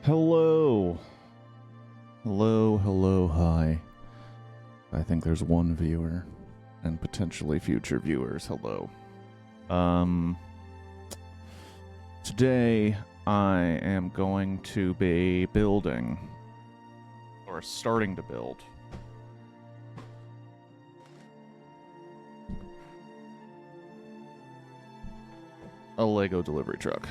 Hello. Hello, hello, hi. I think there's one viewer and potentially future viewers. Hello. Today I am going to be building, or starting to build, a Lego delivery truck.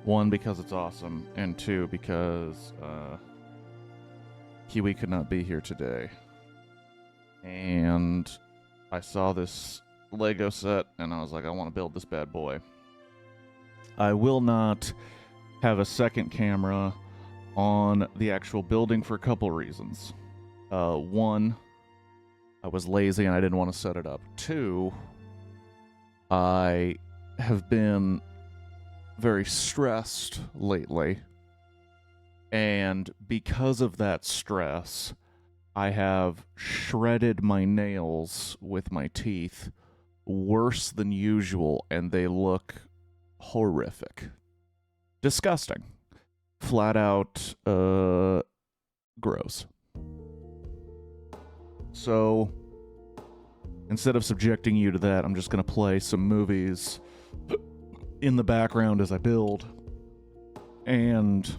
One, because it's awesome, and two, because Kiwi could not be here today. And I saw this Lego set, and I was like, I want to build this bad boy. I will not have a second camera on the actual building for a couple reasons. One, I was lazy and I didn't want to set it up. Two, I have been very stressed lately, and because of that stress, I have shredded my nails with my teeth worse than usual, and they look horrific. Disgusting. Flat out, gross. So, instead of subjecting you to that, I'm just going to play some movies in the background as I build. And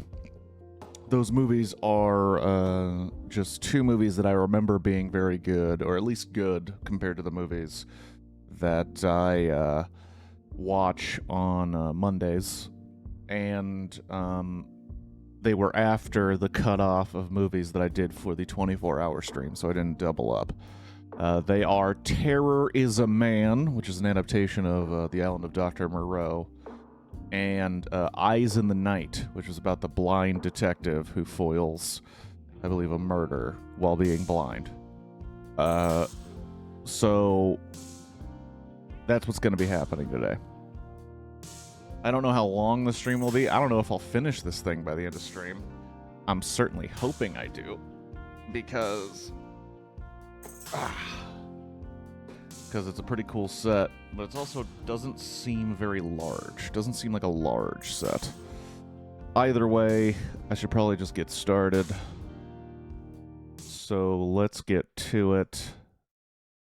those movies are just two movies that I remember being very good, or at least good compared to the movies that I watch on Mondays. And they were after the cutoff of movies that I did for the 24-hour stream, so I didn't double up. They are Terror is a Man, which is an adaptation of The Island of Dr. Moreau, and Eyes in the Night, which is about the blind detective who foils, I believe, a murder while being blind. So that's what's going to be happening today. I don't know how long the stream will be. I don't know if I'll finish this thing by the end of stream. I'm certainly hoping I do, because it's a pretty cool set, but it also doesn't seem very large. Doesn't seem like a large set. Either way, I should probably just get started. So let's get to it.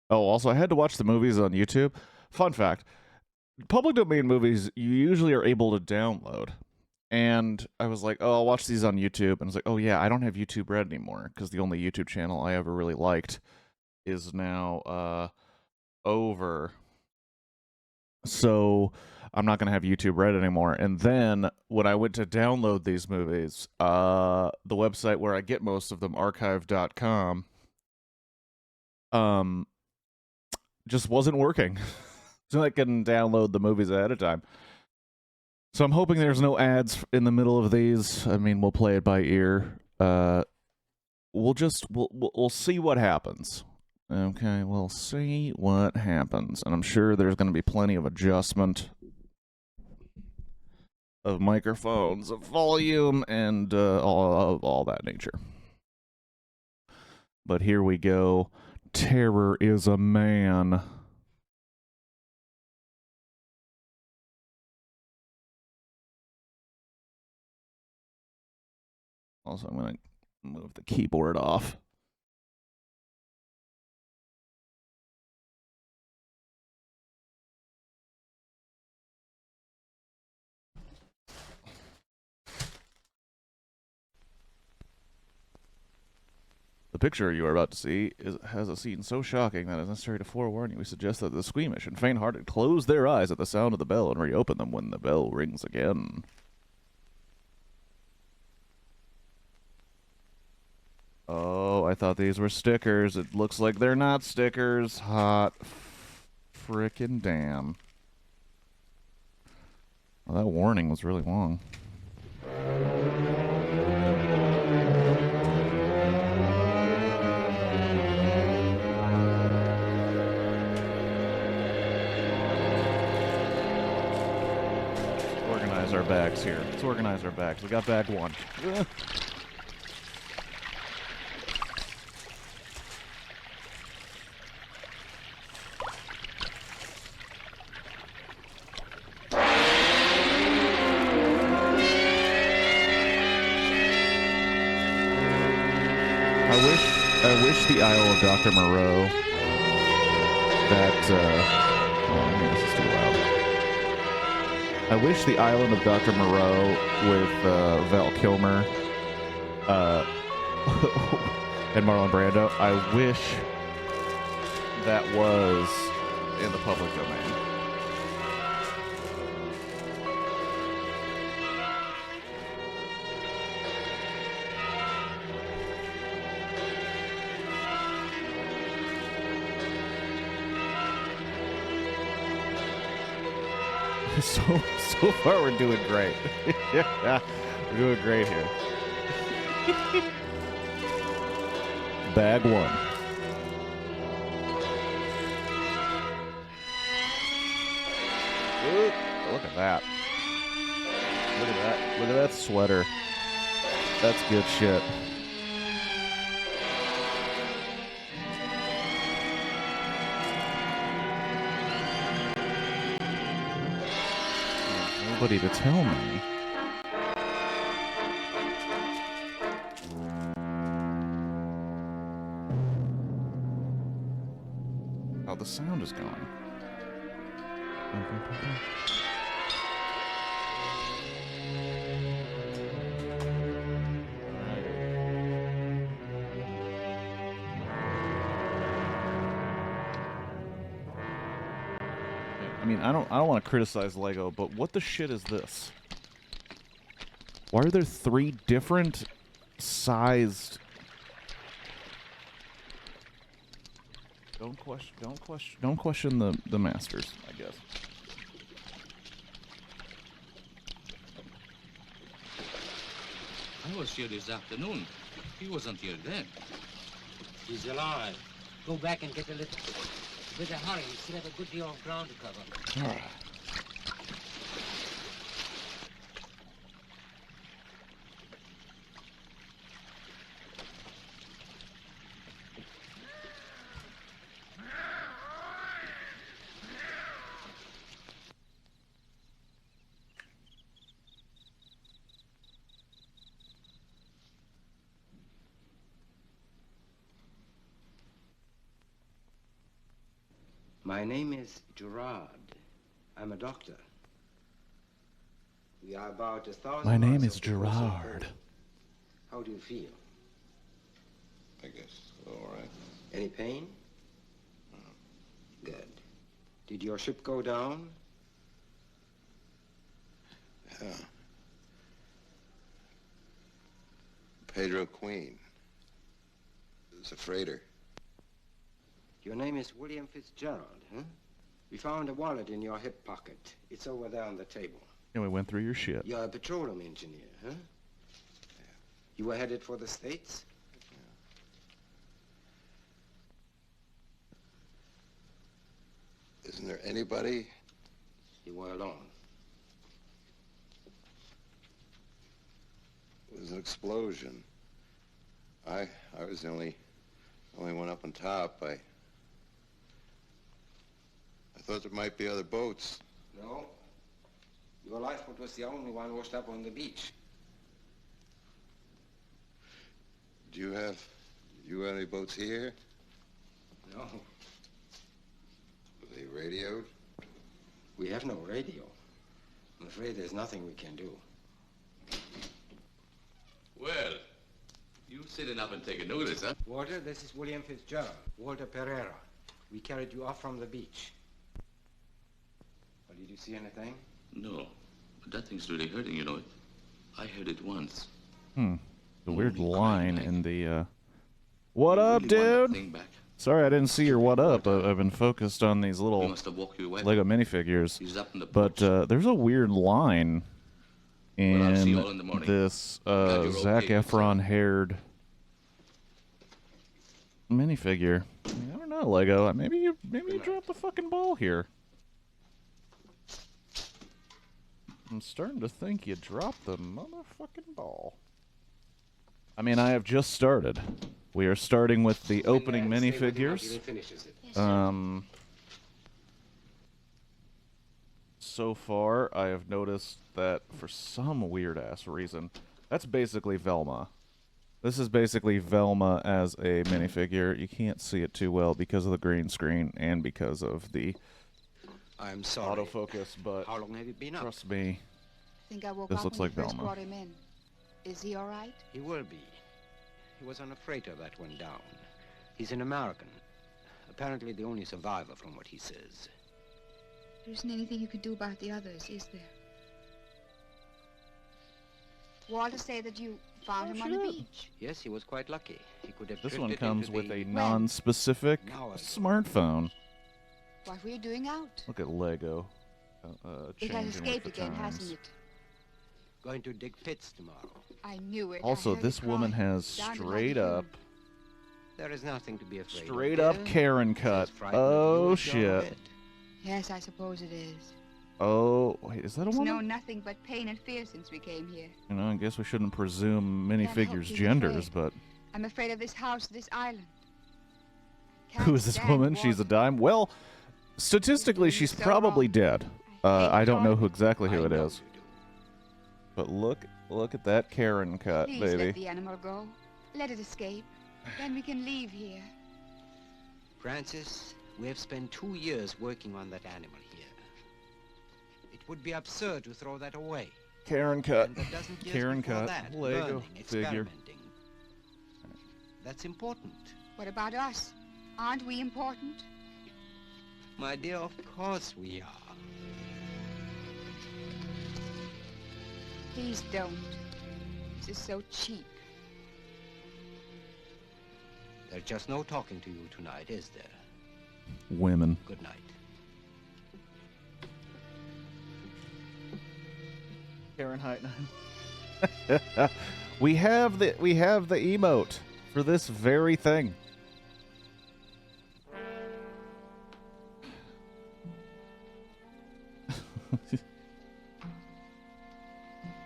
Oh, also, I had to watch the movies on YouTube. Fun fact. Public domain movies you usually are able to download, and I was like, oh, I'll watch these on YouTube, and I was like, oh yeah, I don't have YouTube Red anymore, because the only YouTube channel I ever really liked is now over, so I'm not going to have YouTube Red anymore. And then when I went to download these movies, the website where I get most of them, archive.com, just wasn't working. So I couldn't download the movies ahead of time. So I'm hoping there's no ads in the middle of these. I mean, we'll play it by ear. We'll see what happens. Okay, we'll see what happens. And I'm sure there's going to be plenty of adjustment of microphones, of volume, and all that nature. But here we go. Terror is a Man. Also, I'm going to move the keyboard off. The picture you are about to see has a scene so shocking that it is necessary to forewarn you. We suggest that the squeamish and faint-hearted close their eyes at the sound of the bell and reopen them when the bell rings again. Oh, I thought these were stickers. It looks like they're not stickers. Hot frickin' damn. Well, that warning was really long. Organize our bags here. Let's organize our bags. We got bag one. I wish the Isle of Dr. Moreau that, oh, maybe this is too loud. I wish the Island of Dr. Moreau with, Val Kilmer, and Marlon Brando, I wish that was in the public domain. So far we're doing great. Yeah, we're doing great here. Bag one. Ooh, look at that. Look at that. Look at that sweater. That's good shit. Nobody to tell me. How the sound is going. I mean, I don't want to criticize Lego, but what the shit is this? Why are there 3 different sized? Don't question the masters, I guess. I was here this afternoon. He wasn't here then. He's alive. Go back and get a little. Better hurry. We still have a good deal of ground to cover. My name is Gerard. I'm a doctor. We are about 1,000 My name miles is off the coast of Gerard. Poland. How do you feel? I guess, all right. Any pain? Good. Did your ship go down? Yeah. Pedro Queen. It's a freighter. Your name is William Fitzgerald, huh? We found a wallet in your hip pocket. It's over there on the table. And we went through your shit. You're a petroleum engineer, huh? Yeah. You were headed for the States? Yeah. Isn't there anybody? You were alone. It was an explosion. I was the only one up on top. I thought there might be other boats. No. Your lifeboat was the only one washed up on the beach. Do you have any boats here? No. Were they radioed? We have no radio. I'm afraid there's nothing we can do. Well, you sitting up and taking notice, huh? Walter, this is William Fitzgerald. Walter Pereira. We carried you off from the beach. Well, did you see anything? No, but that thing's really hurting, you know it. I heard it once. The weird Only line crying in the, What You up, really want that dude? thing back? Sorry I didn't see your what up. I've been focused on these We little must have walked you away. Lego minifigures. He's up in the But porch. there's a weird line Well, I'll see you in all in the morning. this Glad you're Zac okay, Efron-haired minifigure. I don't know, Lego. Maybe you dropped the fucking ball here. I'm starting to think you dropped the motherfucking ball. I mean, I have just started. We are starting with the opening minifigures. So far, I have noticed that for some weird-ass reason, that's basically Velma. This is basically Velma as a minifigure. You can't see it too well because of the green screen and because of the I'm sorry. autofocus, but How long have you been up? trust me, I think I woke this up looks when like you first Velma. brought him in. Is he all right? He will be. He was on a freighter that went down. He's an American. Apparently the only survivor from what he says. There isn't anything you can do about the others, is there? Walter said that you found him on the beach. Yes, he was quite lucky. He could have This one drifted comes into with the... a non-specific Now I- smartphone. What were you doing out? Look at Lego. It Changing has with escaped the again, times. hasn't it? Going to dig pits tomorrow. I knew it. I Also, heard this it woman crying. has Sounded like a straight human. up, There is nothing to be afraid of. straight up dear. Karen cut. As frightened of you Oh as you're of shit. it. Yes, I suppose it is. Oh, wait, is that a It's woman? known nothing but pain and fear since we came here. You know, I guess we shouldn't presume Can't help minifigures' being genders, afraid. but I'm afraid of this house, this island. Can't who is this stand woman? She's a water. dime. Well, statistically, doing she's so probably wrong. dead. I hate I don't know water. who exactly who I it know is, you do. but look at that Karen cut, Please baby. let the animal go. Let it escape. Then we can leave here. Francis, we have spent 2 years working on that animal here. It would be absurd to throw that away. Karen cut. And a dozen years Karen before cut. that, Lego learning, figure. experimenting. That's important. What about us? Aren't we important? My dear, of course we are. Please don't. This is so cheap. There's just no talking to you tonight, is there? Women. Good night. Fahrenheit 9. we have the emote for this very thing.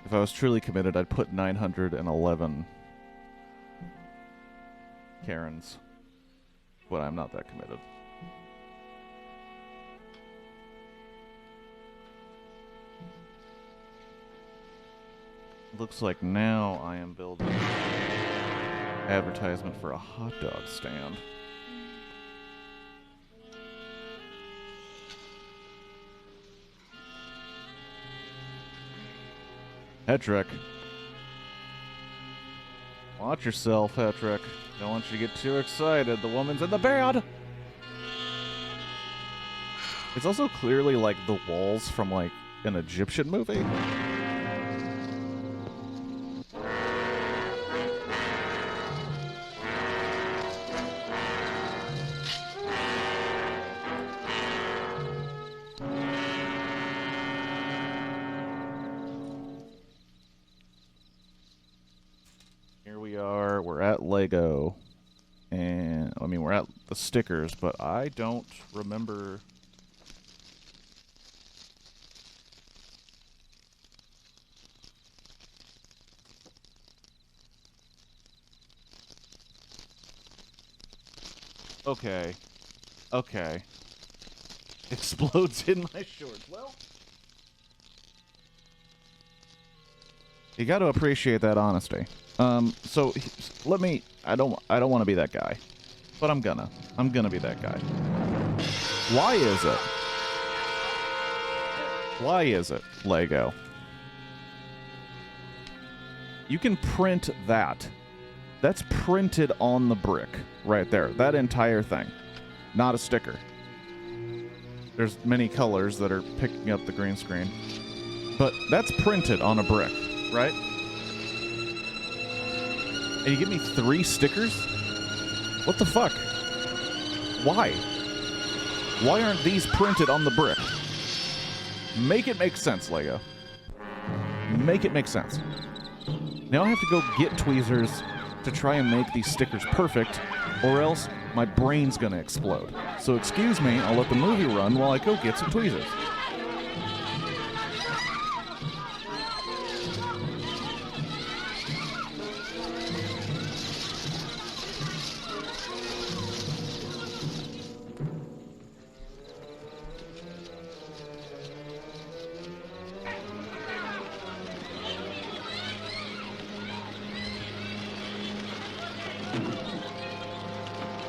If I was truly committed, I'd put 911 Karens. But I'm not that committed. Looks like now I am building advertisement for a hot dog stand. Hetrick. Watch yourself, Hetrick. Don't want you to get too excited. The woman's in the bed. It's also clearly like the walls from like an Egyptian movie. Here we are. We're at Lego. And, I mean, we're at the stickers, but I don't remember. Okay. Okay. Explodes in my shorts. Well, you got to appreciate that honesty. So let me. I don't want to be that guy, but I'm gonna be that guy. Why is it? Why is it, Lego? You can print that. That's printed on the brick right there. That entire thing, not a sticker. There's many colors that are picking up the green screen, but that's printed on a brick, right? And you give me 3 stickers? What the fuck? Why? Why aren't these printed on the brick? Make it make sense, Lego. Make it make sense. Now I have to go get tweezers to try and make these stickers perfect, or else my brain's gonna explode. So excuse me, I'll let the movie run while I go get some tweezers.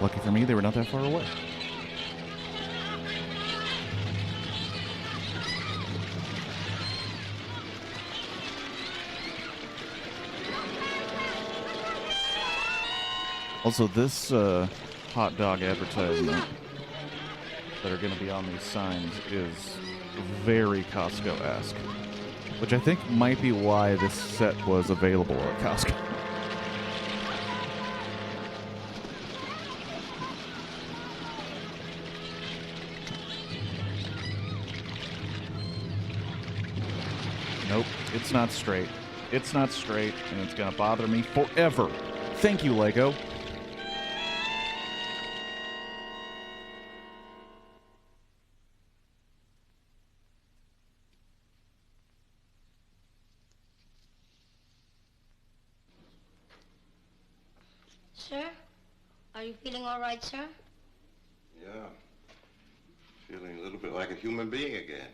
Lucky for me, they were not that far away. Also, this hot dog advertisement that are going to be on these signs is very Costco-esque, which I think might be why this set was available at Costco. Nope, it's not straight. It's not straight, and it's going to bother me forever. Thank you, Lego. Sir? Are you feeling all right, sir? Yeah. Feeling a little bit like a human being again.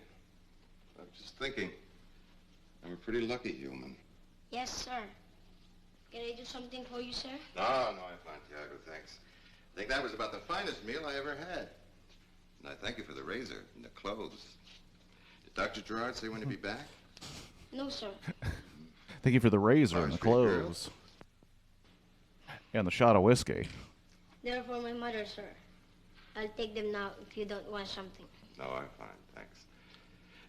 I'm just thinking, I'm a pretty lucky human. Yes, sir. Can I do something for you, sir? No, I'm fine, Tiago, thanks. I think that was about the finest meal I ever had. And I thank you for the razor and the clothes. Did Dr. Gerard say when to be back? No, sir. Thank you for the razor Oh, and the sweet girl. clothes. And the shot of whiskey. They're for my mother, sir. I'll take them now if you don't want something. No, I'm fine, thanks.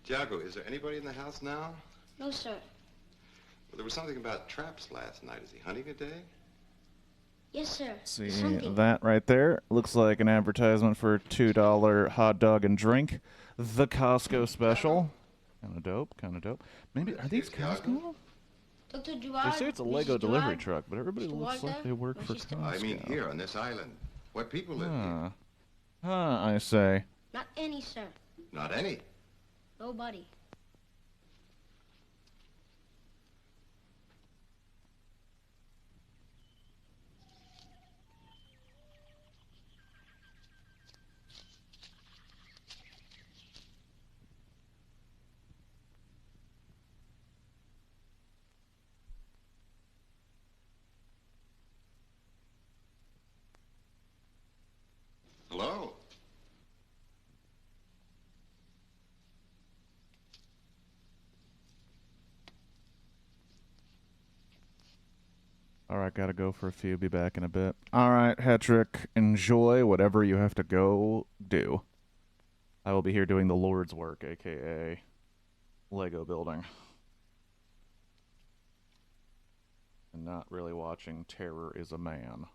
Tiago, is there anybody in the house now? No, sir. Well, there was something about traps last night. Is he hunting today? Yes, sir. See, Something. that right there looks like an advertisement for a $2 hot dog and drink. The Costco special. Kind of dope, kind of dope. Maybe, are these Costco? Dr. They Gerard, say it's a Mrs. Lego delivery Gerard, truck, but everybody Mr. looks like Walter, they work for my sister. Costco. I mean, here on this island. What people live Huh. here? Huh, I say. Not any, sir. Not any. Nobody. Hello? All right, gotta go for a few. Be back in a bit. All right, Hetrick, enjoy whatever you have to go do. I will be here doing the Lord's work, aka Lego building. And not really watching Terror is a Man.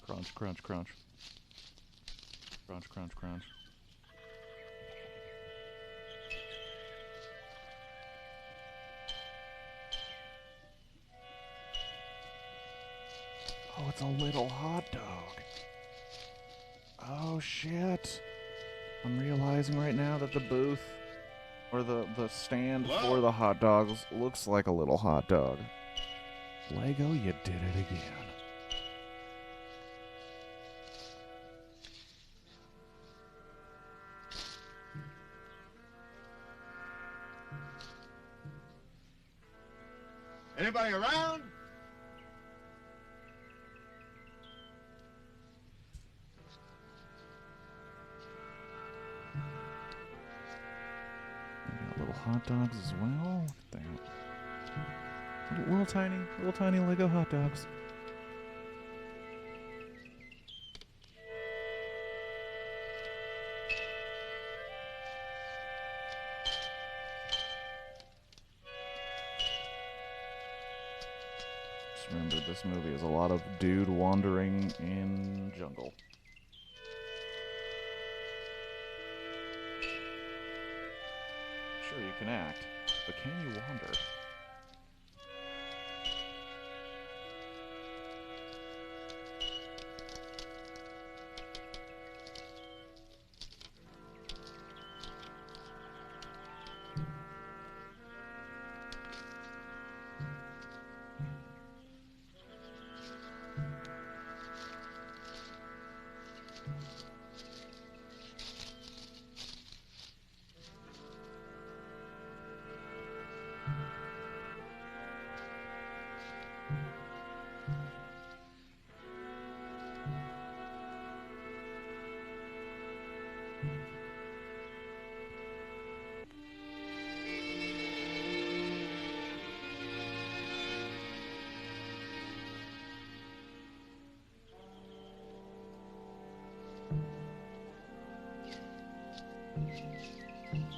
Crunch, crunch, crunch. Crunch, crunch, crunch. Oh, it's a little hot dog. Oh, shit. I'm realizing right now that the booth, or the stand for the hot dogs, looks like a little hot dog. Lego, you did it again. Anybody around? Got a Little hot dogs as well. Look at that. Little tiny Lego hot dogs. Just remember, this movie is a lot of dude wandering in jungle. Sure, you can act, but can you wander?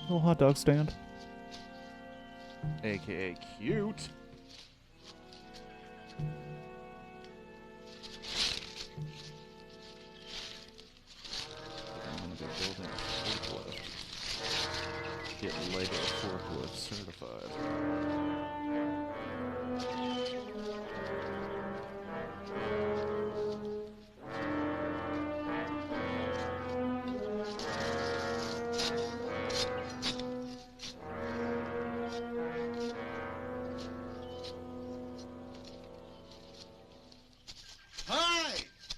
Little hot dog stand. AKA cute. I'm gonna be building a forklift. Get Lego forklift certified.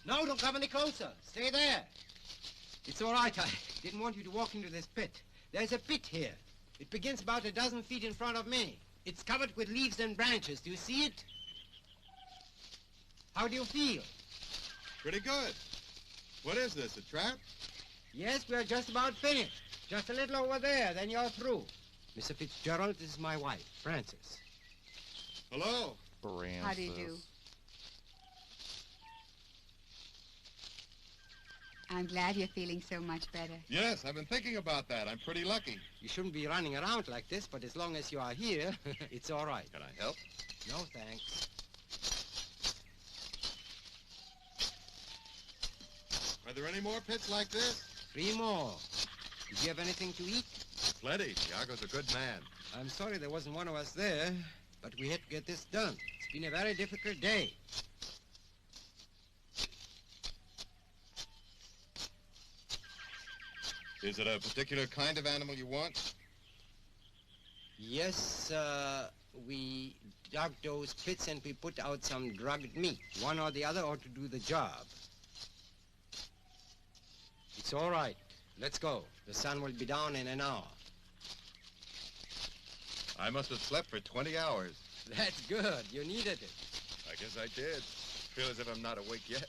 No, don't come any closer. Stay there. It's all right. I didn't want you to walk into this pit. There's a pit here. It begins about a dozen feet in front of me. It's covered with leaves and branches. Do you see it? How do you feel? Pretty good. What is this, a trap? Yes, we're just about finished. Just a little over there, then you're through. Mr. Fitzgerald, this is my wife, Frances. Hello. Francis. How do you do? I'm glad you're feeling so much better. Yes, I've been thinking about that. I'm pretty lucky. You shouldn't be running around like this, but as long as you are here, it's all right. Can I help? No, thanks. Are there any more pits like this? 3 more. Did you have anything to eat? Plenty. Tiago's a good man. I'm sorry there wasn't one of us there, but we had to get this done. It's been a very difficult day. Is it a particular kind of animal you want? Yes, we dug those pits and we put out some drugged meat. One or the other ought to do the job. It's all right. Let's go. The sun will be down in an hour. I must have slept for 20 hours. That's good. You needed it. I guess I did. Feel as if I'm not awake yet.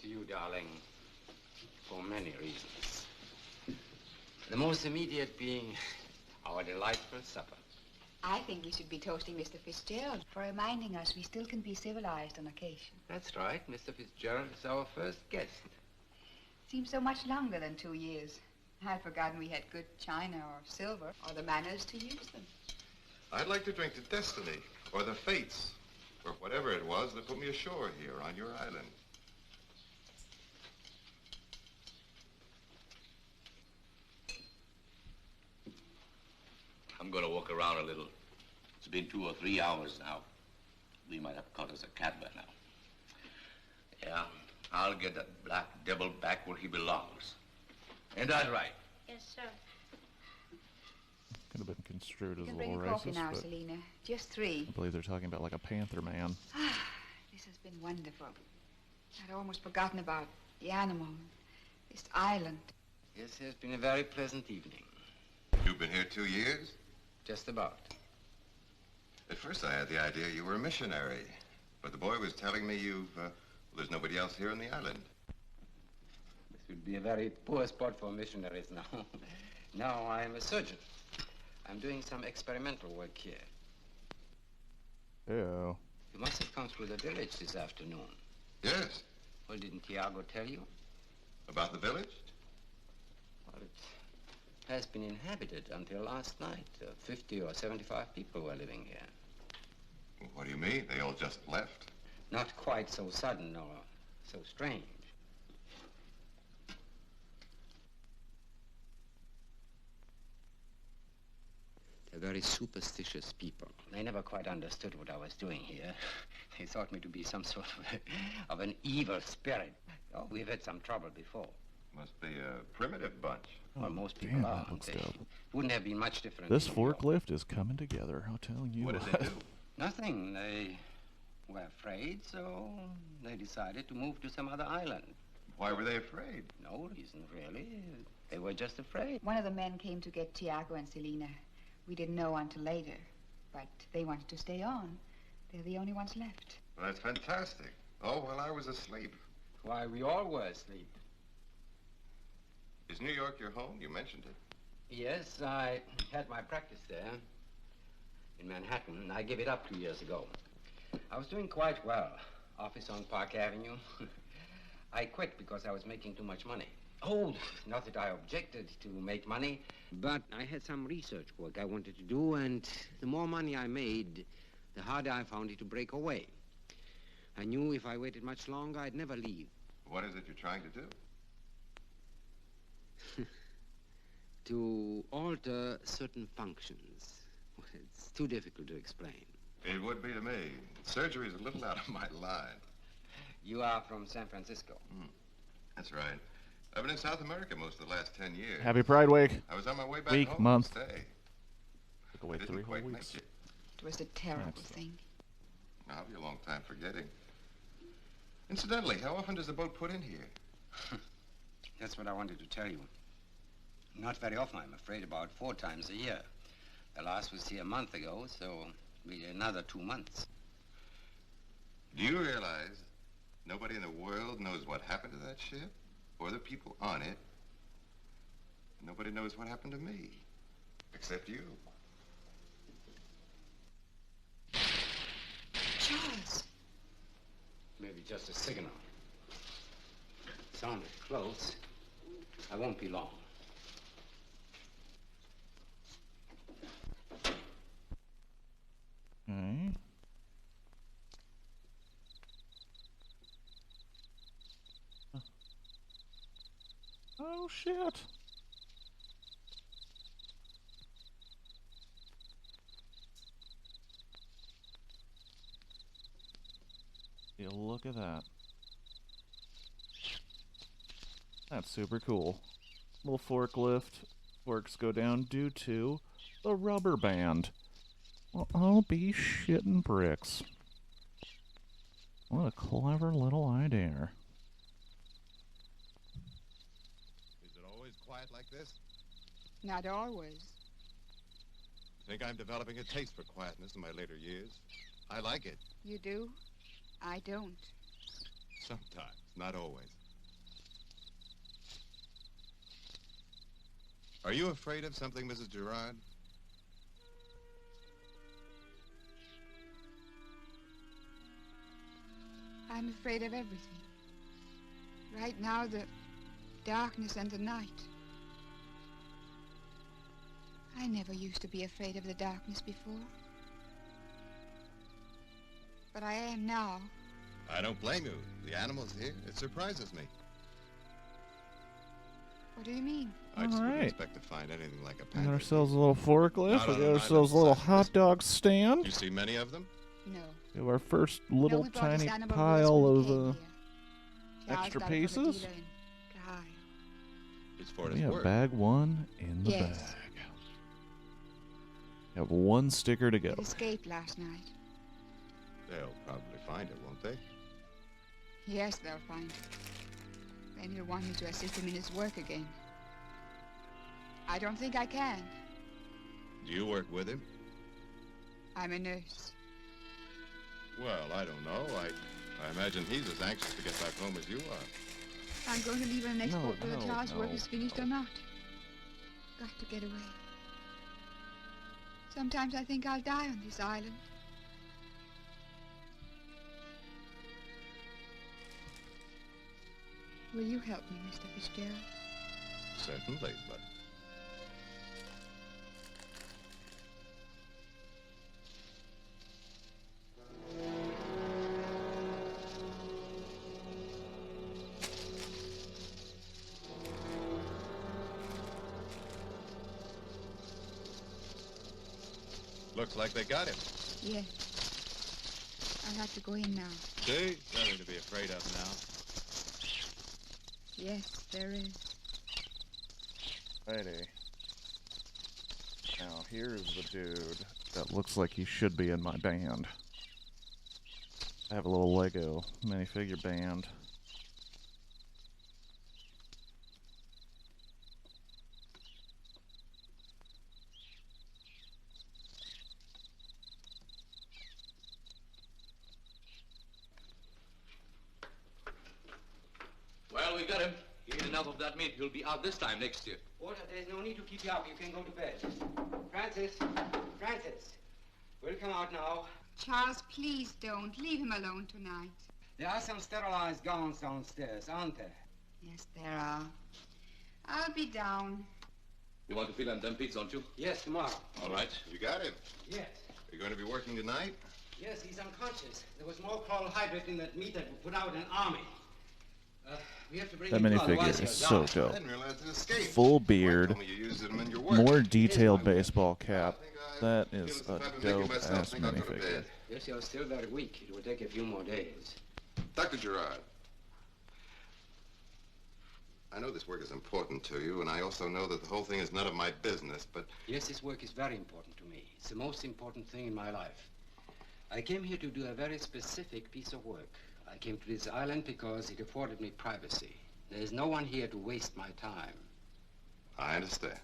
To you, darling, for many reasons. The most immediate being our delightful supper. I think we should be toasting Mr. Fitzgerald for reminding us we still can be civilized on occasion. That's right. Mr. Fitzgerald is our first guest. Seems so much longer than 2 years. I'd forgotten we had good china or silver or the manners to use them. I'd like to drink to destiny, or the fates, or whatever it was that put me ashore here on your island. I'm going to walk around a little. It's been 2 or 3 hours now. We might have caught us a cab by now. Yeah, I'll get that black devil back where he belongs. Ain't that right? Yes, sir. Could have been construed You as a can bring little your coffee racist, now, but Selena. Just 3. I believe they're talking about like a panther man. This has been wonderful. I'd almost forgotten about the animal, this island. Yes, it's been a very pleasant evening. You've been here 2 years? Just about. At first I had the idea you were a missionary, but the boy was telling me you've There's nobody else here on the island. This would be a very poor spot for missionaries now. Now I'm a surgeon. I'm doing some experimental work here. Ew. You must have come through the village this afternoon. Yes. Well, didn't Tiago tell you? About the village? Well, it has been inhabited until last night. 50 or 75 people were living here. What do you mean? They all just left? Not quite so sudden or so strange. They're very superstitious people. They never quite understood what I was doing here. They thought me to be some sort of an evil spirit. Oh, we've had some trouble before. Must be a primitive bunch. Well, most people Damn, are. that looks They dope. wouldn't have been much different. This in New York. forklift is coming together, I'll tell you What did they do? Nothing. They were afraid, so they decided to move to some other island. Why were they afraid? No reason, really. They were just afraid. One of the men came to get Tiago and Selena. We didn't know until later, but they wanted to stay on. They're the only ones left. Well, that's fantastic. Oh, well, I was asleep. Why, we all were asleep. Is New York your home? You mentioned it. Yes, I had my practice there in Manhattan. I gave it up 2 years ago. I was doing quite well. Office on Park Avenue. I quit because I was making too much money. Oh, not that I objected to make money, but I had some research work I wanted to do, and the more money I made, the harder I found it to break away. I knew if I waited much longer, I'd never leave. What is it you're trying to do? To alter certain functions. Well, it's too difficult to explain. It would be to me. Surgery is a little out of my line. You are from San Francisco. That's right. I've been in South America most of the last 10 years. Happy Pride Week. I was on my way back Week, home month. to stay. Took away Didn't 3 whole quite weeks. make it. It was a terrible That's- thing. I'll be a long time forgetting. Incidentally, how often does the boat put in here? That's what I wanted to tell you. Not very often, I'm afraid, about 4 times a year. The last was here a month ago, so it'll be another 2 months. Do you realize nobody in the world knows what happened to that ship or the people on it? Nobody knows what happened to me, except you. Charles. Maybe just a signal. Sounded close. I won't be long. Okay. Oh, shit. Yeah, look at that. That's super cool. Little forklift. Forks go down due to the rubber band. Well, I'll be shitting bricks. What a clever little idea. Is it always quiet like this? Not always. I think I'm developing a taste for quietness in my later years. I like it. You do? I don't. Sometimes, not always. Are you afraid of something, Mrs. Gerard? I'm afraid of everything. Right now, the darkness and the night. I never used to be afraid of the darkness before. But I am now. I don't blame you. The animals here, it surprises me. What do you mean? I just wouldn't Alright. expect to find anything like a We panther. got ourselves a little forklift. Not We on got an ourselves a island little such as hot this. dog stand. You see many of them? No. We have our first little we brought this tiny animal with us pile when we of came here. Charles extra got it from a pieces. dealer in Ohio. It's for We its have worth. bag 1 in the Yes. bag. We have 1 sticker to go. It escaped last night. They'll probably find it, won't they? Yes, they'll find it. Then he'll want me to assist him in his work again. I don't think I can. Do you work with him? I'm a nurse. Well, I don't know. I imagine he's as anxious to get back home as you are. I'm going to leave on the next No, boat whether no, Charles' work no, is finished or not. Got to get away. Sometimes I think I'll die on this island. Will you help me, Mr. Fitzgerald? Certainly, but... Looks like they got him. Yes. I'll have to go in now. See? Nothing to be afraid of now. Yes, there is. Righty. Now, here's the dude that looks like he should be in my band. I have a little Lego minifigure band. Well, we got him. He ate enough of that meat. He'll be out this time next year. Walter, there's no need to keep you up. You can go to bed. Francis, Francis, we'll come out now. Charles, please don't. Leave him alone tonight. There are some sterilized gowns downstairs, aren't there? Yes, there are. I'll be down. You want to feel on them pits, don't you? Yes, tomorrow. All right. You got him. Yes. Are you going to be working tonight? Yes, he's unconscious. There was more carbohydrate in that meat that would put out an army. We have to bring That him to otherwise minifigure is he'll so die. dope. I didn't realize it escaped. Full Mike beard, told me you used them in your work. more detailed Yes, baseball cap. That Feel is as a if I've been making myself dope-ass think I'll go to minifigure. bed. Yes, you're still very weak. It will take a few more days. Dr. Gerard, I know this work is important to you, and I also know that the whole thing is none of my business, but Yes, this work is very important to me. It's the most important thing in my life. I came here to do a very specific piece of work. I came to this island because it afforded me privacy. There's no one here to waste my time. I understand.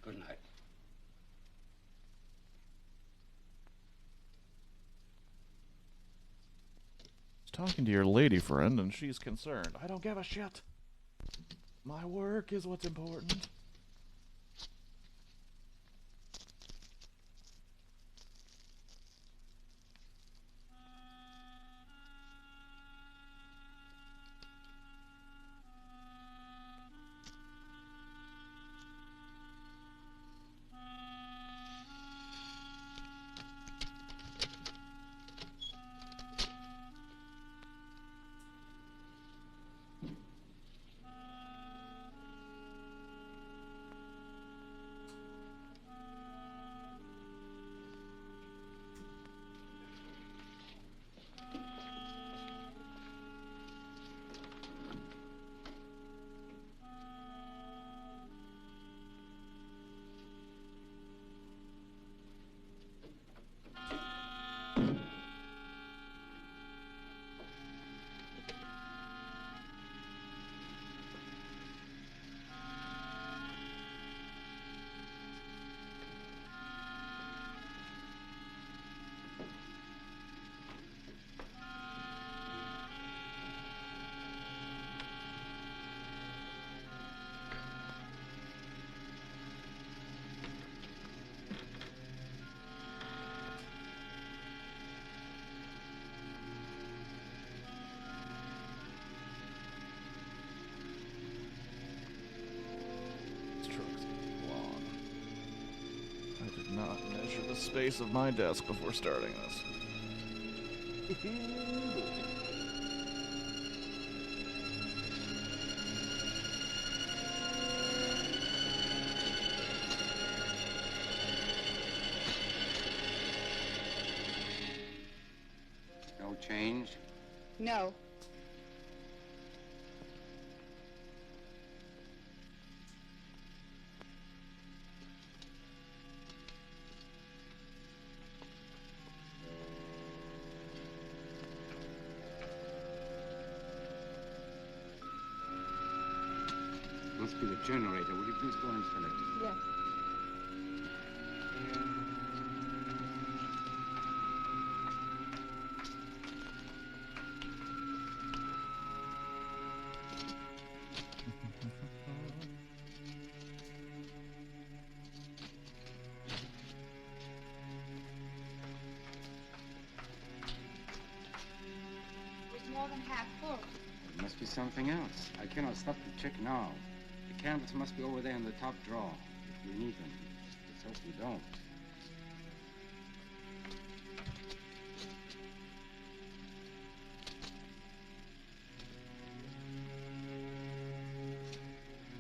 Good night. Talking to your lady friend, and she's concerned. I don't give a shit. My work is what's important. This truck's long. I did not measure the space of my desk before starting this. No change? No. Must be the generator. Will you please go and install it? Yes. half full. It must be something else. I cannot stop the trick now. The candles must be over there in the top drawer, if we need them. Let's hope we don't.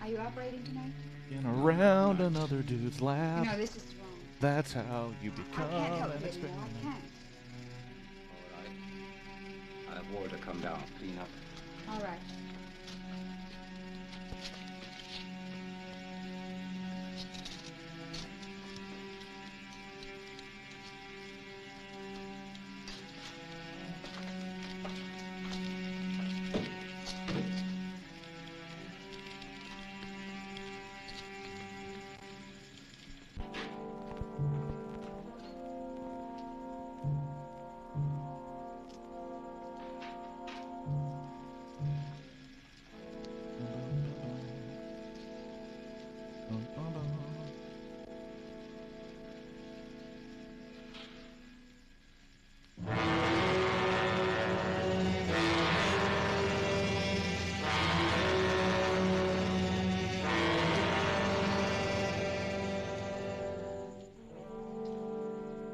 Are you operating tonight? In around another dude's lap. No, this is wrong. That's how you I become can't help an it anymore. experiment. I can't. All right. I have water come down, clean up. All right.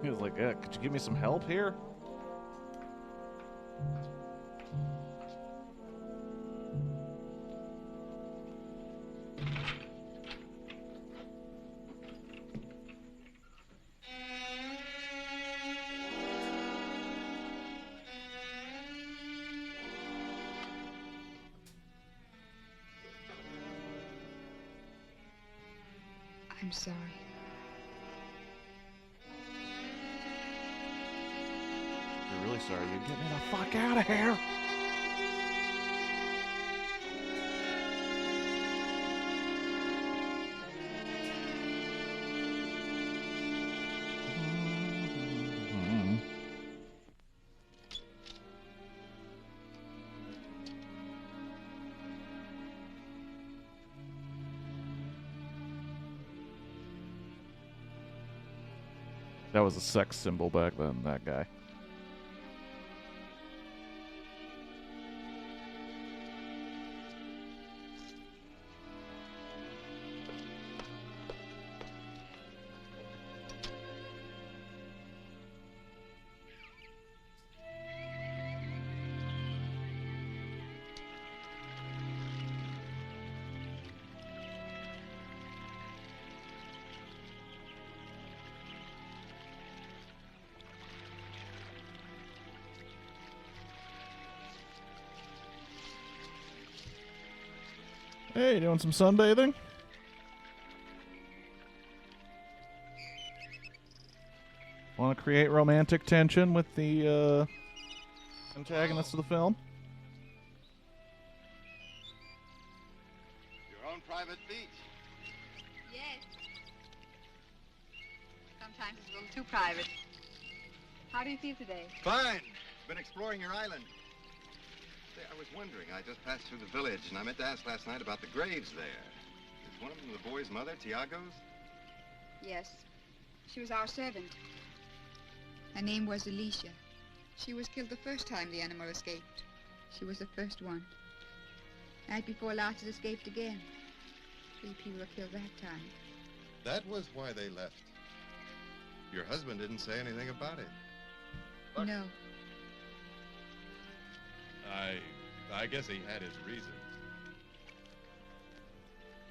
He was like, could you give me some help here? I'm sorry. You're really sorry. You get me the fuck out of here. That was a sex symbol back then, that guy. Hey, doing some sunbathing? Want to create romantic tension with the antagonist of the film? Your own private beach. Yes. Sometimes it's a little too private. How do you feel today? Fine. Been exploring your island. Say, I was wondering. I just passed through the village, and I meant to ask last night about the graves there. Is one of them the boy's mother, Tiago's? Yes. She was our servant. Her name was Alicia. She was killed the first time the animal escaped. She was the first one. Night before last, it escaped again. 3 people were killed that time. That was why they left. Your husband didn't say anything about it. Look. No. I guess he had his reasons.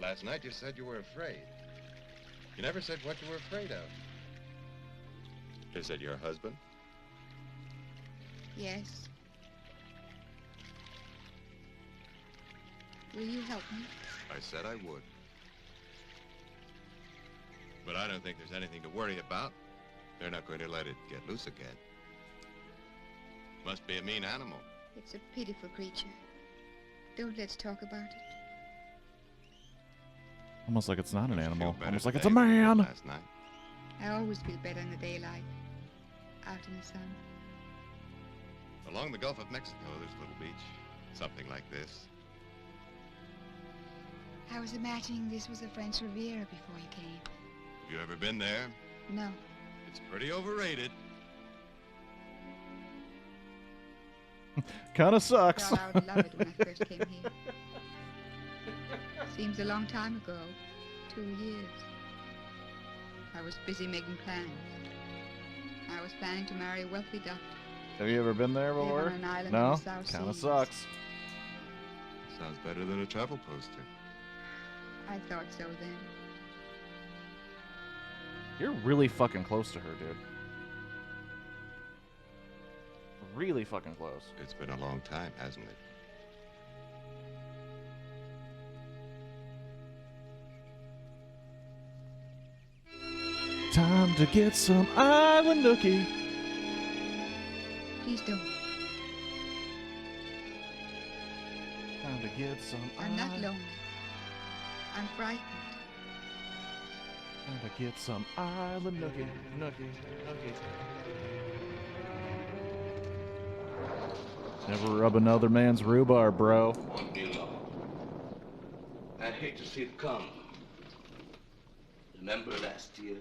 Last night you said you were afraid. You never said what you were afraid of. Is it your husband? Yes. Will you help me? I said I would. But I don't think there's anything to worry about. They're not going to let it get loose again. Must be a mean animal. It's a pitiful creature. Don't let's talk about it. Almost like it's not an Don't you animal. feel better Almost like it's a today than you did man. last night? I always feel better in the daylight. Out in the sun. Along the Gulf of Mexico, there's a little beach. Something like this. I was imagining this was a French Riviera before you came. Have you ever been there? No. It's pretty overrated. Kinda sucks. Thought I would love it when I first came here. Seems a long time ago. 2 years. I was busy making plans. I was planning to marry a wealthy doctor. Have you ever been there Live before? on an island No? in the South Kinda Seas. sucks. Sounds better than a travel poster. I thought so then. You're really fucking close to her, dude. Really fucking close. It's been a long time, hasn't it? Time to get some island nookie. Please don't. Time to get some I'm not island. lonely. I'm frightened. Time to get some island nookie. Nookie. Nookie. Never rub another man's rhubarb, bro. Won't be long. I'd hate to see it come. Remember last year?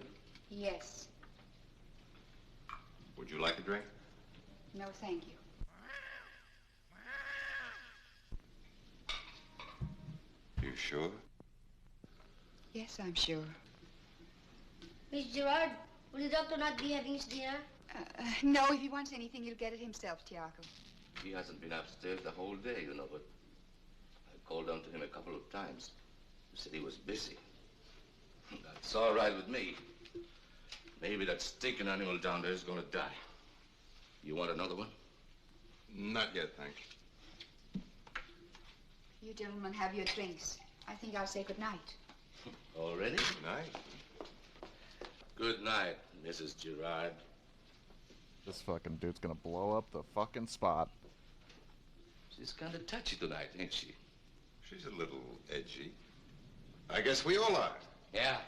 Yes. Would you like a drink? No, thank you. You sure? Yes, I'm sure. Miss Gerard, will the doctor not be having his dinner? No, if he wants anything, he'll get it himself, Tiago. He hasn't been upstairs the whole day, you know, but I called down to him a couple of times. He said he was busy. That's all right with me. Maybe that stinking animal down there is gonna die. You want another one? Not yet, thanks. You gentlemen have your drinks. I think I'll say good night. Already? Good night. Good night, Mrs. Gerard. This fucking dude's gonna blow up the fucking spot. She's kind of touchy tonight, ain't she? She's a little edgy. I guess we all are. Yeah.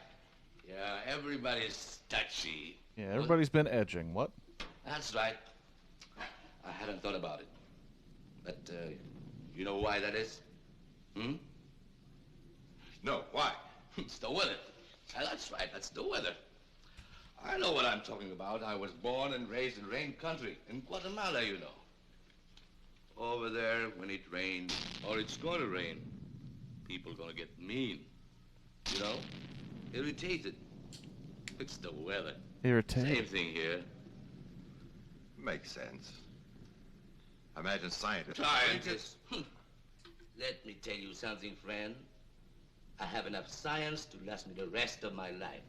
Yeah, everybody's touchy. Yeah, everybody's been edging. What? That's right. I hadn't thought about it. But, you know why that is? Hmm? No, why? It's the weather. That's right, that's the weather. I know what I'm talking about. I was born and raised in rain country, in Guatemala, you know. Over there, when it rains, or it's gonna rain, people gonna get mean. You know? Irritated. It's the weather. Irritated. Same thing here. Makes sense. Imagine scientists. Scientists. Let me tell you something, friend. I have enough science to last me the rest of my life.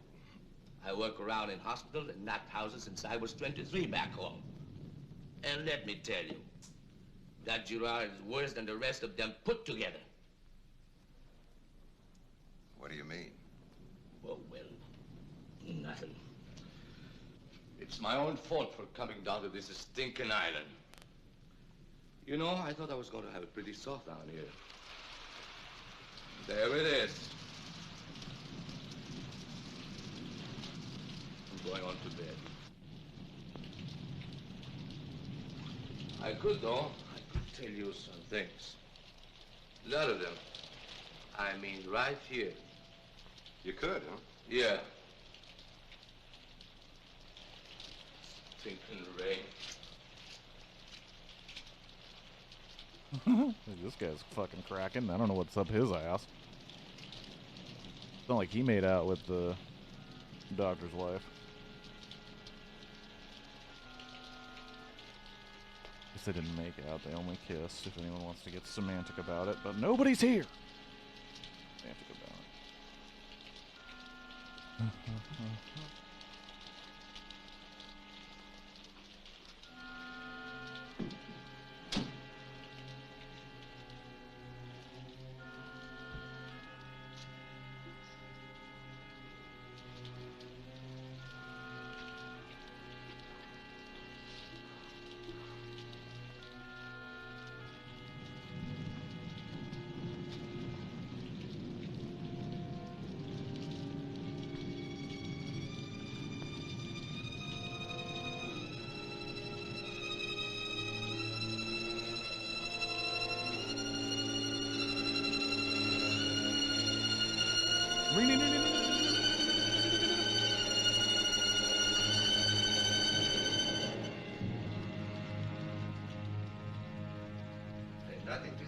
I work around in hospitals and nut houses since I was 23 back home. And let me tell you, that Gerard is worse than the rest of them put together. What do you mean? Oh, well, nothing. It's my own fault for coming down to this stinking island. You know, I thought I was going to have it pretty soft down here. There it is. I'm going on to bed. I could, though. I could tell you some things. A lot of them. I mean, right here. You could, huh? Yeah. Stinking rain. This guy's fucking cracking. I don't know what's up his ass. It's not like he made out with the doctor's wife. Guess they didn't make out. They only kissed, if anyone wants to get semantic about it. But nobody's here. Semantic about it.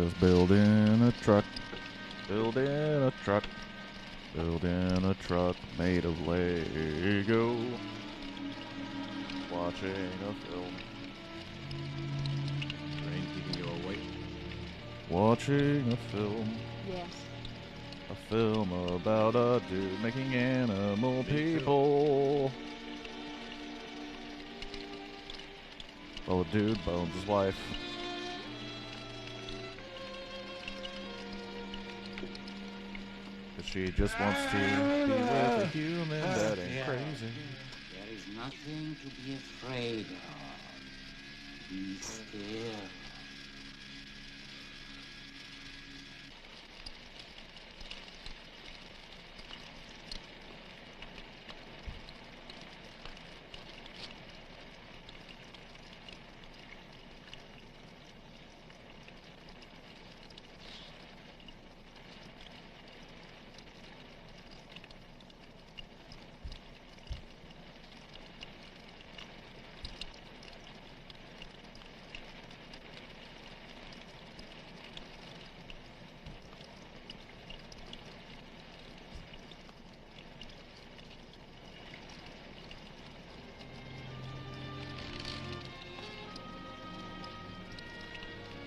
Just building a truck. Building a truck. Building a truck made of Lego. Watching a film. Rain keeping you awake? Watching a film. Yes. A film about a dude making animal Me too. people. Well, a dude bones his wife. Cause she just wants to be with a human that ain't crazy. There is nothing to be afraid of. Be still.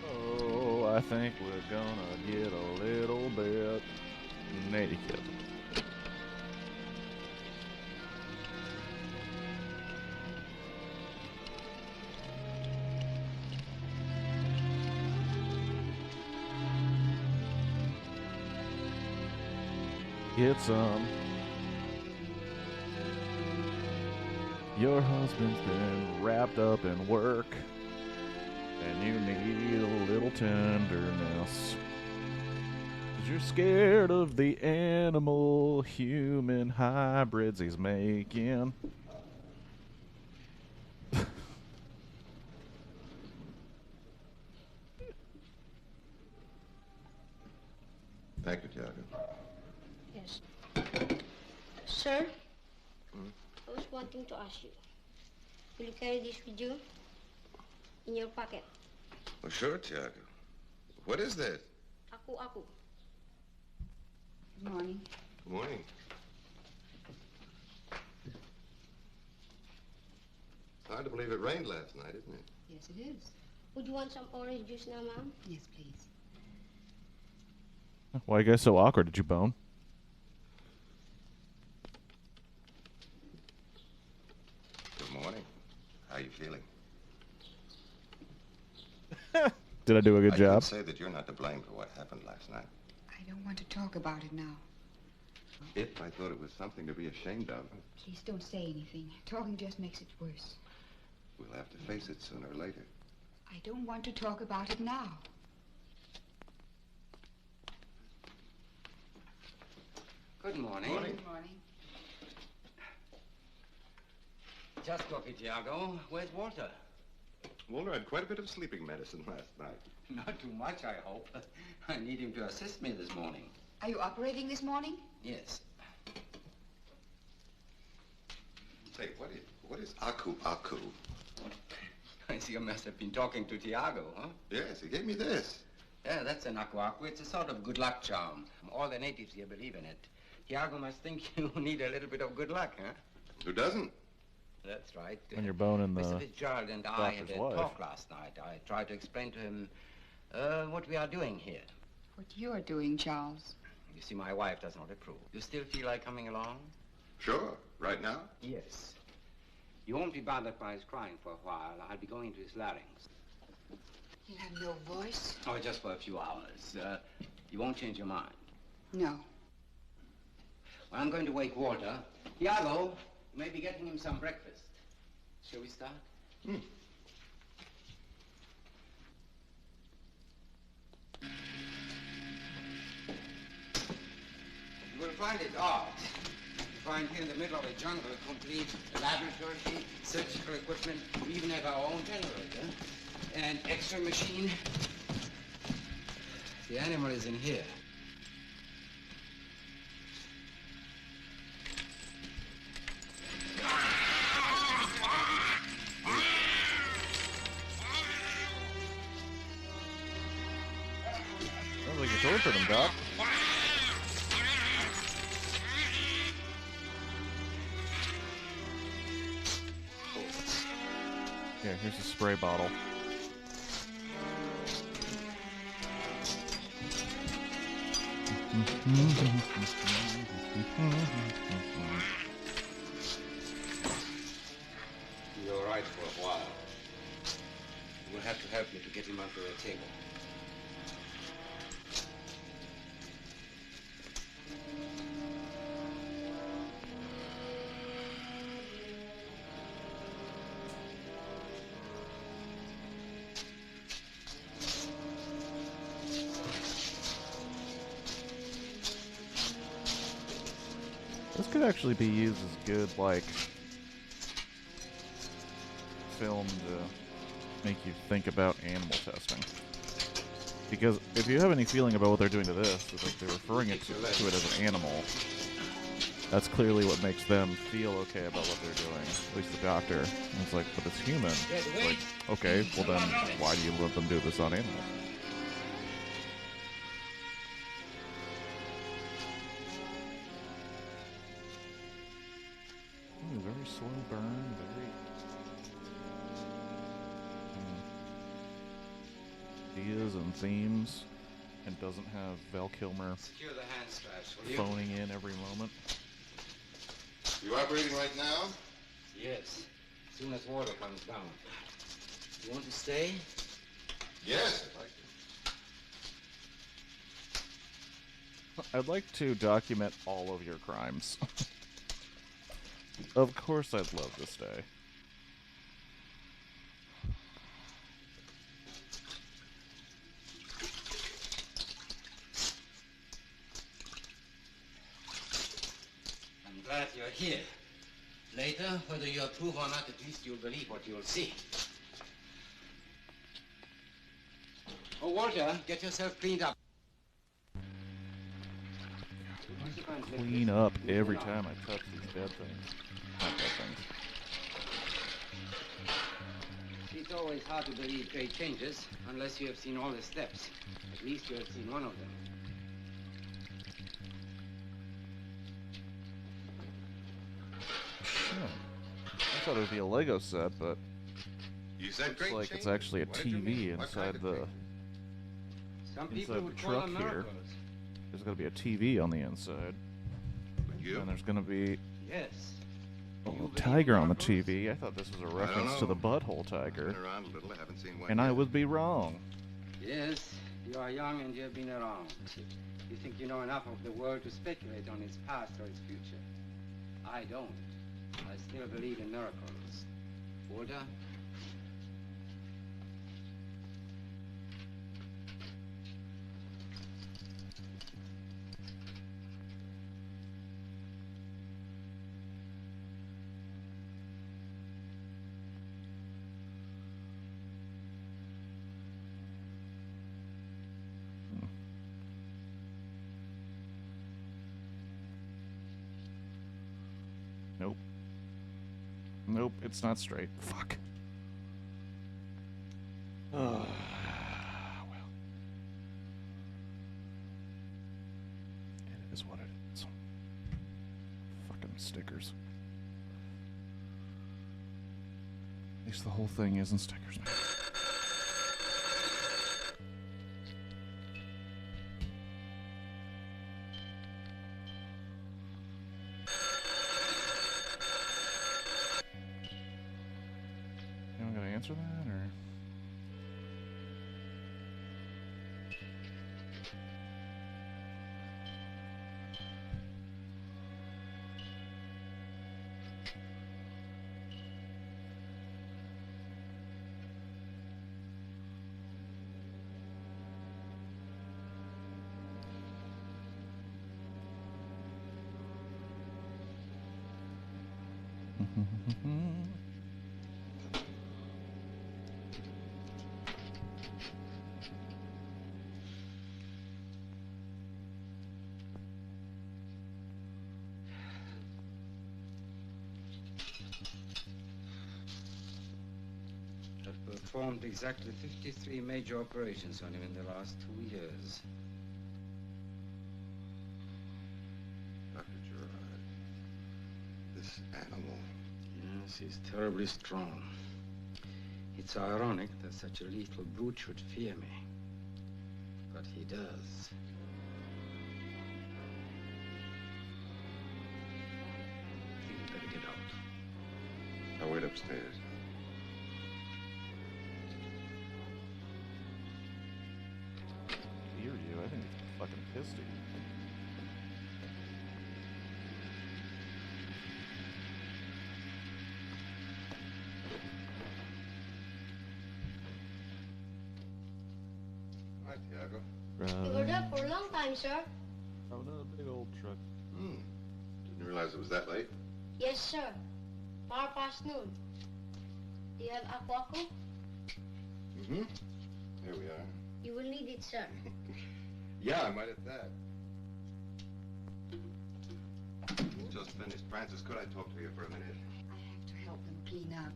Oh, I think we're gonna get a little bit naked. Get some. Your husband's been wrapped up in work, and you need a little tenderness. 'Cause you're scared of the animal human hybrids he's making. Thank you, Tiago. Yes. Sir, I was wanting to ask you. Will you carry this with you? In your pocket. Well, sure, Tiago. What is that? Aku. Good morning. Good morning. Hard to believe it rained last night, isn't it? Yes, it is. Would you want some orange juice now, Mom? Yes, please. Why you guys so awkward? Did you bone? Good morning. How you feeling? Did I do a good I job? could say that you're not to blame for what happened last night. I don't want to talk about it now. If I thought it was something to be ashamed of, Please don't say anything. Talking just makes it worse. we'll have to face it sooner or later. I don't want to talk about it now. Good morning. Good morning. Just coffee, Tiago. Where's Walter? Walter had quite a bit of sleeping medicine last night. Not too much, I hope. I need him to assist me this morning. Are you operating this morning? Yes. Say, what is Aku? I see you must have been talking to Tiago, huh? Yes, he gave me this. Yeah, that's an aku. It's a sort of good luck charm. All the natives here believe in it. Tiago must think you need a little bit of good luck, huh? Who doesn't? That's right. When you're boning Mr. the Fitzgerald and I had doctor's a wife. talk last night. I tried to explain to him what we are doing here. What you're doing, Charles. You see, my wife does not approve. You still feel like coming along? Sure. Right now? Yes. You won't be bothered by his crying for a while. I'll be going into his larynx. You have no voice? Oh, just for a few hours. You won't change your mind. No. Well, I'm going to wake Walter. Tiago, you may be getting him some breakfast. Shall we start? Hmm. You will find it odd to find here in the middle of a jungle complete laboratory, surgical equipment, we even have our own generator, and X-ray machine. The animal is in here. comfort him, Doc. Yeah, here's a spray bottle. Be all right for a while. You will have to help me to get him onto the table. This could actually be used as good, like, film to make you think about animal testing. Because if you have any feeling about what they're doing to this, it's like they're referring it to it as an animal. That's clearly what makes them feel okay about what they're doing. At least the doctor. And it's like, but it's human. It's like, okay, well then, why do you let them do this on animals? Ooh, very slow burn, very... ideas and themes, and doesn't have Val Kilmer Secure the hand straps, will you? phoning in every moment. You operating right now? Yes. As soon as water comes down. You want to stay? Yes, I'd like to. I'd like to document all of your crimes. Of course I'd love to stay. I'm glad you're here. Later, whether you approve or not, at least you'll believe what you'll see. Oh, Walter, get yourself cleaned up. Clean up every time I touch these dead things. Not dead things. It's always hard to believe great changes unless you have seen all the steps. At least you have seen one of them. I thought it would be a Lego set, but You said looks great like it's change. actually a What did you TV mean? What kind inside of the... change? Some people inside would the call truck them here. miracles. There's gonna be a TV on the inside. But you? And there's gonna be Yes. a You little believe tiger in on the miracles? TV. I thought this was a don't reference to know. the butthole tiger. Been around a little, I haven't seen one And yet. I would be wrong. Yes, you are young and you have been around. You think you know enough of the world to speculate on its past or its future. I don't. I still believe in miracles. Walter? Nope. Nope, it's not straight. Fuck. Well. It is what it is. Fucking stickers. At least the whole thing isn't stickers now. Anyone gonna answer that, or? Performed exactly 53 major operations on him in the last 2 years. this animal. Yes, he's terribly strong. It's ironic that such a lethal brute should fear me. But he does. I think we better get out. I'll wait upstairs. Hear you. I think it's fucking pissed at you. Hi, Tiago. You were there for a long time, sir. Oh, no, big old truck. Didn't realize it was that late. Yes, sir. Far past noon. Do you have aquaco? Mm-hmm. Here we are. You will need it, sir. Yeah, I might at that. Just finished. Francis, could I talk to you for a minute? I have to help them clean up.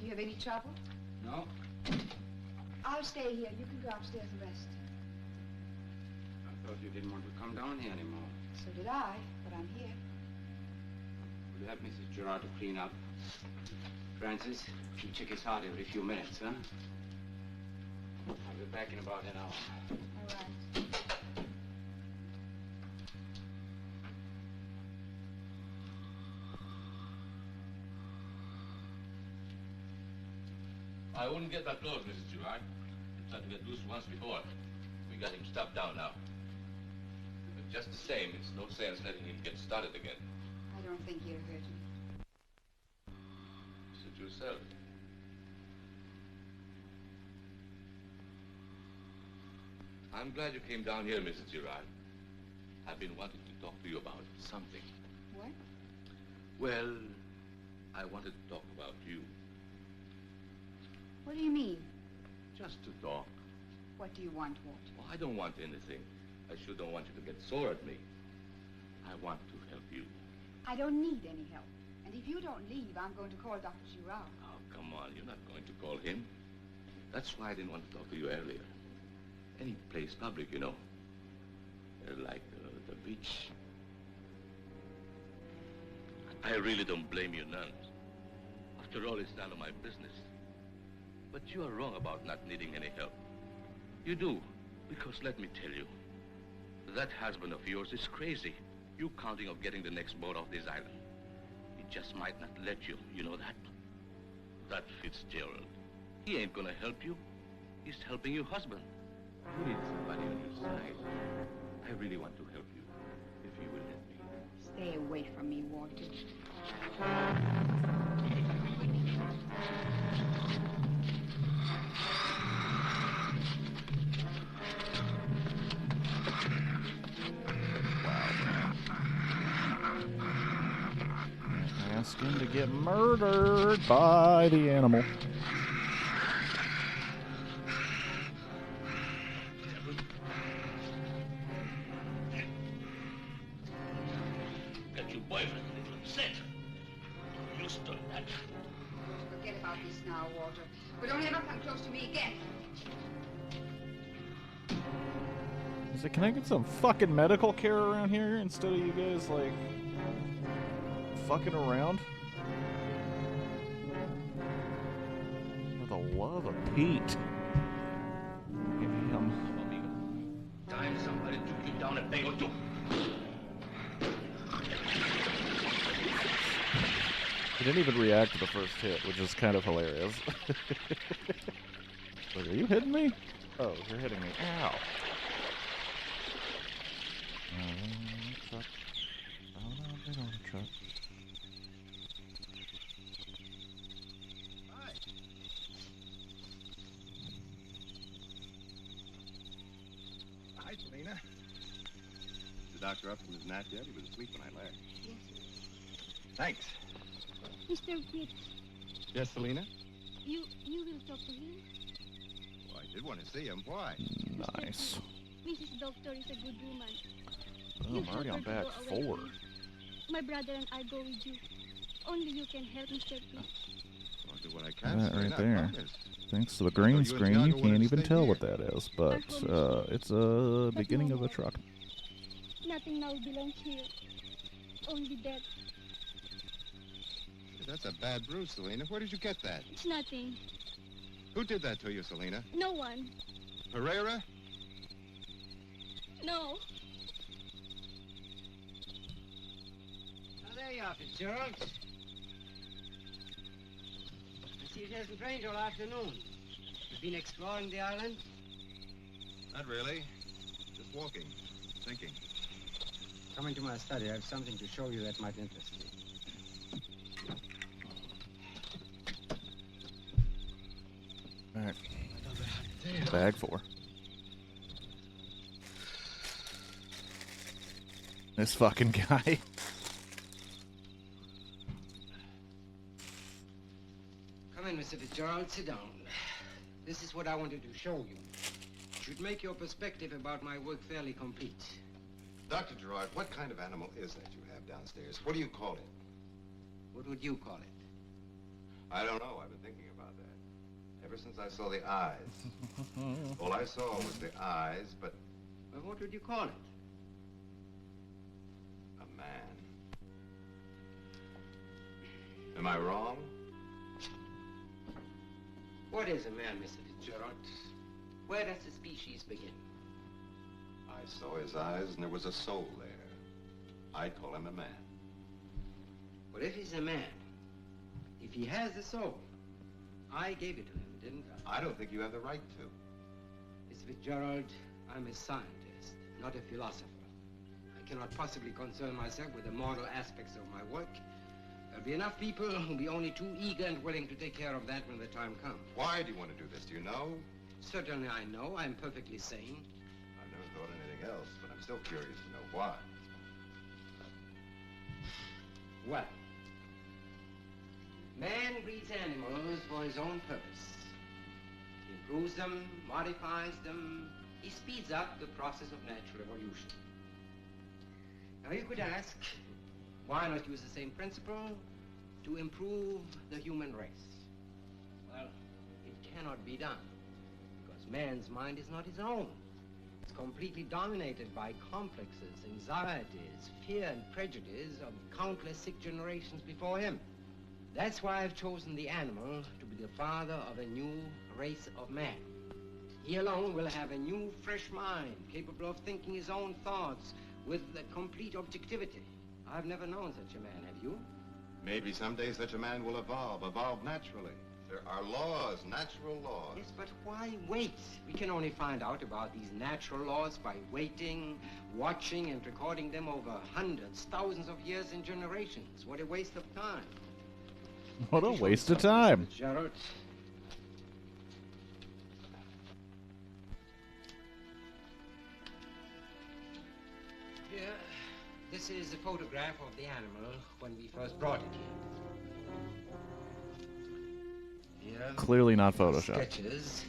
Do you have any trouble? No? I'll stay here. You can go upstairs and rest. I thought you didn't want to come down here anymore. So did I, but I'm here. Will you help Mrs. Gerard to clean up? Francis, you check his heart every few minutes, huh? I'll be back in about an hour. All right. I wouldn't get that close, Mrs. Gerard. He tried to get loose once before. We got him stopped down now. But just the same, it's no sense letting him get started again. I don't think he'll hurt me. Suit yourself. I'm glad you came down here, Mrs. Gerard. I've been wanting to talk to you about something. What? Well, I wanted to talk about you. What do you mean? Just to talk. What do you want, Walter? Oh, I don't want anything. I sure don't want you to get sore at me. I want to help you. I don't need any help. And if you don't leave, I'm going to call Dr. Girard. Oh, come on. You're not going to call him. That's why I didn't want to talk to you earlier. Any place public, you know. Like the beach. I really don't blame you none. After all, it's none of my business. But you are wrong about not needing any help. You do, because let me tell you, that husband of yours is crazy. You counting of getting the next boat off this island. He just might not let you, you know that? That Fitzgerald. He ain't gonna help you. He's helping your husband. You need somebody on your side. I really want to help you, if you will let me. Stay away from me, Walter. Ask him to get murdered by the animal. Got your boyfriend little upset. You stole that. Forget about this now, Walter. But don't ever come close to me again. Is it, can I get some fucking medical care around here instead of you guys, like, fucking around? For the love of Pete. Damn. Amigo, time somebody took you down a peg or two. He didn't even react to the first hit, which is kind of hilarious. Like, are you hitting me? Oh, you're hitting me. Ow. Truck. Oh, no, they don't want a truck. Hi. Hi, Selena. Is the doctor up from his nap yet? He was asleep when I left. Thanks. Mr. Fitz, Yes, Selena? you will talk to him? Well, I did want to see him. Why? Nice. Mrs. Doctor is a good woman. Oh, I'm already on batch 4. My brother and I go with you. Only you can help Mr. Fitz. I'll do what I can. That Selena, right I there. promise. Thanks to the green So you and screen, you Tiago wanted can't to even stay tell here? what that is, but it's a beginning no of a more. truck. Nothing now belongs here. Only death. That's a bad bruise, Selena. Where did you get that? It's nothing. Who did that to you, Selena? No one. Pereira? No. Now, there you are, Fitzgerald. I see it hasn't rained all afternoon. You've been exploring the island? Not really. Just walking, thinking. Come into my study. I have something to show you that might interest you. All right. Bag 4. This fucking guy. Come in, Mr. Fitzgerald. Sit down. This is what I wanted to show you. It should make your perspective about my work fairly complete. Dr. Gerard, what kind of animal is that you have downstairs? What do you call it? What would you call it? I don't know. I've been thinking about that. Ever since I saw the eyes. All I saw was the eyes, but Well, what would you call it? a man. Am I wrong? What is a man, Mr. Fitzgerald? Where does the species begin? I saw his eyes, and there was a soul there. I'd call him a man. Well, if he's a man, if he has a soul, I gave it to him, didn't I? I don't think you have the right to. Mr. Fitzgerald, I'm a scientist, not a philosopher. I cannot possibly concern myself with the moral aspects of my work. There'll be enough people who'll be only too eager and willing to take care of that when the time comes. Why do you want to do this? Do you know? Certainly I know. I'm perfectly sane. I've never thought anything else, but I'm still curious to know why. Well, man breeds animals for his own purpose. He improves them, modifies them. He speeds up the process of natural evolution. Now you could ask, why not use the same principle to improve the human race? Well, it cannot be done, because man's mind is not his own. It's completely dominated by complexes, anxieties, fear and prejudice of countless sick generations before him. That's why I've chosen the animal to be the father of a new race of man. He alone will have a new, fresh mind, capable of thinking his own thoughts with a complete objectivity. I've never known such a man, have you? Maybe someday such a man will evolve naturally. There are laws, natural laws. Yes, but why wait? We can only find out about these natural laws by waiting, watching, and recording them over hundreds, thousands of years and generations. What a waste of time. What a waste of time. Gerald. Here, this is a photograph of the animal when we first brought it here. Here, Clearly not Photoshop. sketches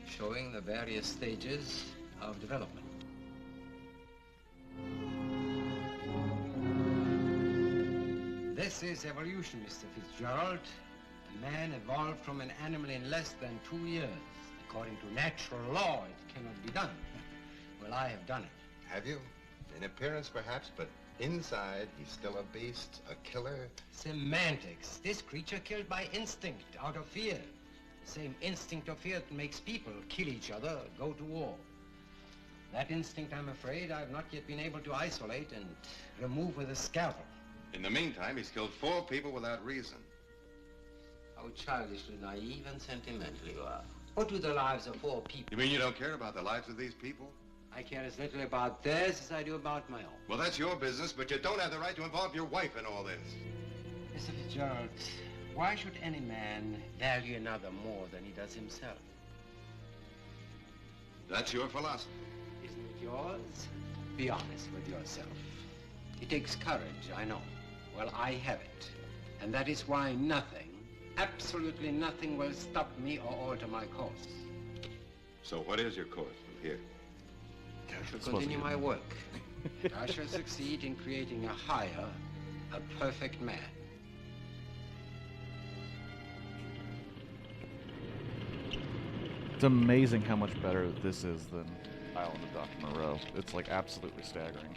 showing the various stages of development. This is evolution, Mr. Fitzgerald. A man evolved from an animal in less than 2 years. According to natural law, it cannot be done. Well, I have done it. Have you? In appearance, perhaps, but inside, he's still a beast, a killer. Semantics. This creature killed by instinct, out of fear. The same instinct of fear that makes people kill each other, go to war. That instinct, I'm afraid, I've not yet been able to isolate and remove with a scalpel. In the meantime, he's killed 4 people without reason. How childishly naive and sentimental you are. What do the lives of 4 people? You mean you don't care about the lives of these people? I care as little about theirs as I do about my own. Well, that's your business, but you don't have the right to involve your wife in all this. Mr. Fitzgerald, why should any man value another more than he does himself? That's your philosophy. Isn't it yours? Be honest with yourself. It takes courage, I know. Well, I have it. And that is why nothing, absolutely nothing, will stop me or alter my course. So what is your course from here? I shall continue my work. And I shall succeed in creating a higher, a perfect man. It's amazing how much better this is than Island of Dr. Moreau. It's like absolutely staggering.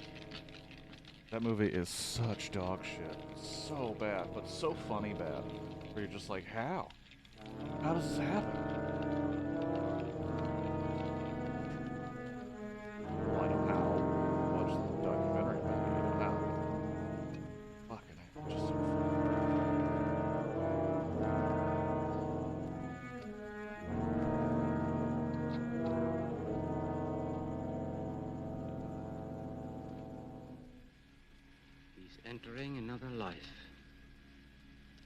That movie is such dog shit. So bad, but so funny bad. Where you're just like, how? How does this happen? Well, I know how. Watch the documentary about it. I know how. Fucking hell, just so funny. He's entering another life.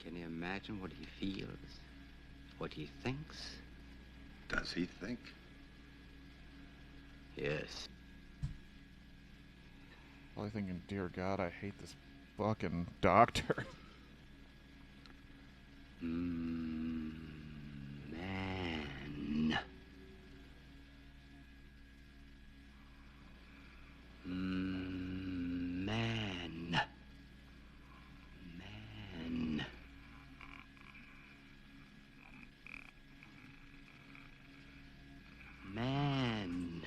Can you imagine what he feels? What he thinks? Does he think? Yes. Probably thinking, dear God, I hate this fucking doctor. Man. Man. Man. Man.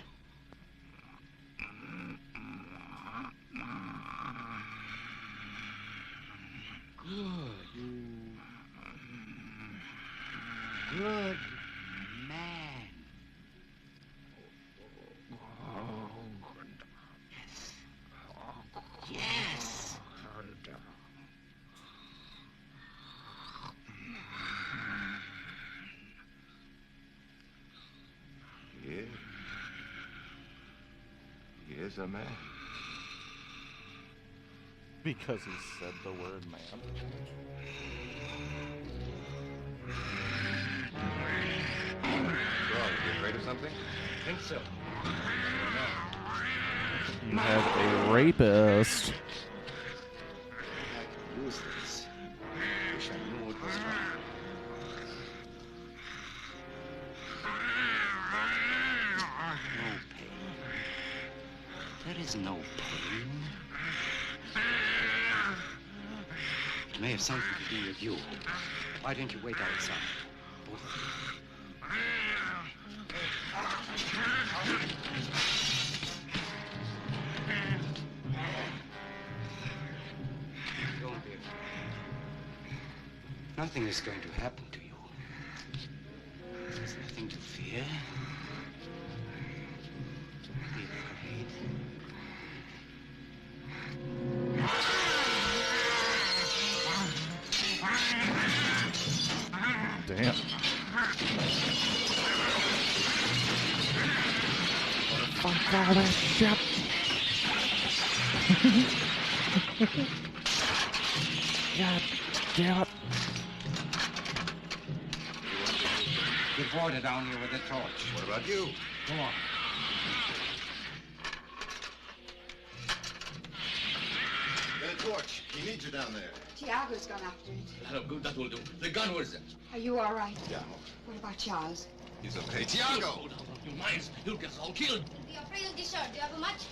Good man. Yes. Yeah. He is a man. Because he said the word man. Well, you afraid of something? I think so. You have a rapist. I could use this. Wish I knew what was wrong. No pain. There is no pain. It may have something to do with you. Why didn't you wait outside? Both of you. Don't be afraid. Nothing is going to happen to you. There's nothing to fear. Don't be afraid. Damn. Fuck all that shit. God damn it. Get Porter down here with a torch. What about you? Go on. Get a torch. He needs you down there. Tiago's gone after it. That'll good, that will do. The gun was it? Are you all right? Yeah. What about Charles? He's okay. Tiago! Hold on, you minds. He'll get us all killed. Be afraid of this, sir. Do you have a match?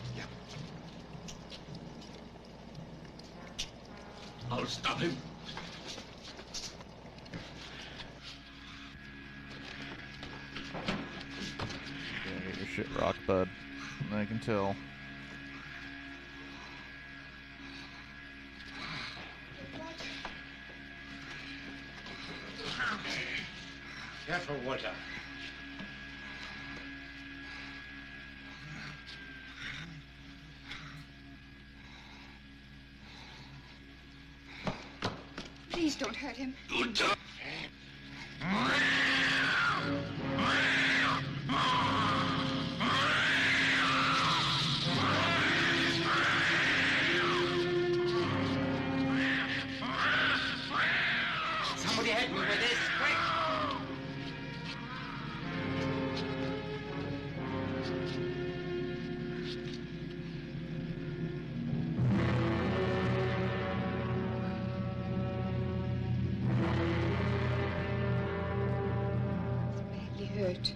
I'll stop him. Yeah, get your shit rocked, bud. I can tell. Careful, Walter. Please don't hurt him. Good job. Somebody help me with this, quick! Badly hurt.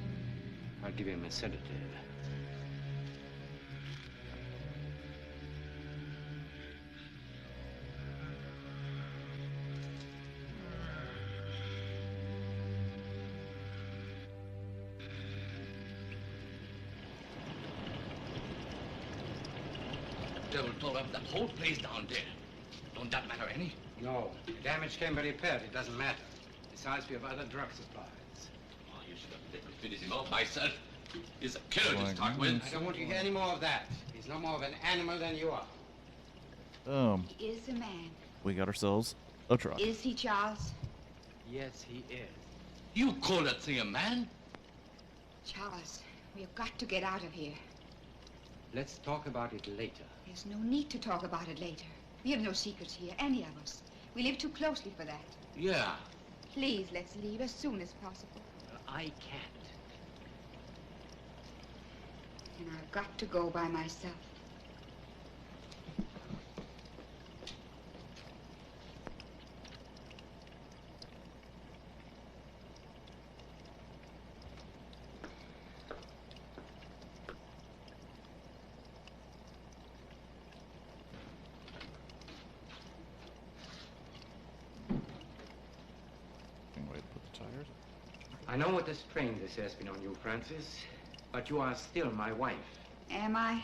I'll give him a sedative. devil tore up that whole place down there. Don't that matter any? No, the damage can be repaired. It doesn't matter. Besides, we have other drug supplies. Oh, you should have let me finish him off myself. He's a killer to start with. I don't want you to get any more of that. He's no more of an animal than you are. He is a man. We got ourselves a truck. Is he, Charles? Yes, he is. You call that thing a man? Charles, we have got to get out of here. Let's talk about it later. There's no need to talk about it later. We have no secrets here, any of us. We live too closely for that. Yeah. Please, let's leave as soon as possible. I can't. And I've got to go by myself. I know what a strain this has been on you, Francis, but you are still my wife. Am I?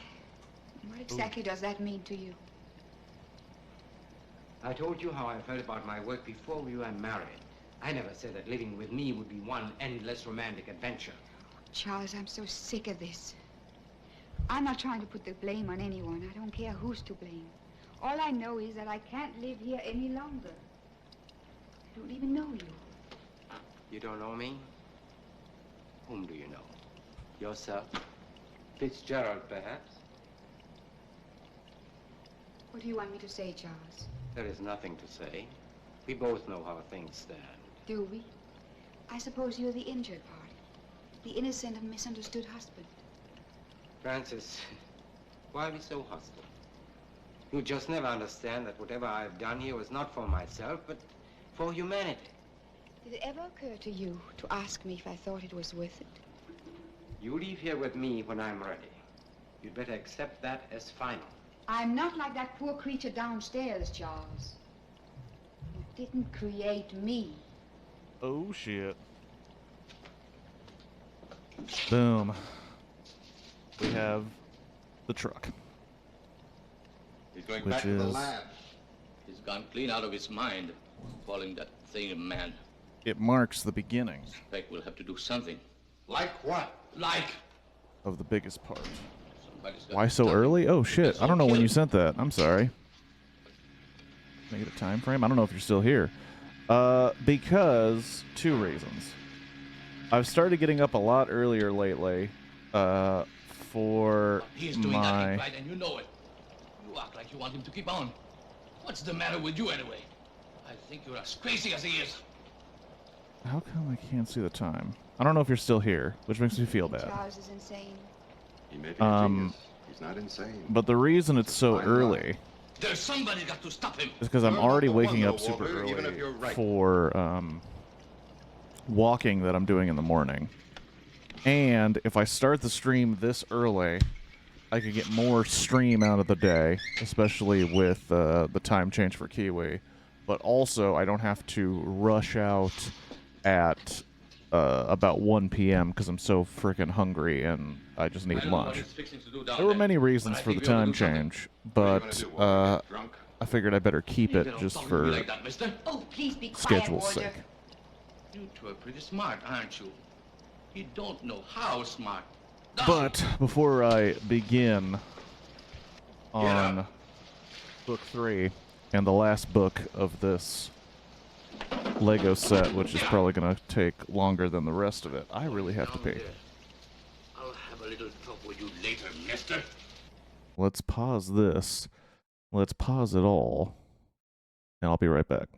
What exactly does that mean to you? I told you how I felt about my work before we were married. I never said that living with me would be one endless romantic adventure. Charles, I'm so sick of this. I'm not trying to put the blame on anyone. I don't care who's to blame. All I know is that I can't live here any longer. I don't even know you. You don't know me? Whom do you know? Yourself? Fitzgerald, perhaps? What do you want me to say, Charles? There is nothing to say. We both know how things stand. Do we? I suppose you're the injured party. The innocent and misunderstood husband. Francis, why are we so hostile? You just never understand that whatever I've done here was not for myself, but for humanity. Did it ever occur to you to ask me if I thought it was worth it? You leave here with me when I'm ready. You'd better accept that as final. I'm not like that poor creature downstairs, Charles. You didn't create me. Oh, shit. Boom. We have the truck. He's going Which back to the is- lab. He's gone clean out of his mind, calling that thing a man. It marks the beginning Expect we'll have to do something. Like what? Like of the biggest part. somebody's got Why to so stop early? him. Oh, shit. He's I don't know all when you killed. sent that. I'm sorry. Make it a time frame? I don't know if you're still here. Because two reasons. I've started getting up a lot earlier lately for He's doing that my... ain't right, and you know it. You act like you want him to keep on. What's the matter with you anyway? I think you're as crazy as he is. How come I can't see the time? I don't know if you're still here, which makes me feel bad. Charles is insane. He may be a genius. He's not insane. But the reason it's so Why not? early There's somebody got to stop him. is because I'm You're not already the one, waking up though, super Walter, even early if you're right. for walking that I'm doing in the morning. And if I start the stream this early, I could get more stream out of the day, especially with the time change for Kiwi. But also, I don't have to rush out at about 1 p.m. because I'm so freaking hungry and I just I need don't know what lunch. he's fixing to do down There were there, many but reasons I for the think we ought to time do something. change, What are you but gonna do, Walter? Get drunk? I figured I better keep You it don't just talk to me for like that, mister. Oh, please be quiet, schedule's Walter. sake. You two are pretty smart, aren't you? You don't know how smart. No. But before I begin on up. book 3 and the last book of this Lego set, which is probably going to take longer than the rest of it, I really have to Down pee. there. I'll have a little talk with you later, mister. Let's pause this. Let's pause it all. And I'll be right back.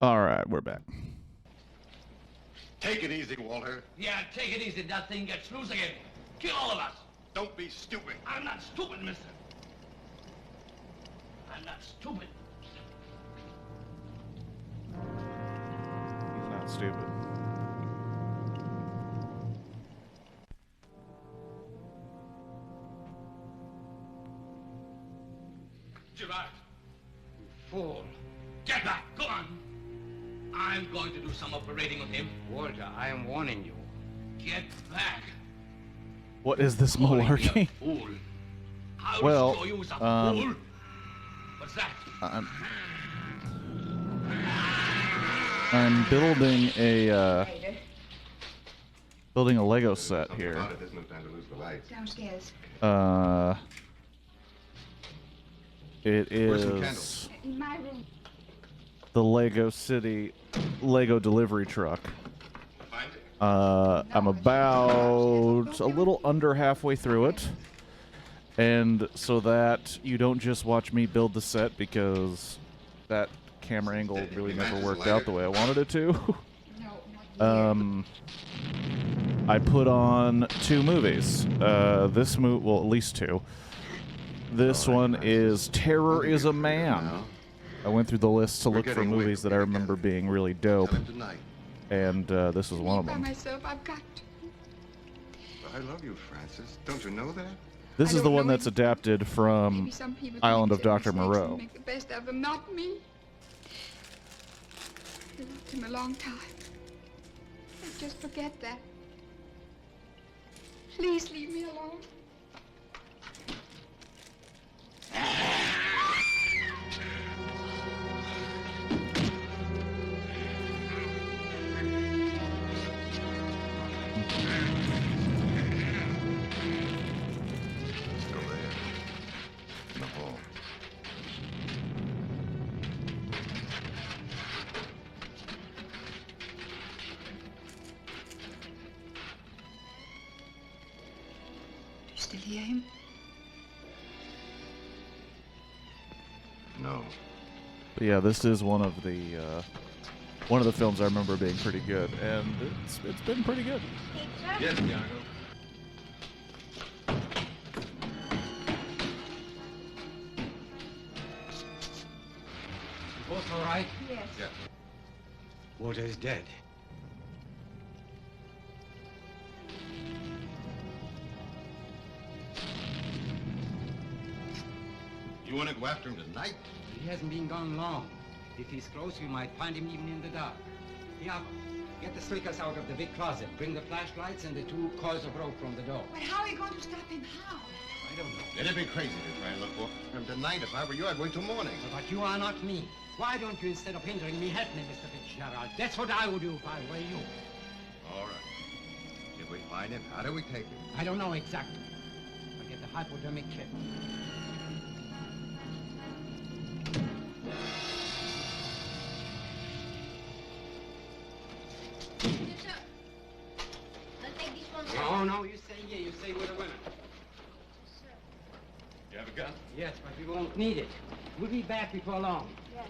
Alright, we're back. Take it easy, Walter. Yeah, take it easy. That thing gets loose again. Kill all of us. Don't be stupid. I'm not stupid, mister. I'm not stupid. He's not stupid. Gerard, Fool. get back. Go on. I'm going to do some operating on him. Walter, I am warning you. Get back. What is this malarkey? Well, What's that? I'm building a Lego set here. There's no time to lose the lights. Downstairs. It Where's some is candles? In my room. the Lego City Lego delivery truck. Find it. I'm about a little under halfway through it. And so that you don't just watch me build the set, because that camera angle really never worked out the way I wanted it to. I put on 2 movies. Well, at least 2. This one is Terror is a Man. I went through the list to look for movies that I remember being really dope, and this was one of By them. myself, I've got to. I love you, Francis. Don't you know that? This I is the don't one know that's if- adapted from Maybe some people Island of make Dr. mistakes and Moreau. Make the best of them, not me. I loved him a long time. Just forget that. Please leave me alone. Let's go there. In the hall. Do you still hear him? No. But yeah, this is one of the films I remember being pretty good, and it's been pretty good. Yes, Tiago. Both all right? Yes. Yeah. Walter is dead. You want to go after him tonight? He hasn't been gone long. If he's close, we might find him even in the dark. Iago, get the slickers out of the big closet. Bring the flashlights and the 2 coils of rope from the door. But how are you going to stop him? How? I don't know. It'd be crazy to try and look for him tonight. If I were you, I'd wait till morning. But you are not me. Why don't you, instead of hindering me, help me, Mr. Fitzgerald? That's what I would do if I were you. All right. If we find him, how do we take him? I don't know exactly. I'll get the hypodermic kit. I'll take this one, sir. No, you stay here. You stay with the women. You have a gun? Yes, but we won't need it. We'll be back before long. Yes.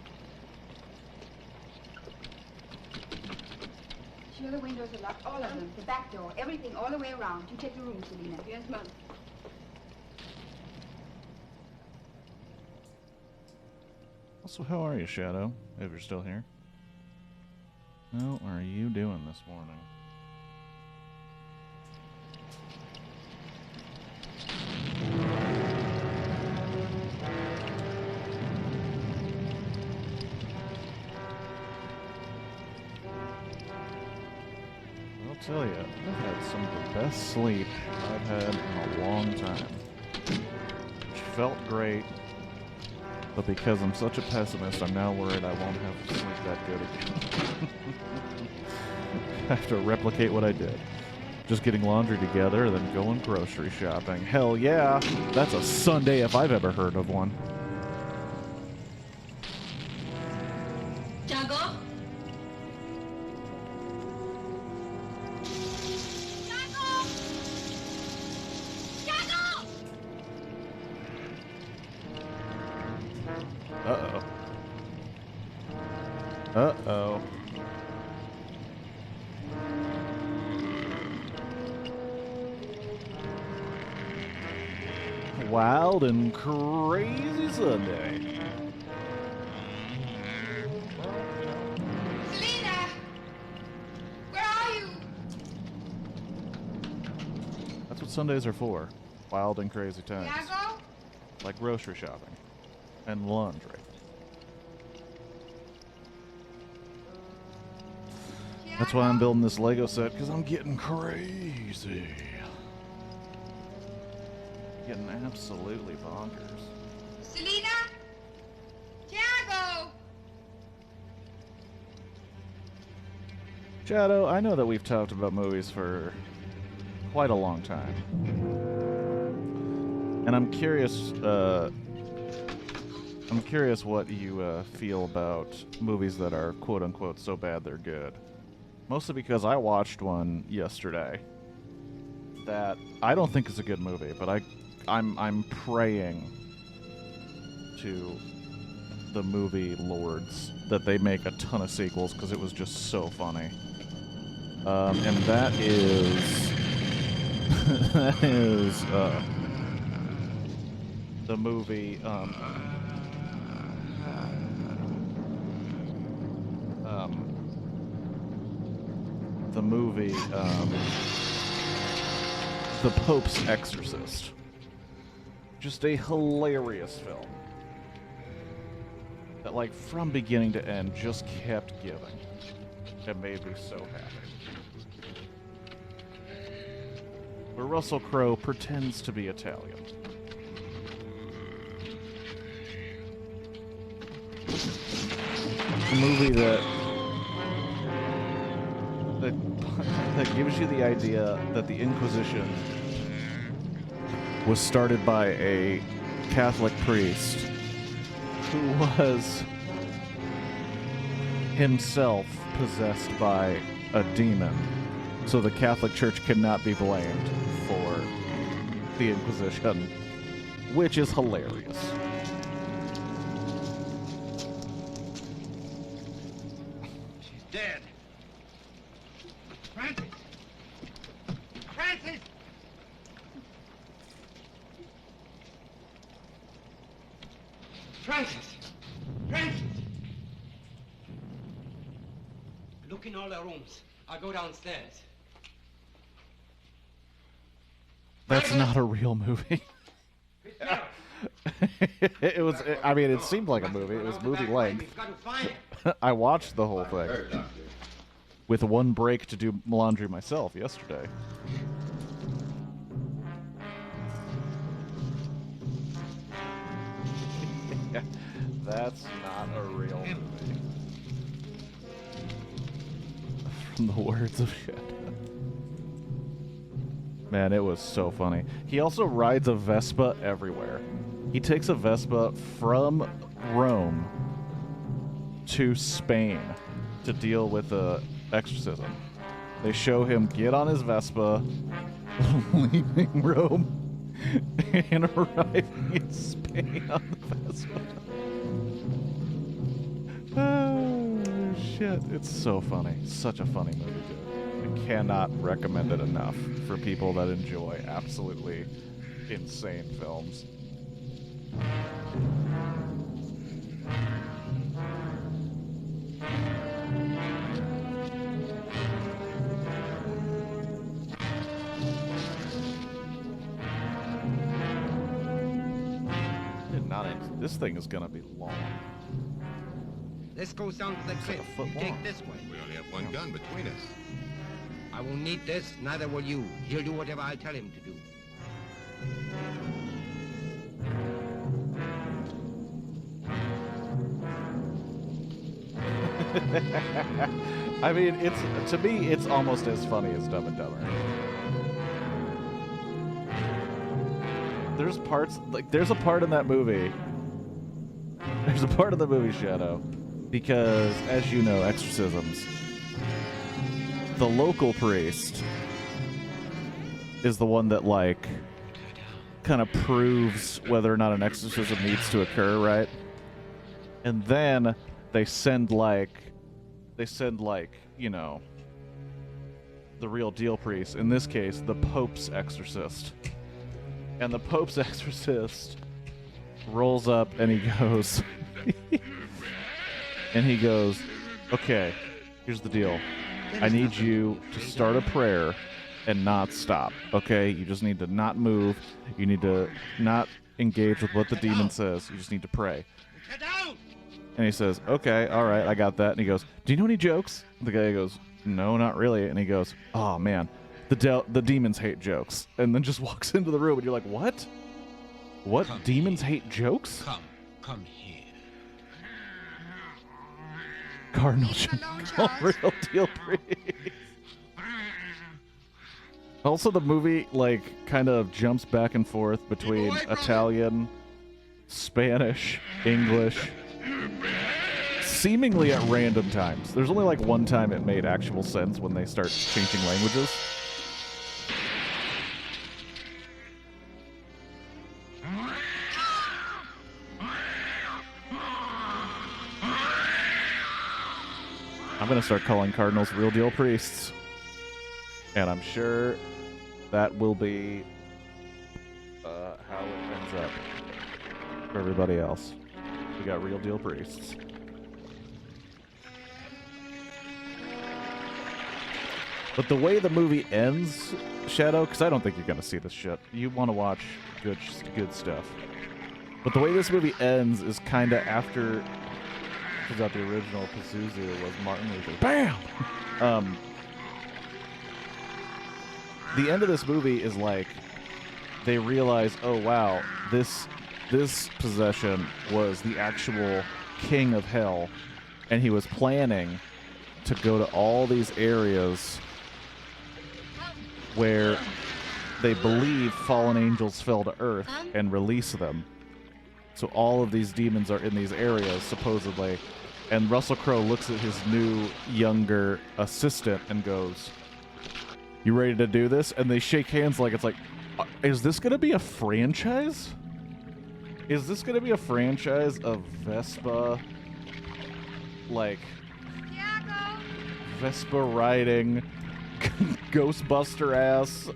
Sure, the windows are locked, all of them. The back door, everything, all the way around. You take the room, Selena. Yes, Mom. Also, how are you, Shadow? If you're still here. How are you doing this morning? I'll tell you, I've had some of the best sleep I've had in a long time. Which felt great, but because I'm such a pessimist, I'm now worried I won't have to sleep that good again. I have to replicate what I did. Just getting laundry together, then going grocery shopping. Hell yeah, that's a Sunday if I've ever heard of one. Tiago? Uh-oh. Uh-oh. Wild and crazy Sunday. Selena! Where are you? That's what Sundays are for. Wild and crazy times. Iago? Like grocery shopping. And laundry. That's why I'm building this Lego set, because I'm getting crazy. getting absolutely bonkers. Selena? Tiago! Shadow, I know that we've talked about movies for quite a long time. And I'm curious what you feel about movies that are quote-unquote so bad they're good. Mostly because I watched one yesterday that I don't think is a good movie, but I'm praying to the movie lords that they make a ton of sequels because it was just so funny. And that is the movie The Pope's Exorcist. Just a hilarious film that, like, from beginning to end, just kept giving. It made me so happy. Where Russell Crowe pretends to be Italian. A movie that gives you the idea that the Inquisition was started by a Catholic priest who was himself possessed by a demon, so the Catholic Church cannot be blamed for the Inquisition, which is hilarious. She's dead. Francis! Francis! Francis! Francis! Look in all the rooms. I'll go downstairs. That's not a real movie. It was. I mean, it seemed like a movie. It was movie length. I watched the whole thing with one break to do laundry myself yesterday. That's not a real movie. From the words of Shadow. Man, it was so funny. He also rides a Vespa everywhere. He takes a Vespa from Rome to Spain to deal with the exorcism. They show him get on his Vespa, leaving Rome, and arriving in Spain on the Vespa. Oh, shit. It's so funny. Such a funny movie, dude. I cannot recommend it enough for people that enjoy absolutely insane films. This thing is gonna be long. Let's go down to the cliff. You take this way. We only have one gun between us. I won't need this, neither will you. He'll do whatever I tell him to do. I mean, to me, it's almost as funny as Dumb and Dumber. There's parts, like, there's a part in that movie. There's a part of the movie, Shadow, because, as you know, exorcisms, the local priest is the one that, like, kind of proves whether or not an exorcism needs to occur, right? And then they send, you know, the real deal priest, in this case, the Pope's exorcist. And the Pope's exorcist rolls up and he goes, okay, here's the deal. I need you to start a prayer and not stop, okay? You just need to not move. You need to not engage with what the demon says. You just need to pray. Get down! And he says, okay, all right, I got that. And he goes, do you know any jokes? The guy goes, no, not really. And he goes, oh, man, the demons hate jokes. And then just walks into the room, and you're like, what? What? Come Demons here. hate jokes? Come here. Cardinal Leave should him alone, call Charles. real deal priest. Also, the movie like kind of jumps back and forth between Italian, Spanish, English, seemingly at random times. There's only like one time it made actual sense when they start changing languages. I'm gonna start calling cardinals real deal priests. And I'm sure that will be how it ends up for everybody else. We got real deal priests. But the way the movie ends, Shadow, because I don't think you're gonna see this shit. You want to watch good stuff. But the way this movie ends is kind of after. Turns out the original Pazuzu was Martin Luther. Bam. The end of this movie is like they realize, oh wow, this possession was the actual king of hell, and he was planning to go to all these areas where they believe fallen angels fell to earth and release them. So all of these demons are in these areas, supposedly. And Russell Crowe looks at his new, younger assistant and goes, "You ready to do this?" And they shake hands like it's like, is this going to be a franchise? Is this going to be a franchise of Vespa, like, Vespa riding, Ghostbuster ass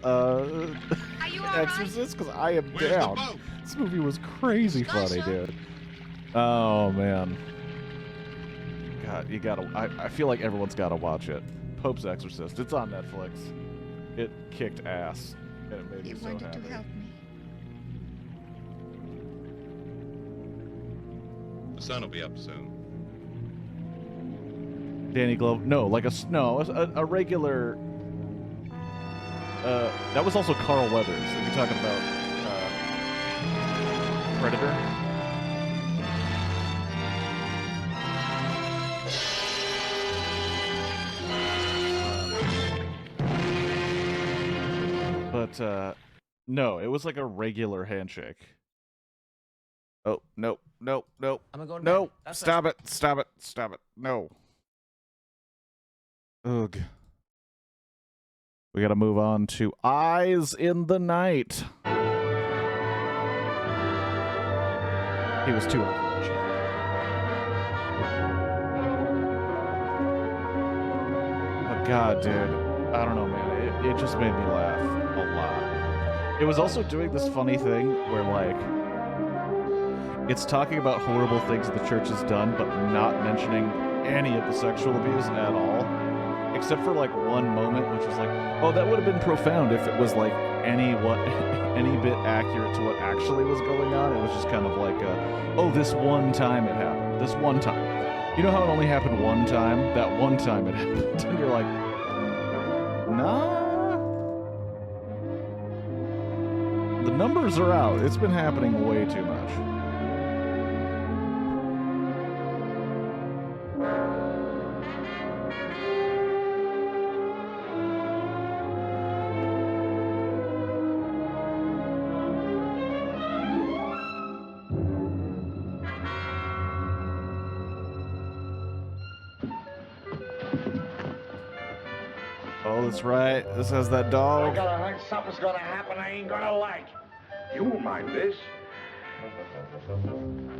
Exorcist? Because I am down. This movie was crazy funny, dude. Oh, man. God, you gotta. I feel like everyone's gotta watch it. Pope's Exorcist. It's on Netflix. It kicked ass, and it made me so happy. To help me. The sun will be up soon. Danny Glover. No, like a regular. That was also Carl Weathers. If you're talking about Predator. But no, it was like a regular handshake. Oh, no. I'm gonna go to No, bed. stop it. No. Ugh. We gotta move on to Eyes in the Night. He was too unfortunate. But God, dude, I don't know, man. It just made me laugh a lot. It was also doing this funny thing where, like, it's talking about horrible things the church has done, but not mentioning any of the sexual abuse at all. Except for, like, one moment, which was like, oh, that would have been profound if it was, like, any bit accurate to what actually was going on. It was just kind of like, oh, this one time it happened. This one time. You know how it only happened one time? That one time it happened. And you're like, nah. The numbers are out. It's been happening way too much. Oh, that's right. This has that I dog. got a hunch something's gonna happen I ain't gonna like. You won't mind this.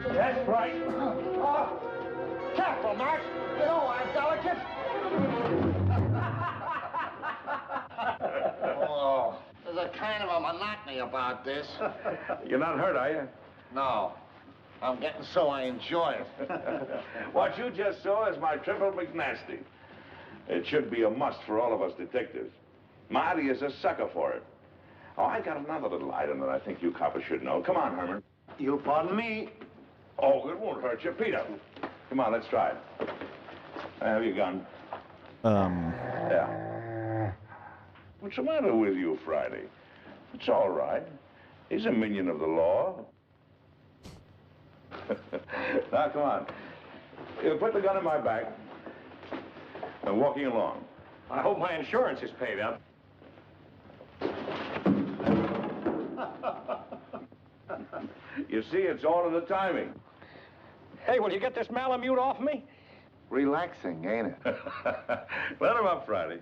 That's right. Oh, careful, Max. You know I'm delicate. Oh, there's a kind of a monotony about this. You're not hurt, are you? No. I'm getting so I enjoy it. What you just saw is my triple McNasty. It should be a must for all of us detectives. Marty is a sucker for it. Oh, I got another little item that I think you coppers should know. Come on, Herman. You pardon me? Oh, it won't hurt you. Peter. Come on, let's try it. Have your gun. Yeah. What's the matter with you, Friday? It's all right. He's a minion of the law. Now, come on. You put the gun in my back. I'm walking along. I hope my insurance is paid up. You see, it's all in the timing. Hey, will you get this Malamute off me? Relaxing, ain't it? Let him up, Friday.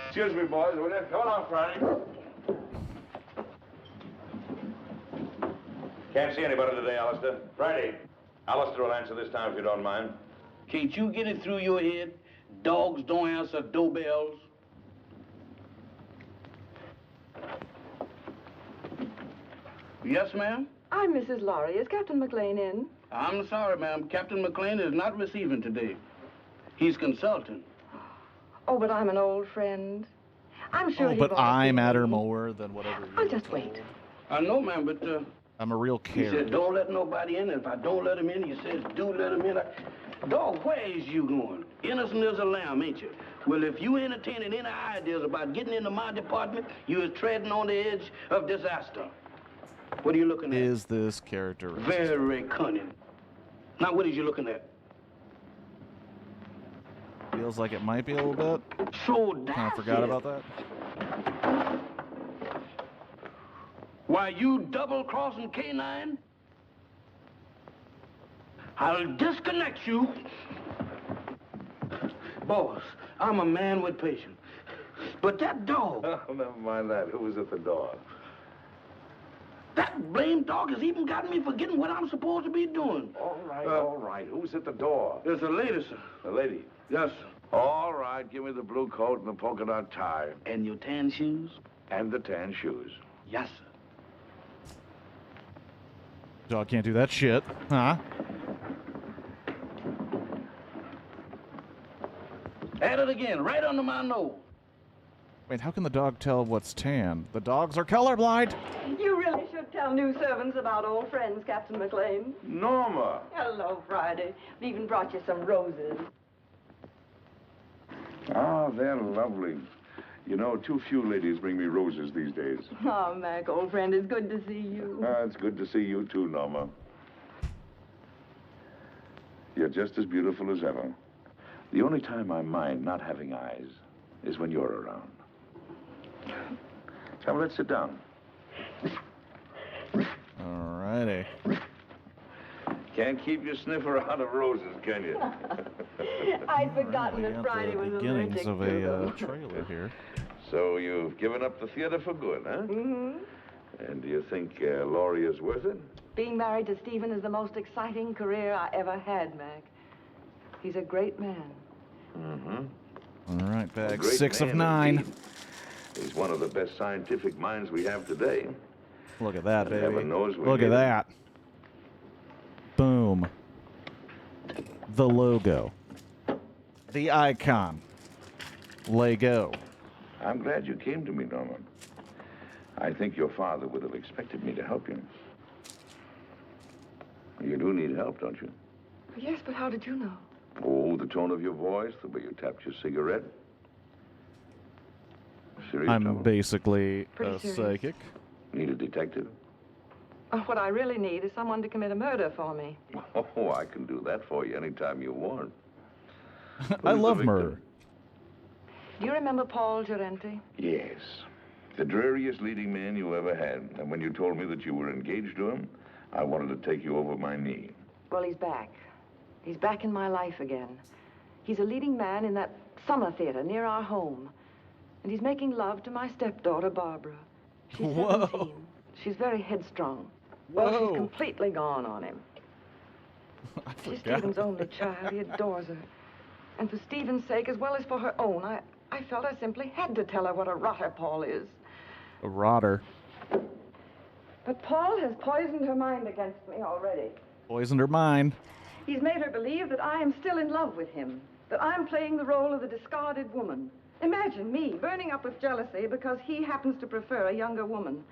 Excuse me, boys. Will you? Come on, Friday. Can't see anybody today, Alistair. Friday. Alistair will answer this time if you don't mind. Can't you get it through your head? Dogs don't answer doorbells. Yes, ma'am? I'm Mrs. Laurie. Is Captain McLean in? I'm sorry, ma'am. Captain McLean is not receiving today. He's consulting. Oh, but I'm an old friend. I'm sure Oh, he but won't I see matter me. more than whatever I'll just wait. I know, ma'am, but I'm a real he carrot. said don't let nobody in. If I don't let him in, he says do let him in. Dog, where is you going? Innocent as a lamb, ain't you? Well, if you entertaining any ideas about getting into my department, you is treading on the edge of disaster. What are you looking at? Is this character racist? Very cunning. Now, what is you looking at? Feels like it might be a little bit. So Kind of forgot about that. Why, you double-crossing canine? I'll disconnect you. Boss, I'm a man with patience. But that dog... Oh, never mind that. Who was at the door? That blamed dog has even gotten me forgetting what I'm supposed to be doing. All right, all right. Who's at the door? There's a lady, sir. The lady? Yes, sir. All right, give me the blue coat and the polka dot tie. And your tan shoes? And the tan shoes. Yes, sir. Dog can't do that shit, huh? At it again, right under my nose. Wait, how can the dog tell what's tan? The dogs are colorblind. You really should tell new servants about old friends, Captain McLean. Norma. Hello, Friday. We even brought you some roses. Oh, they're lovely. You know, too few ladies bring me roses these days. Oh, Mac, old friend, it's good to see you. It's good to see you too, Norma. You're just as beautiful as ever. The only time I mind not having eyes is when you're around. Come, let's sit down. Alrighty. Can't keep your sniffer out of roses, can you? I'd forgotten We that got Friday the was beginnings allergic of to a them. trailer here. So you've given up the theater for good, huh? Mm-hmm. And do you think Laurie is worth it? Being married to Stephen is the most exciting career I ever had, Mac. He's a great man. Mm-hmm. All right, A bag great 6 of man 9. indeed. He's one of the best scientific minds we have today. Look at that, And baby. heaven knows we Look at need it. that. Boom. The logo. The icon. Lego. I'm glad you came to me, Norma. I think your father would have expected me to help you. You do need help, don't you? Yes, but how did you know? Oh, the tone of your voice, the way you tapped your cigarette. Serious I'm trouble? basically Pretty a serious. psychic. Need a detective? What I really need is someone to commit a murder for me. Oh, I can do that for you anytime you want. I Who's the love victim? murder. Do you remember Paul Gerenti? Yes. The dreariest leading man you ever had. And when you told me that you were engaged to him, I wanted to take you over my knee. Well, he's back. He's back in my life again. He's a leading man in that summer theater near our home. And he's making love to my stepdaughter, Barbara. She's 17. She's very headstrong. Well, Whoa. she's completely gone on him. She's Stephen's only child. He adores her. And for Stephen's sake, as well as for her own, I felt I simply had to tell her what a rotter Paul is. A rotter. But Paul has poisoned her mind against me already. Poisoned her mind. He's made her believe that I am still in love with him, that I'm playing the role of the discarded woman. Imagine me burning up with jealousy because he happens to prefer a younger woman.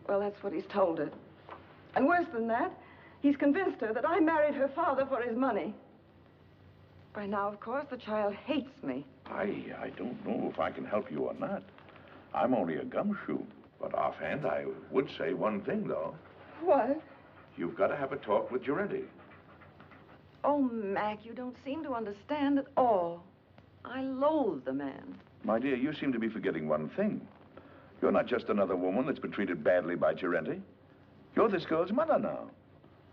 Well, that's what he's told her. And worse than that, he's convinced her that I married her father for his money. By now, of course, the child hates me. I don't know if I can help you or not. I'm only a gumshoe. But offhand, I would say one thing, though. What? You've got to have a talk with Giretti. Oh, Mac, you don't seem to understand at all. I loathe the man. My dear, you seem to be forgetting one thing. You're not just another woman that's been treated badly by Giretti. You're this girl's mother now.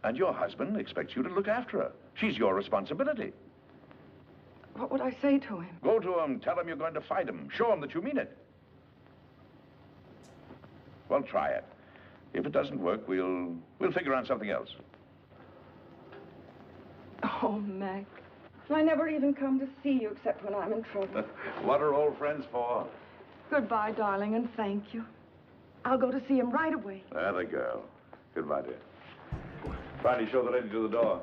And your husband expects you to look after her. She's your responsibility. What would I say to him? Go to him, tell him you're going to fight him. Show him that you mean it. Well, try it. If it doesn't work, we'll figure out something else. Oh, Mac, I never even come to see you except when I'm in trouble. What are old friends for? Goodbye, darling, and thank you. I'll go to see him right away. There the girl. Goodbye, dear. Friday, show the lady to the door.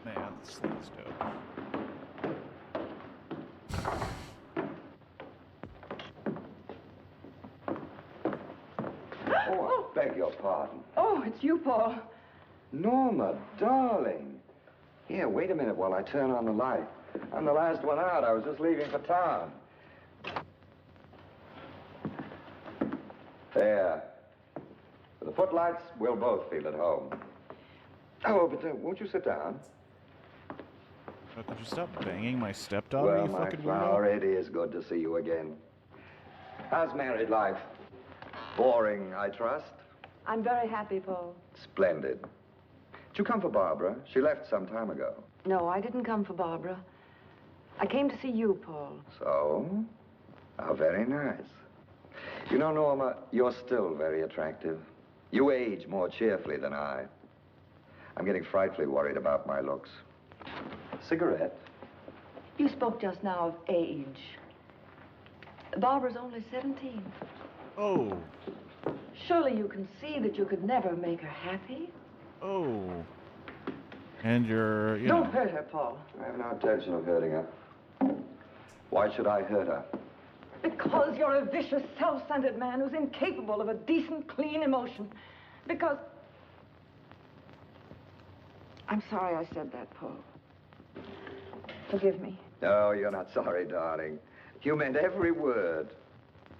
Man, this thing's dope. Oh, I beg your pardon. Oh, it's you, Paul. Norma, darling. Here, wait a minute while I turn on the light. I'm the last one out. I was just leaving for town. There. With the footlights, we'll both feel at home. Oh, but won't you sit down? Oh, could you stop banging my stepdaughter, Well, you my fucking flower, weirdo? it is good to see you again. How's married life? Boring, I trust? I'm very happy, Paul. Splendid. Did you come for Barbara? She left some time ago. No, I didn't come for Barbara. I came to see you, Paul. So? How very nice. You know, Norma, you're still very attractive. You age more cheerfully than I. I'm getting frightfully worried about my looks. Cigarette? You spoke just now of age. Barbara's only 17. Oh. Surely you can see that you could never make her happy. Oh. And you're, you Don't know. hurt her, Paul. I have no intention of hurting her. Why should I hurt her? Because you're a vicious, self-centered man who's incapable of a decent, clean emotion. Because... I'm sorry I said that, Paul. Forgive me. No, you're not sorry, darling. You meant every word.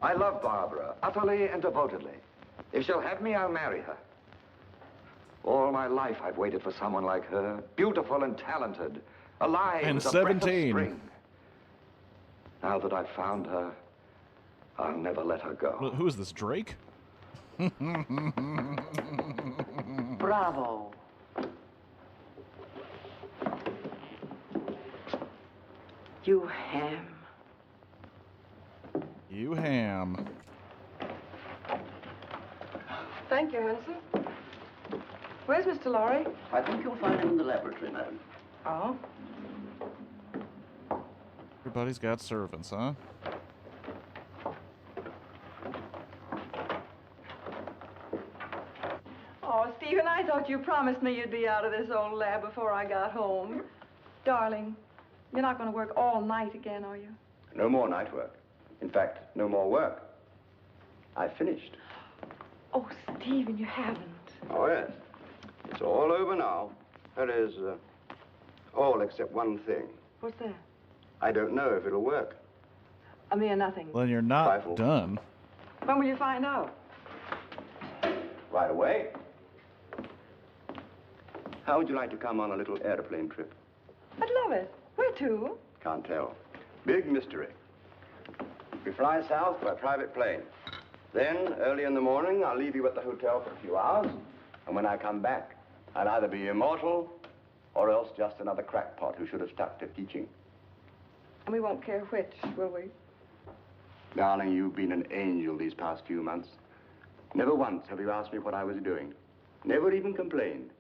I love Barbara, utterly and devotedly. If she'll have me, I'll marry her. All my life, I've waited for someone like her. Beautiful and talented. Alive And as a breath of 17. spring. Now that I've found her, I'll never let her go. Who is this, Drake? Bravo. You ham. You ham. Thank you, Hanson. Where's Mr. Lorry? I think you'll find him in the laboratory, madam. Oh? Everybody's got servants, huh? Oh, Stephen, I thought you promised me you'd be out of this old lab before I got home. Darling, you're not going to work all night again, are you? No more night work. In fact, no more work. I finished. Oh, Stephen, you haven't. Oh, yes. It's all over now. That is, all except one thing. What's that? I don't know if it'll work. A mere nothing. Well, then you're not Trifle. done. When will you find out? Right away. How would you like to come on a little airplane trip? I'd love it. Where to? Can't tell. Big mystery. We fly south by private plane. Then, early in the morning, I'll leave you at the hotel for a few hours. And when I come back, I'll either be immortal or else just another crackpot who should have stuck to teaching. And we won't care which, will we? Darling, you've been an angel these past few months. Never once have you asked me what I was doing. Never even complained,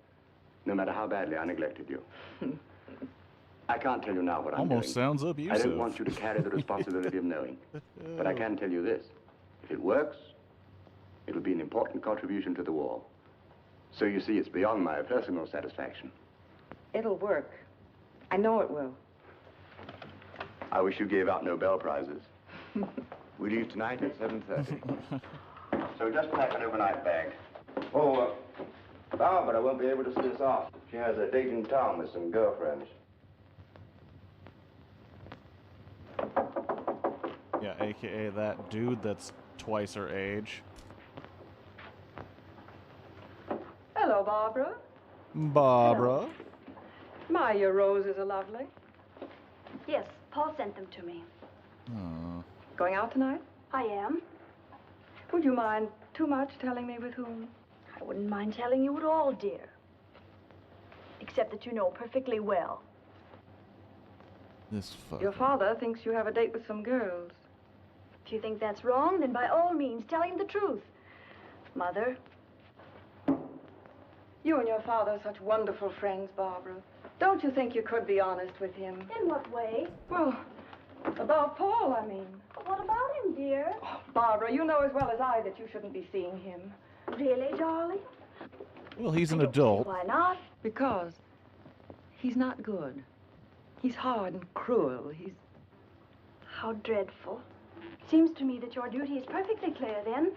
no matter how badly I neglected you. I can't tell you now what I'm doing. Almost sounds abusive. I don't want you to carry the responsibility of knowing. But I can tell you this. If it works, it'll be an important contribution to the war. So you see, it's beyond my personal satisfaction. It'll work. I know it will. I wish you gave out Nobel Prizes. We leave tonight at 7:30. So just pack an overnight bag. Oh, Barbara won't be able to see us off. She has a date in town with some girlfriends. Yeah, aka that dude that's twice her age. Hello, Barbara. Barbara. My, your roses are lovely. Yes, Paul sent them to me. Going out tonight? I am. Would you mind too much telling me with whom? I wouldn't mind telling you at all, dear. Except that you know perfectly well. This fuck. Your father thinks you have a date with some girls. If you think that's wrong, then by all means, tell him the truth. Mother. You and your father are such wonderful friends, Barbara. Don't you think you could be honest with him? In what way? Well, about Paul, I mean. What about him, dear? Oh, Barbara, you know as well as I that you shouldn't be seeing him. Really, darling? Well, he's an adult. Why not? Because he's not good. He's hard and cruel. He's... How dreadful. Seems to me that your duty is perfectly clear, then.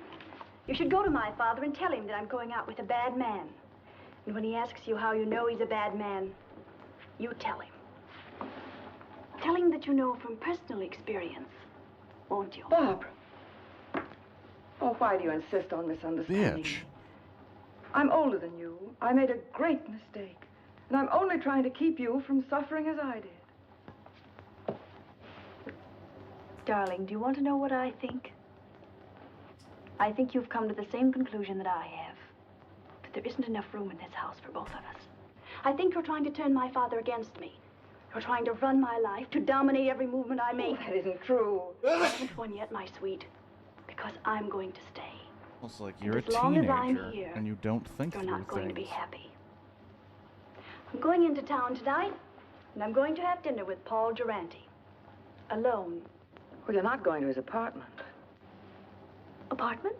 You should go to my father and tell him that I'm going out with a bad man. And when he asks you how you know he's a bad man, you tell him. Tell him that you know from personal experience, won't you? Barbara. Oh, why do you insist on misunderstanding? Bitch. I'm older than you. I made a great mistake. And I'm only trying to keep you from suffering as I did. Darling, do you want to know what I think? I think you've come to the same conclusion that I have. That there isn't enough room in this house for both of us. I think you're trying to turn my father against me. You're trying to run my life, to dominate every movement I make. Oh, that isn't true. I haven't won yet, my sweet. Because I'm going to stay. It's like you're a as long as I'm teenager here, and you don't think you're through not going to be things. happy. I'm going into town tonight, and I'm going to have dinner with Paul Durante. Alone. Well, you're not going to his apartment. Apartment?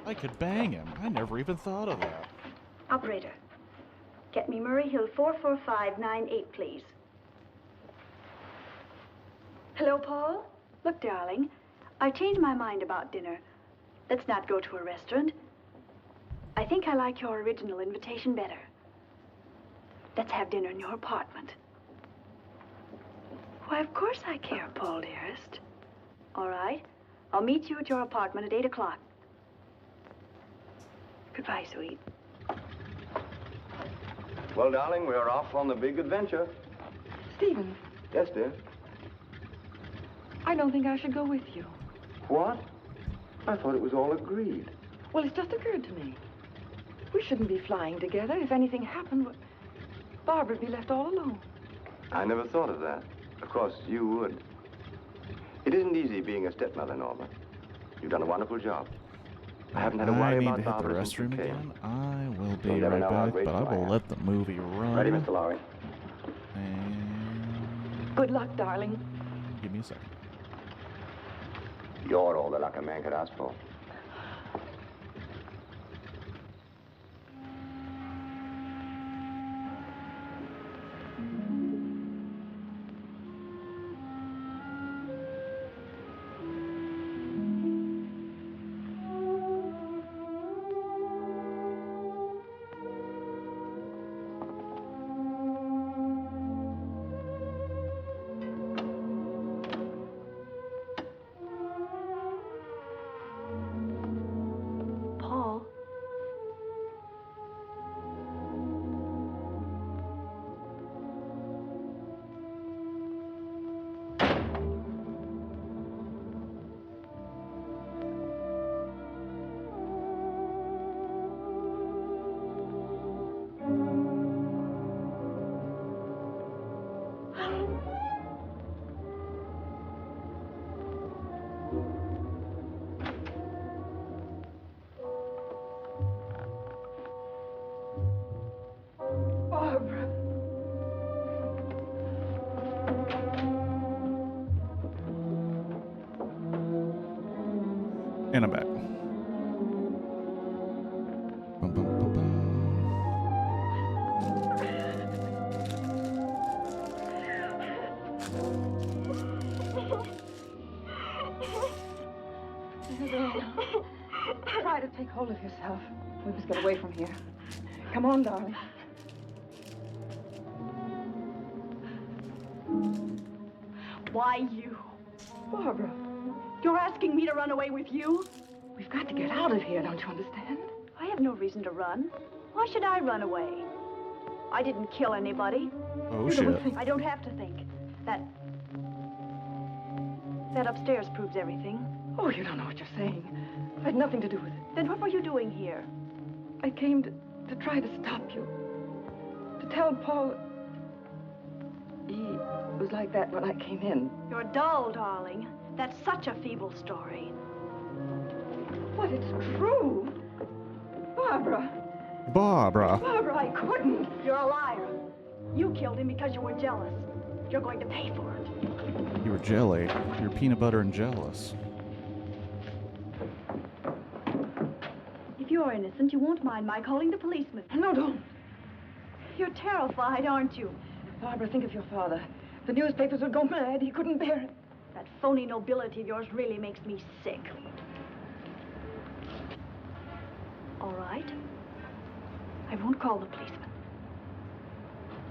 I could bang him. I never even thought of that. Operator, get me Murray Hill 44598, please. Hello, Paul? Look, darling, I've changed my mind about dinner. Let's not go to a restaurant. I think I like your original invitation better. Let's have dinner in your apartment. Why, of course I care, Paul, dearest. All right. I'll meet you at your apartment at 8 o'clock. Goodbye, sweet. Well, darling, we're off on the big adventure. Stephen, Yes, dear. I don't think I should go with you. What? I thought it was all agreed. Well, it's just occurred to me. We shouldn't be flying together. If anything happened, Barbara would be left all alone. I never thought of that. Of course, you would. It isn't easy being a stepmother, Norma. You've done a wonderful job. I haven't had to worry about Barbara I need since to hit you the restroom came. again. I will be You'll never right know how back, but I grateful I will am. let the movie run. Ready, Mr. Lowry? And Good luck, darling. give me a second. You're all the luck a man could ask for. Paul. Barbara. And I'm back. Bum, bum, bum, bum. Try to take hold of yourself. We must get away from here. Come on, darling. Why you? Barbara, You're asking me to run away with you? we've got to get out of here, don't you understand? I have no reason to run. Why should I run away? I didn't kill anybody. Oh, You shit. don't think... I don't have to think. That upstairs proves everything. Oh, you don't know what you're saying. I had nothing to do with it. Then what were you doing here? I came to try to stop you. To tell Paul... He was like that when I came in. You're dull, darling. That's such a feeble story. But it's true. Barbara. Barbara. Barbara, I couldn't. You're a liar. You killed him because you were jealous. You're going to pay for it. You were jelly. You're peanut butter and jealous. If you're innocent, you won't mind my calling the policeman. No, don't. You're terrified, aren't you? Barbara, think of your father. The newspapers would go mad. He couldn't bear it. That phony nobility of yours really makes me sick. All right. I won't call the policeman.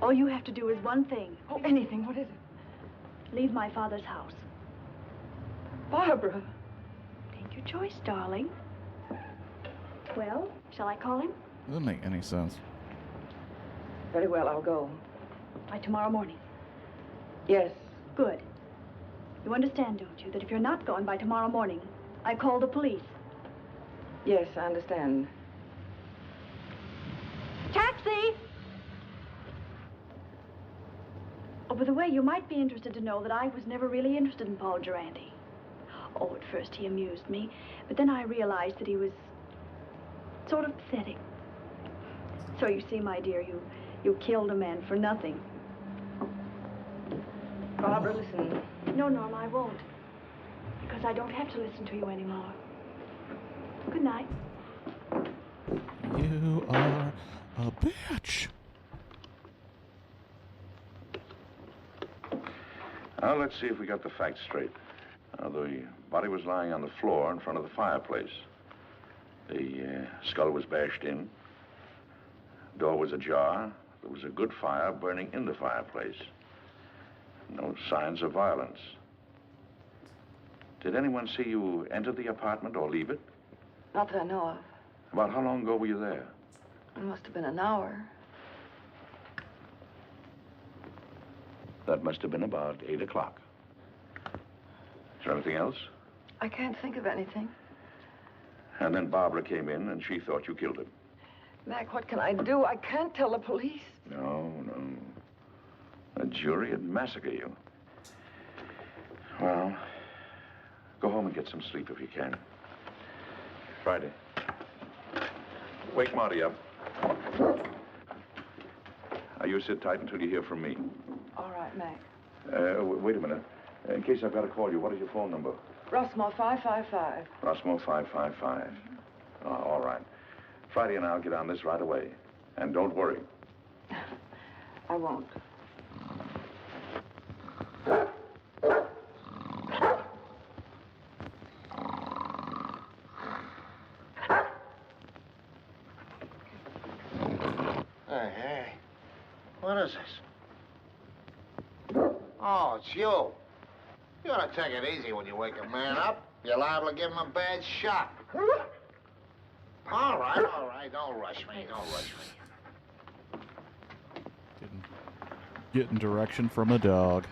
All you have to do is one thing. Oh, anything. What is it? Leave my father's house. Barbara. Take your choice, darling. Well, shall I call him? Doesn't make any sense. Very well, I'll go. By tomorrow morning. Yes. Good. You understand, don't you, that if you're not gone by tomorrow morning, I call the police. Yes, I understand. Taxi! Oh, by the way, you might be interested to know that I was never really interested in Paul Durante. Oh, at first he amused me, but then I realized that he was sort of pathetic. So you see, my dear, you killed a man for nothing. Barbara, listen. No, Norma, I won't. Because I don't have to listen to you anymore. Good night. You are a bitch. Now, let's see if we got the facts straight. The body was lying on the floor in front of the fireplace. The skull was bashed in. Door was ajar. There was a good fire burning in the fireplace. No signs of violence. Did anyone see you enter the apartment or leave it? Not that I know of. About how long ago were you there? It must have been an hour. That must have been about 8 o'clock. Is there anything else? I can't think of anything. And then Barbara came in and she thought you killed him. Mac, what can I do? I can't tell the police. No. A jury would massacre you. Well, go home and get some sleep if you can. Friday. Wake Marty up. Now, you sit tight until you hear from me. All right, Mac. Wait a minute. In case I've got to call you, what is your phone number? Rossmore 555. Rossmore 555. Oh, all right. Friday and I'll get on this right away. And don't worry. I won't. Hey. What is this? Oh, it's you. You ought to take it easy when you wake a man up. You're liable to give him a bad shock. All right. Don't rush me. Getting direction from a dog.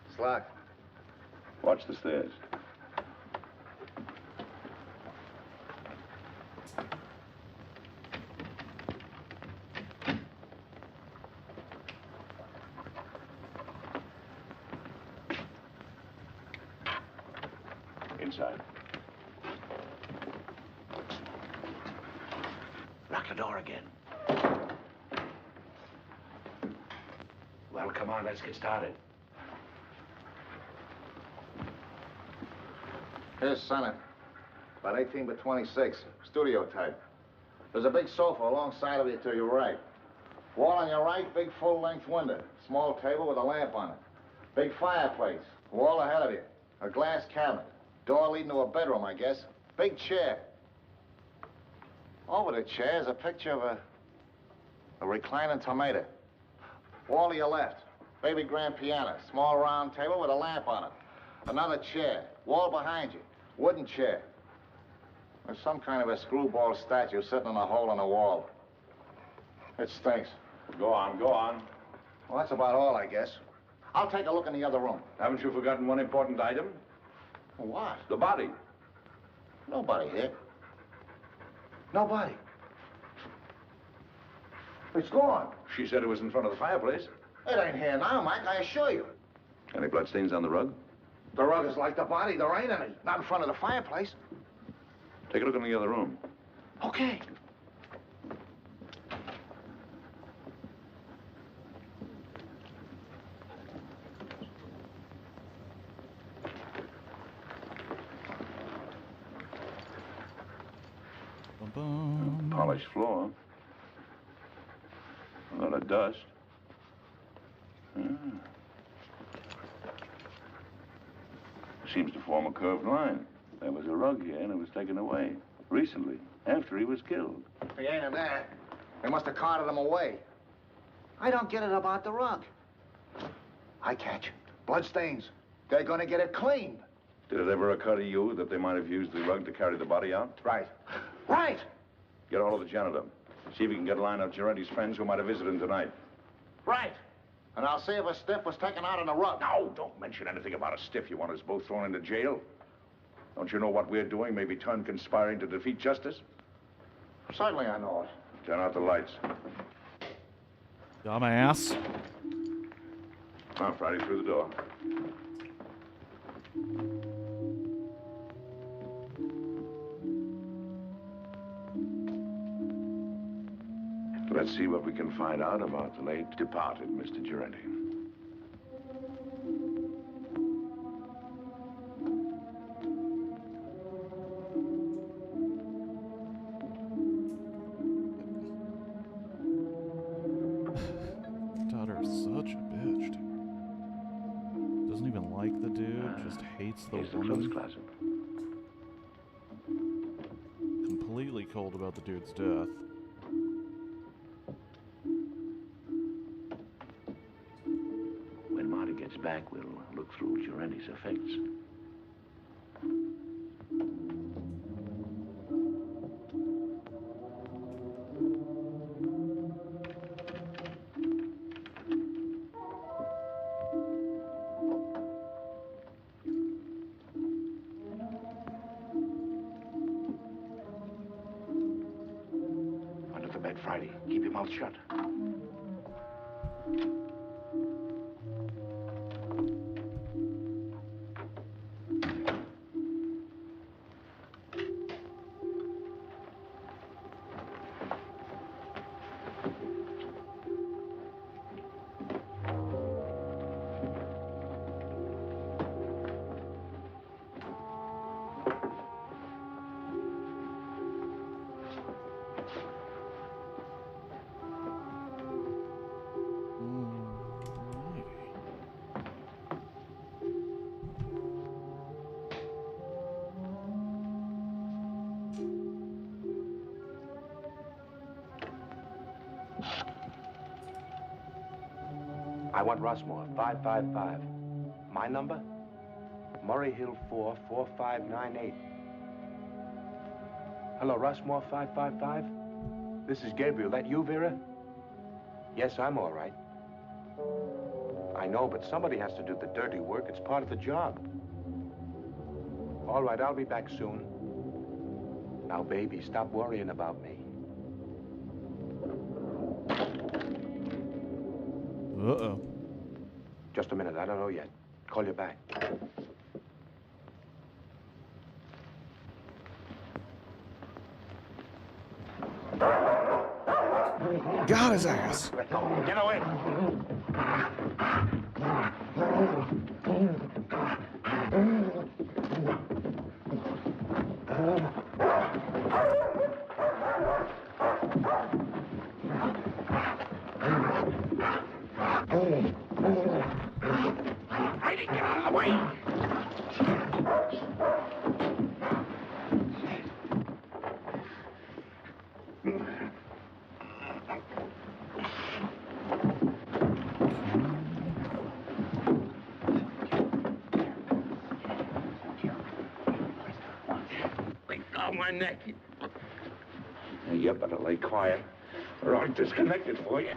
It's locked. Watch the stairs. Inside. Lock the door again. Well, come on, let's get started. Here's Senate. About 18 by 26. Studio type. There's a big sofa alongside of you to your right. Wall on your right, big full-length window. Small table with a lamp on it. Big fireplace. Wall ahead of you. A glass cabinet. Door leading to a bedroom, I guess. Big chair. Over the chair is a picture of A reclining tomato. Wall to your left. Baby grand piano. Small round table with a lamp on it. Another chair. Wall behind you. Wooden chair. There's some kind of a screwball statue sitting in a hole in the wall. It stinks. Go on, go on. Well, that's about all, I guess. I'll take a look in the other room. Haven't you forgotten one important item? What? The body. Nobody here. Nobody. It's gone. She said it was in front of the fireplace. It ain't here now, Mike, I assure you. Any bloodstains on the rug? The rug is like the body. There ain't any. Not in front of the fireplace. Take a look in the other room. Okay. Polished floor. A lot of dust. Seems to form a curved line. There was a rug here and it was taken away. Recently, after he was killed. He ain't in there. They must have carted him away. I don't get it about the rug. I catch. Bloodstains. They're gonna get it cleaned. Did it ever occur to you that they might have used the rug to carry the body out? Right. Right! Get all of the janitor. See if you can get a line of Giretti's friends who might have visited him tonight. Right. And I'll see if a stiff was taken out on the rug. No, don't mention anything about a stiff. You want us both thrown into jail? Don't you know what we're doing may be turned conspiring to defeat justice? Certainly I know it. Turn out the lights. Dumbass. Now, Friday, through the door. Let's see what we can find out about the late departed Mr. Giretti. Daughter's such a bitch, dude. Doesn't even like the dude, just hates the woman. Completely cold about the dude's death. When Marty gets back, we'll look through Giretti's effects. Under the bed, Friday. Keep your mouth shut. I want Rossmore, 555. My number? Murray Hill 4, 4598. Hello, Rossmore, 555? This is Gabriel. That you, Vera? Yes, I'm all right. I know, but somebody has to do the dirty work. It's part of the job. All right, I'll be back soon. Now, baby, stop worrying about me. Uh-oh. Just a minute, I don't know yet. Call you back. Got his ass. Get away. Heidi, get out of the way! my neck. You better lay quiet, or I'll disconnect it for you.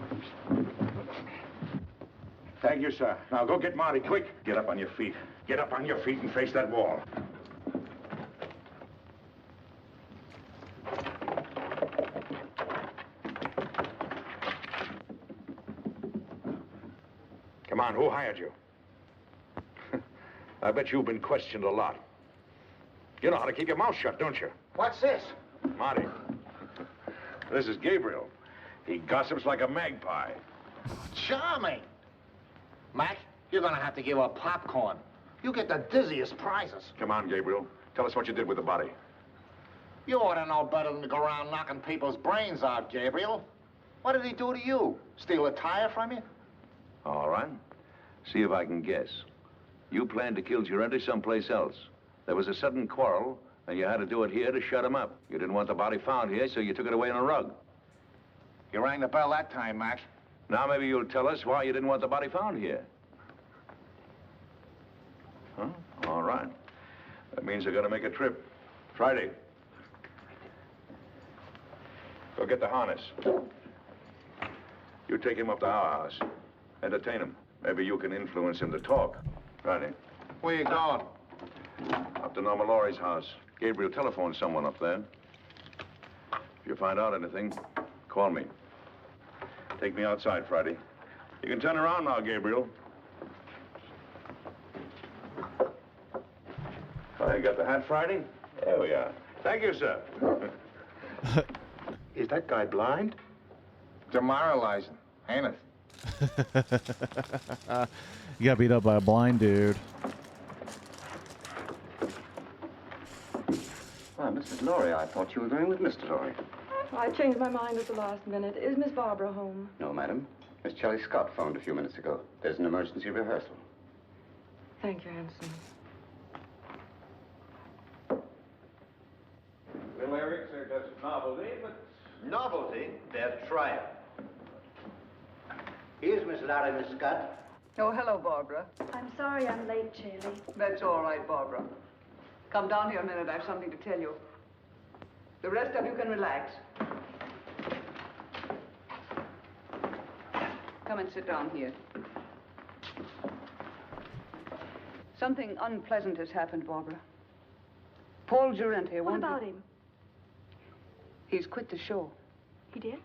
Thank you, sir. Now go get Marty, quick. Get up on your feet. Get up on your feet and face that wall. Come on, who hired you? I bet you've been questioned a lot. You know how to keep your mouth shut, don't you? What's this? Marty. This is Gabriel. He gossips like a magpie. Charming. Mac, you're gonna have to give up popcorn. You get the dizziest prizes. Come on, Gabriel. Tell us what you did with the body. You ought to know better than to go around knocking people's brains out, Gabriel. What did he do to you? Steal a tire from you? All right. See if I can guess. You planned to kill Girente someplace else. There was a sudden quarrel, and you had to do it here to shut him up. You didn't want the body found here, so you took it away on a rug. You rang the bell that time, Mac. Now maybe you'll tell us why you didn't want the body found here. Huh? All right. That means they're gonna make a trip. Friday. Go get the harness. You take him up to our house. Entertain him. Maybe you can influence him to talk. Friday. Where you going? Up to Norma Laurie's house. Gabriel telephoned someone up there. If you find out anything, call me. Take me outside, Friday. You can turn around now, Gabriel. Oh, you got the hat, Friday? There we are. Thank you, sir. Is that guy blind? Demoralizing, ain't it? You got beat up by a blind dude. Ah, Mrs. Laurie, I thought you were going with Mr. Laurie. I changed my mind at the last minute. Is Miss Barbara home? No, madam. Miss Shelley Scott phoned a few minutes ago. There's an emergency rehearsal. Thank you, Hanson. The lyrics are just novelty, but... Novelty? They're trial. Here's Miss Larry, Miss Scott. Oh, hello, Barbara. I'm sorry I'm late, Shirley. That's all right, Barbara. Come down here a minute. I have something to tell you. The rest of you can relax. Come and sit down here. Something unpleasant has happened, Barbara. Paul Girente What about him? He's quit the show. He did?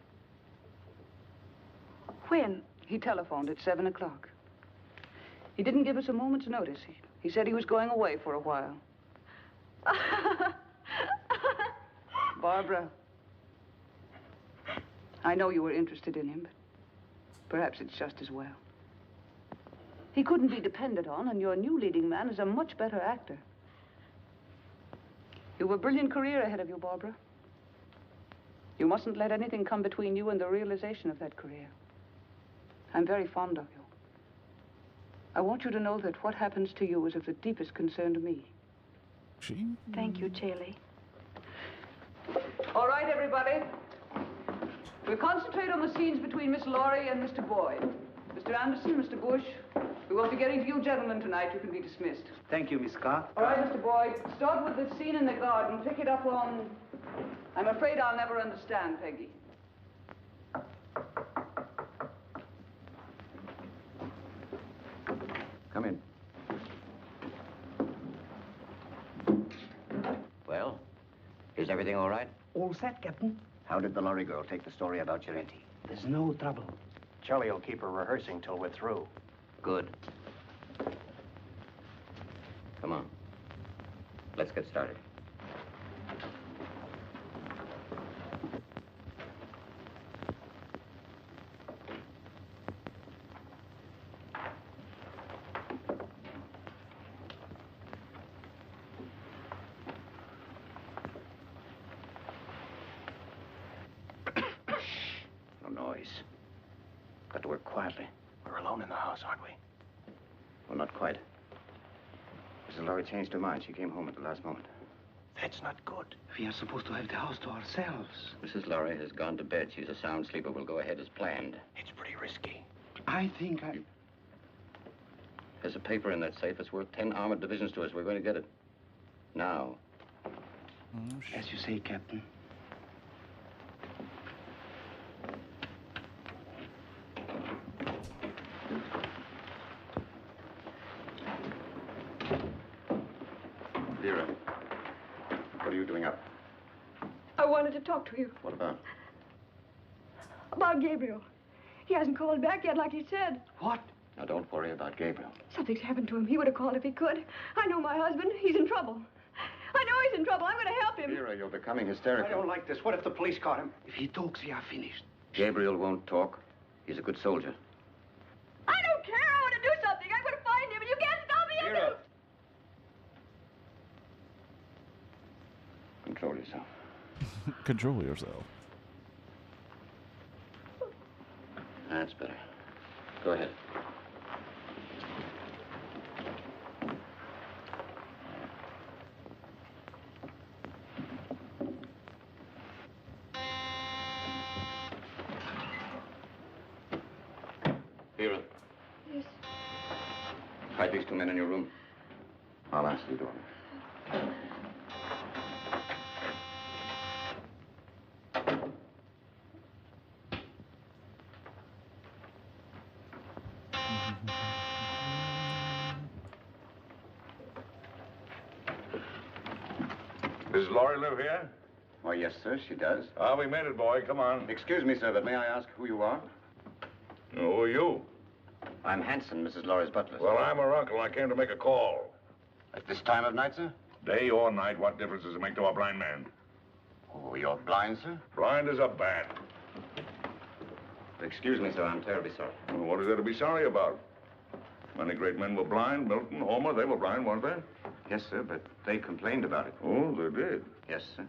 When? He telephoned at 7 o'clock. He didn't give us a moment's notice. He said he was going away for a while. Barbara, I know you were interested in him, but perhaps it's just as well. He couldn't be depended on, and your new leading man is a much better actor. You have a brilliant career ahead of you, Barbara. You mustn't let anything come between you and the realization of that career. I'm very fond of you. I want you to know that what happens to you is of the deepest concern to me. Thank you, Shirley. All right, everybody. We'll concentrate on the scenes between Miss Laurie and Mr. Boyd. Mr. Anderson, Mr. Bush, we won't be getting to you gentlemen tonight. You can be dismissed. Thank you, Miss Scott. All right, Mr. Boyd, start with the scene in the garden. Pick it up on... I'm afraid I'll never understand, Peggy. Come in. Well, is everything all right? All set, Captain. How did the lorry girl take the story about Girente? There's no trouble. Charlie will keep her rehearsing till we're through. Good. Come on. Let's get started. Got to work quietly. We're alone in the house, aren't we? Well, not quite. Mrs. Laurie changed her mind. She came home at the last moment. That's not good. We are supposed to have the house to ourselves. Mrs. Laurie has gone to bed. She's a sound sleeper. We'll go ahead as planned. It's pretty risky. I think I... There's a paper in that safe. It's worth 10 armored divisions to us. We're going to get it. Now. As you say, Captain. Vera, what are you doing up? I wanted to talk to you What about? about Gabriel. He hasn't called back yet like he said. What? Now, don't worry about Gabriel. Something's happened to him. He would have called if he could. I know my husband. He's in trouble. I know he's in trouble. I'm going to help him. Vera, you're becoming hysterical. I don't like this. What if the police caught him? If he talks, we are finished. Gabriel won't talk. He's a good soldier. I don't care. I want to do something. I'm going to find him, and you can't stop me. Vera! Control yourself. Control yourself. That's better. Go ahead. Vera. Yes. Hide these two men in your room. I'll answer the door. Does Laurie live here? Why, yes, sir, she does. Ah, we made it, boy. Come on. Excuse me, sir, but may I ask who you are? Who are you? I'm Hanson, Mrs. Laurie's butler. Well, I'm her uncle. I came to make a call. At this time of night, sir? Day or night, what difference does it make to a blind man? Oh, you're blind, sir? Blind as a bat. Excuse me, sir, I'm terribly sorry. Well, what is there to be sorry about? Many great men were blind. Milton, Homer, they were blind, weren't they? Yes, sir, but they complained about it. Oh, they did? Yes, sir.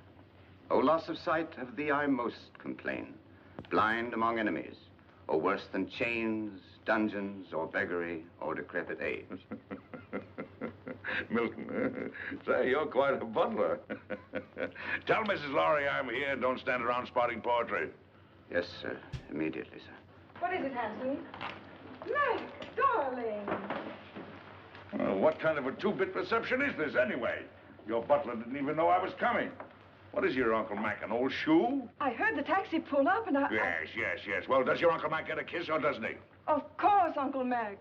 Oh, loss of sight, of thee I most complain. Blind among enemies, or worse than chains, dungeons, or beggary, or decrepit age. Milton, say, you're quite a butler. Tell Mrs. Laurie I'm here. Don't stand around spouting poetry. Yes, sir. Immediately, sir. What is it, Hanson? Mac, darling. What kind of a two-bit reception is this, anyway? Your butler didn't even know I was coming. What is your Uncle Mac, an old shoe? I heard the taxi pull up and I... Yes. Well, does your Uncle Mac get a kiss or doesn't he? Of course, Uncle Mac.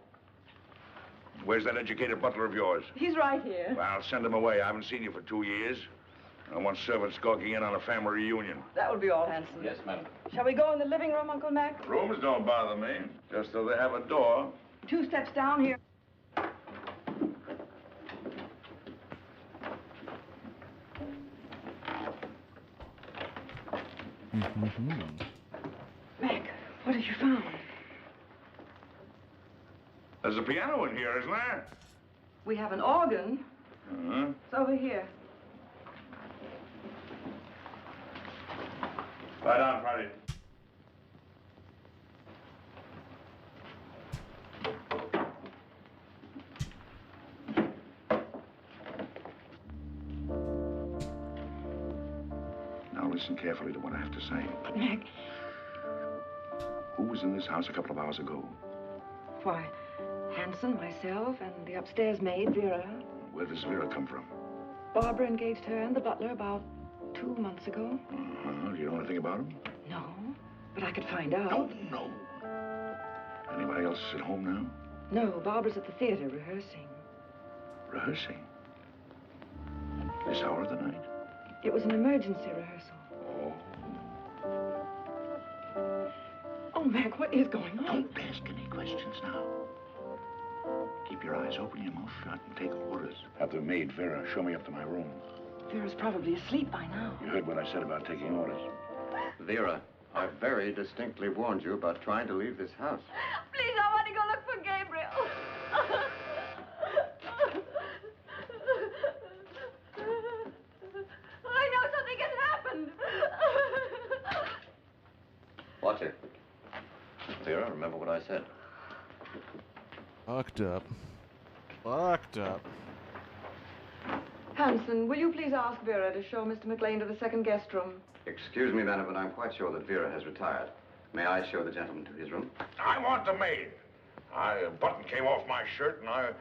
Where's that educated butler of yours? He's right here. Well, send him away. I haven't seen you for 2 years. I want servants gawking in on a family reunion. That will be all, Hanson. Yes, madam. Shall we go in the living room, Uncle Mac? Rooms don't bother me, just so they have a door. 2 steps down here. Mac, what have you found? There's a piano in here, isn't there? We have an organ. Uh-huh. It's over here. Lie down, Friday. Now listen carefully to what I have to say. But, Mac, Who was in this house a couple of hours ago? why, Hanson, myself, and the upstairs maid, Vera. Where does Vera come from? Barbara engaged her and the butler about 2 months ago. Uh-huh. Do you know anything about him? No, but I could find out. No. Anybody else at home now? No, Barbara's at the theater rehearsing. Rehearsing? This hour of the night? It was an emergency rehearsal. Oh. Oh, Mac, what is going on? Don't ask any questions now. Keep your eyes open, your mouth shut, and take orders. Have the maid, Vera, show me up to my room. Vera's probably asleep by now. You heard what I said about taking orders. Vera, I very distinctly warned you about trying to leave this house. Please, I want to go look for Gabriel. I know something has happened. Watch it. Vera, remember what I said. Fucked up. Fucked up. Hanson, will you please ask Vera to show Mr. McLean to the second guest room? Excuse me, madam, but I'm quite sure that Vera has retired. May I show the gentleman to his room? I want the maid. A button came off my shirt, and I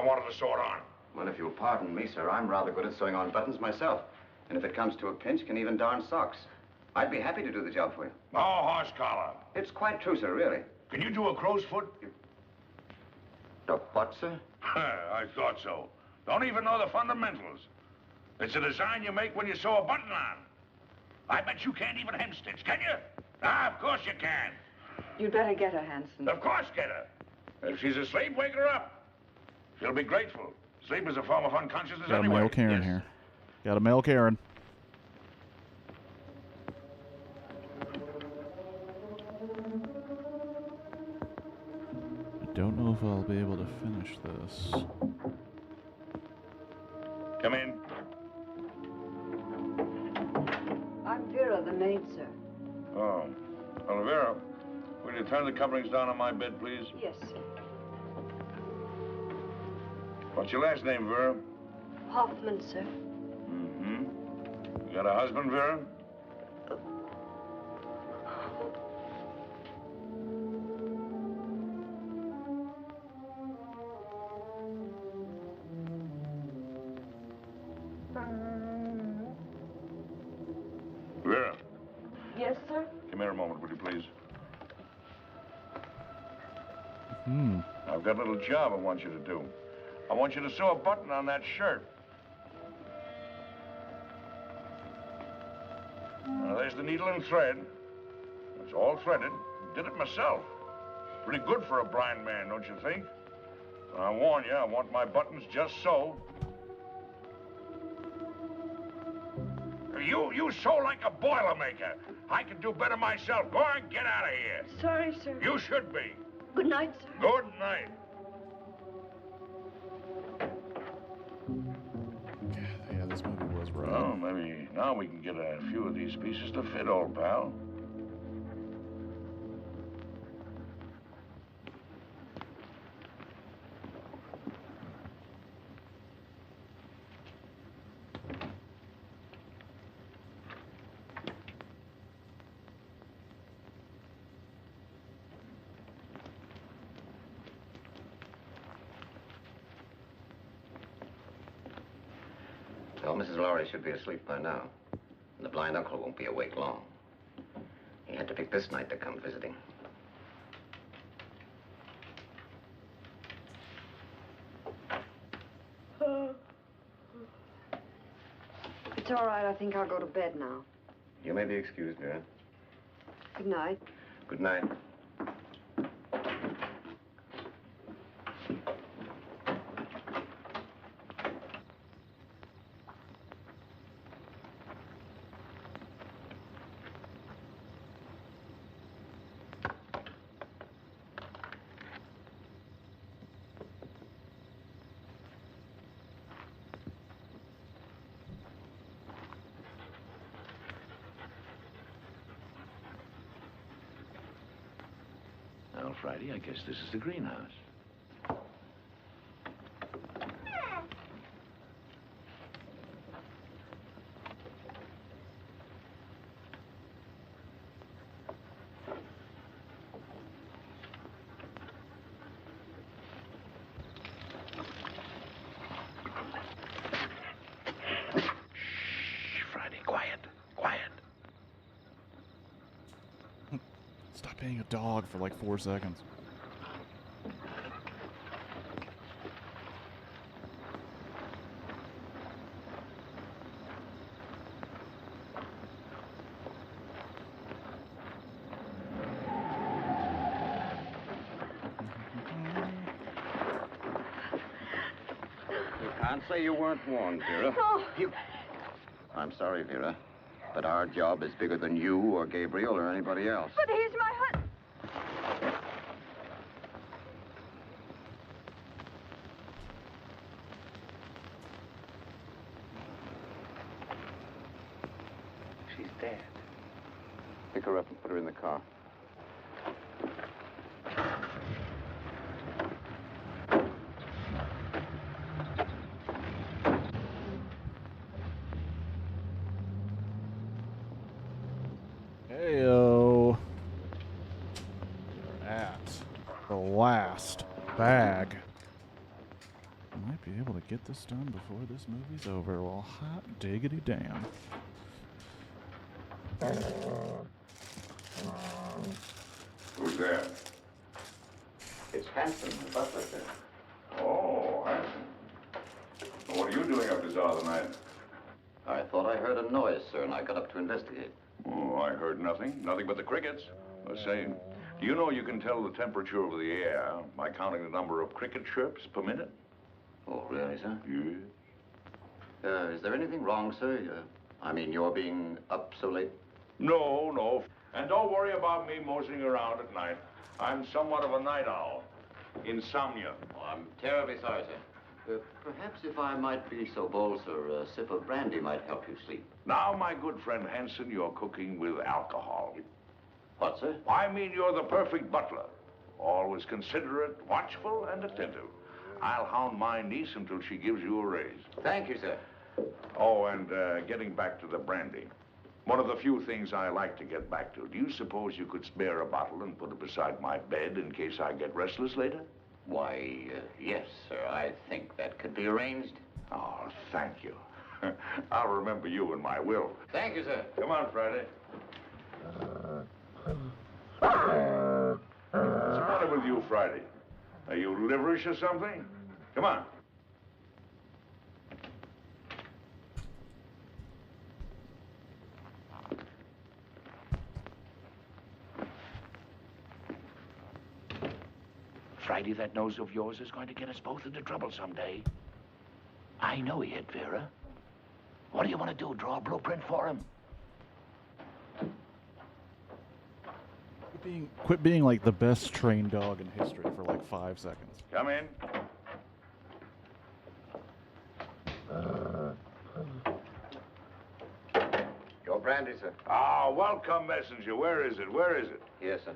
wanted to sew it on. Well, if you'll pardon me, sir, I'm rather good at sewing on buttons myself. And if it comes to a pinch, can even darn socks. I'd be happy to do the job for you. Oh, horse collar. It's quite true, sir, really. Can you do a crow's foot? The what, sir? I thought so. Don't even know the fundamentals. It's a design you make when you sew a button on. I bet you can't even hem stitch, can you? Ah, of course you can. You'd better get her, Hanson. Of course get her. If she's asleep, wake her up. She'll be grateful. Sleep is a form of unconsciousness Got a anyway. male Karen here. Got a male Karen. I don't know if I'll be able to finish this. Come in. I'm Vera, the maid, sir. Oh. Well, Vera, will you turn the coverings down on my bed, please? Yes, sir. What's your last name, Vera? Hoffman, sir. Mm-hmm. You got a husband, Vera? Vera, Yes, sir? come here a moment, will you please? Hmm. I've got a little job I want you to do. I want you to sew a button on that shirt. Now, there's the needle and thread. It's all threaded. Did it myself. Pretty good for a blind man, don't you think? I warn you, I want my buttons just so. You sew like a Boilermaker. I can do better myself. Go on, get out of here. Sorry, sir. You should be. Good night, sir. Good night. Yeah, this movie was rough. Well, maybe now we can get a few of these pieces to fit, old pal. Well, Mrs. Lowry should be asleep by now. And the blind uncle won't be awake long. He had to pick this night to come visiting. It's all right. I think I'll go to bed now. You may be excused, Vera. Good night. Good night. Well, Friday, I guess this is the greenhouse. Shh, Friday, quiet, quiet. Stop being a dog for like 4 seconds. You can't say you weren't warned, Vera. Oh. I'm sorry, Vera, but our job is bigger than you or Gabriel or anybody else. But he's my husband. She's dead. Pick her up and put her in the car. Heyo. We're at the last bag. might be able to get this done before this movie's over. Well, hot diggity damn. Who's there? It's Hanson, the butler, sir. Oh, Hanson. Well, what are you doing up this hour of the night? I thought I heard a noise, sir, and I got up to investigate. Oh, I heard nothing. Nothing but the crickets. I say, do you know you can tell the temperature of the air by counting the number of cricket chirps per minute? Oh, really, sir? Yes. Is there anything wrong, sir? I mean, you're being up so late? No, no. And don't worry about me moseying around at night. I'm somewhat of a night owl. Insomnia. Oh, I'm terribly sorry, sir. Perhaps if I might be so bold, sir, a sip of brandy might help you sleep. Now, my good friend Hanson, you're cooking with alcohol. What, sir? I mean, you're the perfect butler. Always considerate, watchful, and attentive. I'll hound my niece until she gives you a raise. Thank you, sir. Oh, and getting back to the brandy. One of the few things I like to get back to. Do you suppose you could spare a bottle and put it beside my bed in case I get restless later? Why, yes, sir. I think that could be arranged. Oh, thank you. I'll remember you in my will. Thank you, sir. Come on, Friday. What's the matter with you, Friday? Are you liverish or something? Come on. Friday, that nose of yours is going to get us both into trouble someday. I know he hit Vera. What do you want to do, draw a blueprint for him? Quit being like the best trained dog in history for like 5 seconds. Come in. Your brandy, sir. Ah, welcome, messenger. Where is it? Where is it? Yes, sir.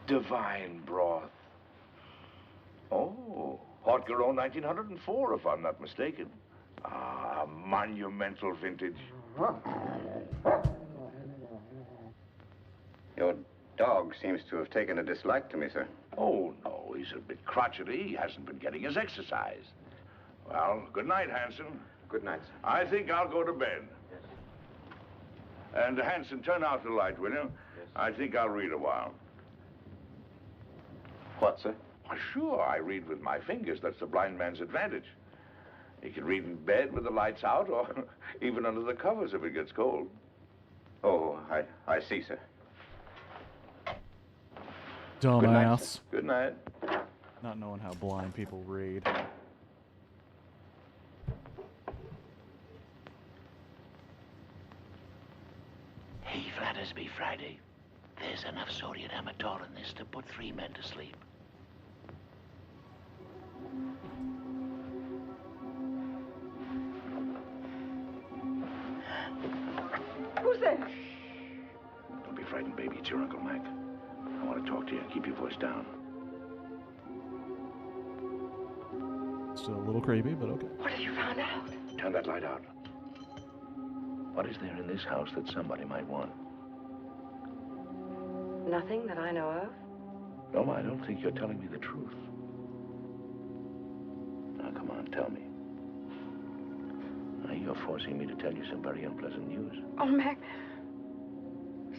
Divine broth. Oh, Haute-Garonne 1904, if I'm not mistaken. Ah, monumental vintage. Your dog seems to have taken a dislike to me, sir. Oh, no, he's a bit crotchety. He hasn't been getting his exercise. Well, good night, Hanson. Good night, sir. I think I'll go to bed. Yes. And, Hanson, turn out the light, will you? Yes. I think I'll read a while. What, sir? Why, sure, I read with my fingers. That's the blind man's advantage. You can read in bed with the lights out or even under the covers if it gets cold. Oh, I see, sir. Dumbass. Good night. Not knowing how blind people read. Hey, Flattersby, Friday. There's enough sodium amytal in this to put 3 men to sleep. Who's there? Don't be frightened, baby. It's your Uncle Mac. I want to talk to you. Keep your voice down. Still a little creepy, but okay. What have you found out? Turn that light out. What is there in this house that somebody might want? Nothing that I know of. No, I don't think you're telling me the truth. Now, come on, tell me. Now, you're forcing me to tell you some very unpleasant news. Oh, Mac.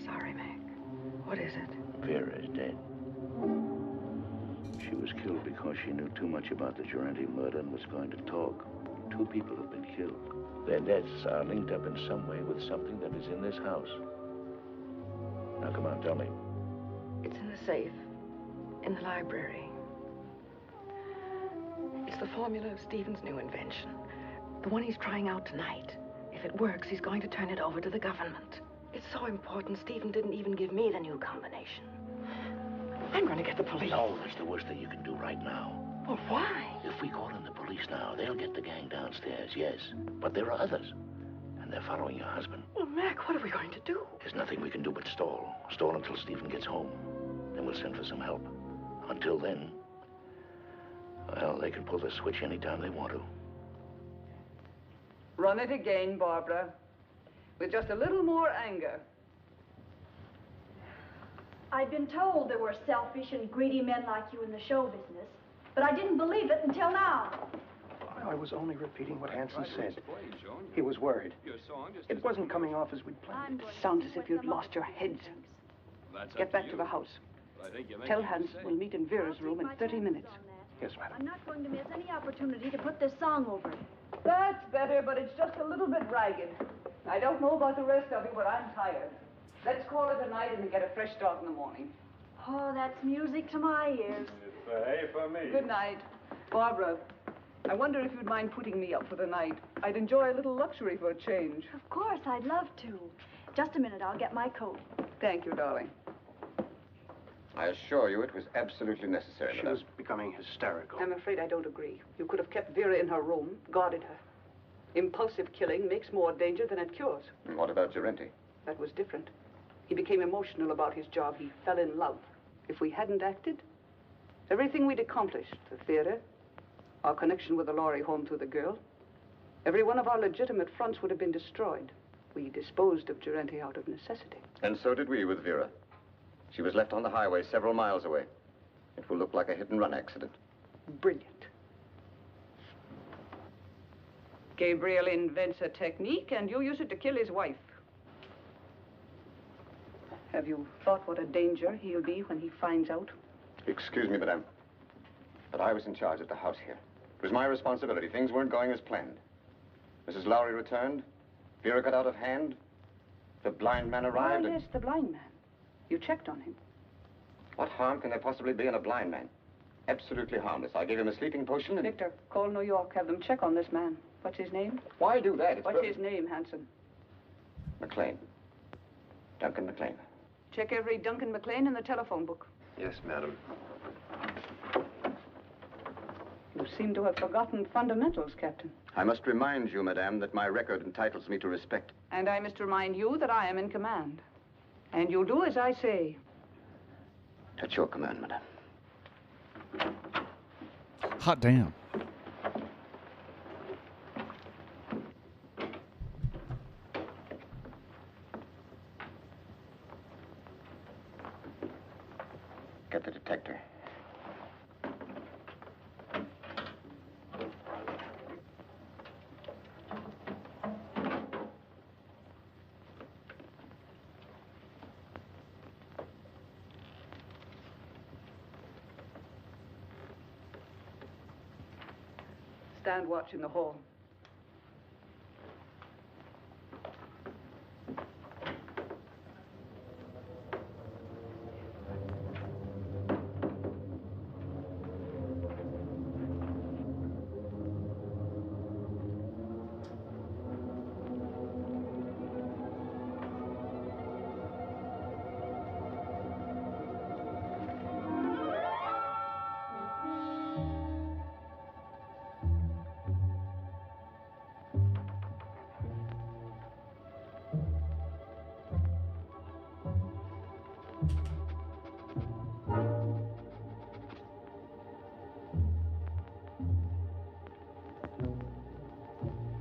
Sorry, Mac. What is it? Vera is dead. She was killed because she knew too much about the Durante murder and was going to talk. 2 people have been killed. Their deaths are linked up in some way with something that is in this house. Now, come on, tell me. It's in the safe. In the library. It's the formula of Stephen's new invention. The one he's trying out tonight. If it works, he's going to turn it over to the government. It's so important, Stephen didn't even give me the new combination. I'm going to get the police. No, that's the worst thing you can do right now. Well, why? If we call in the police now, they'll get the gang downstairs, yes. But there are others. And they're following your husband. Well, Mac, what are we going to do? There's nothing we can do but stall. Stall until Stephen gets home. Then we'll send for some help. Until then, well, they can pull the switch anytime they want to. Run it again, Barbara. With just a little more anger. I'd been told there were selfish and greedy men like you in the show business, but I didn't believe it until now. I was only repeating what Hanson said. He was worried. It wasn't coming off as we'd planned. Sounds as if you'd lost your heads. Get back to the house. Tell Hanson we'll meet in Vera's room in 30 minutes. Yes, madam. I'm not going to miss any opportunity to put this song over. That's better, but it's just a little bit ragged. I don't know about the rest of you, but I'm tired. Let's call it a night and get a fresh start in the morning. Oh, that's music to my ears. It's A for me. Good night. Barbara, I wonder if you'd mind putting me up for the night. I'd enjoy a little luxury for a change. Of course, I'd love to. Just a minute, I'll get my coat. Thank you, darling. I assure you it was absolutely necessary. She was becoming hysterical. I'm afraid I don't agree. You could have kept Vera in her room, guarded her. Impulsive killing makes more danger than it cures. And what about Gerenti? That was different. He became emotional about his job. He fell in love. If we hadn't acted, everything we'd accomplished, the theater, our connection with the Laurie home through the girl, every one of our legitimate fronts would have been destroyed. We disposed of Gerenti out of necessity. And so did we with Vera. She was left on the highway several miles away. It will look like a hit-and-run accident. Brilliant. Gabriel invents a technique, and you use it to kill his wife. Have you thought what a danger he'll be when he finds out? Excuse me, madame, but I was in charge of the house here. It was my responsibility. Things weren't going as planned. Mrs. Lowry returned. Vera got out of hand. The blind man arrived. Oh, yes, the blind man. You checked on him. What harm can there possibly be in a blind man? Absolutely harmless. I gave him a sleeping potion and... Victor, call New York. Have them check on this man. What's his name? Why do that? It's What's his name, Hanson? McLean. Duncan McLean. Check every Duncan McLean in the telephone book. Yes, madam. You seem to have forgotten fundamentals, Captain. I must remind you, madame, that my record entitles me to respect. And I must remind you that I am in command. And you'll do as I say. At your command, madame. Hot damn. Get the detector. Stand watch in the hall.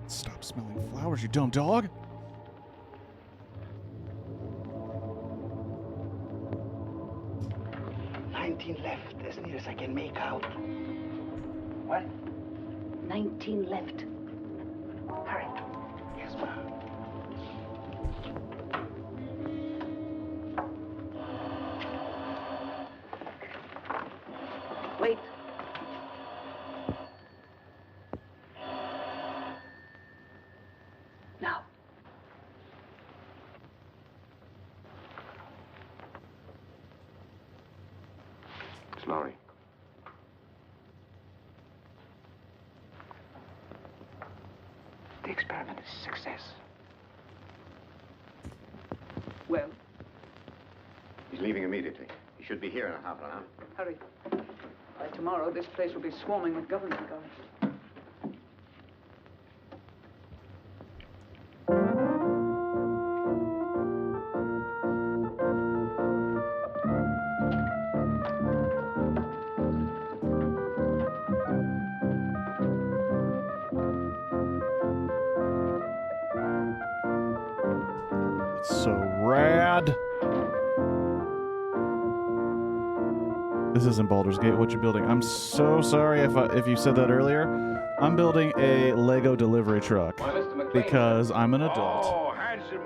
Stop smelling flowers, you dumb dog. Left, as near as I can make out. What? 19 left. Hurry. Yes, ma'am. Wait. Now. Miss Lowry. The experiment is a success. Well? He's leaving immediately. He should be here in a half an hour. Hurry. By tomorrow, this place will be swarming with government guards. So rad. This isn't Baldur's Gate. What you building? I'm so sorry if you said that earlier. I'm building a Lego delivery truck because I'm an adult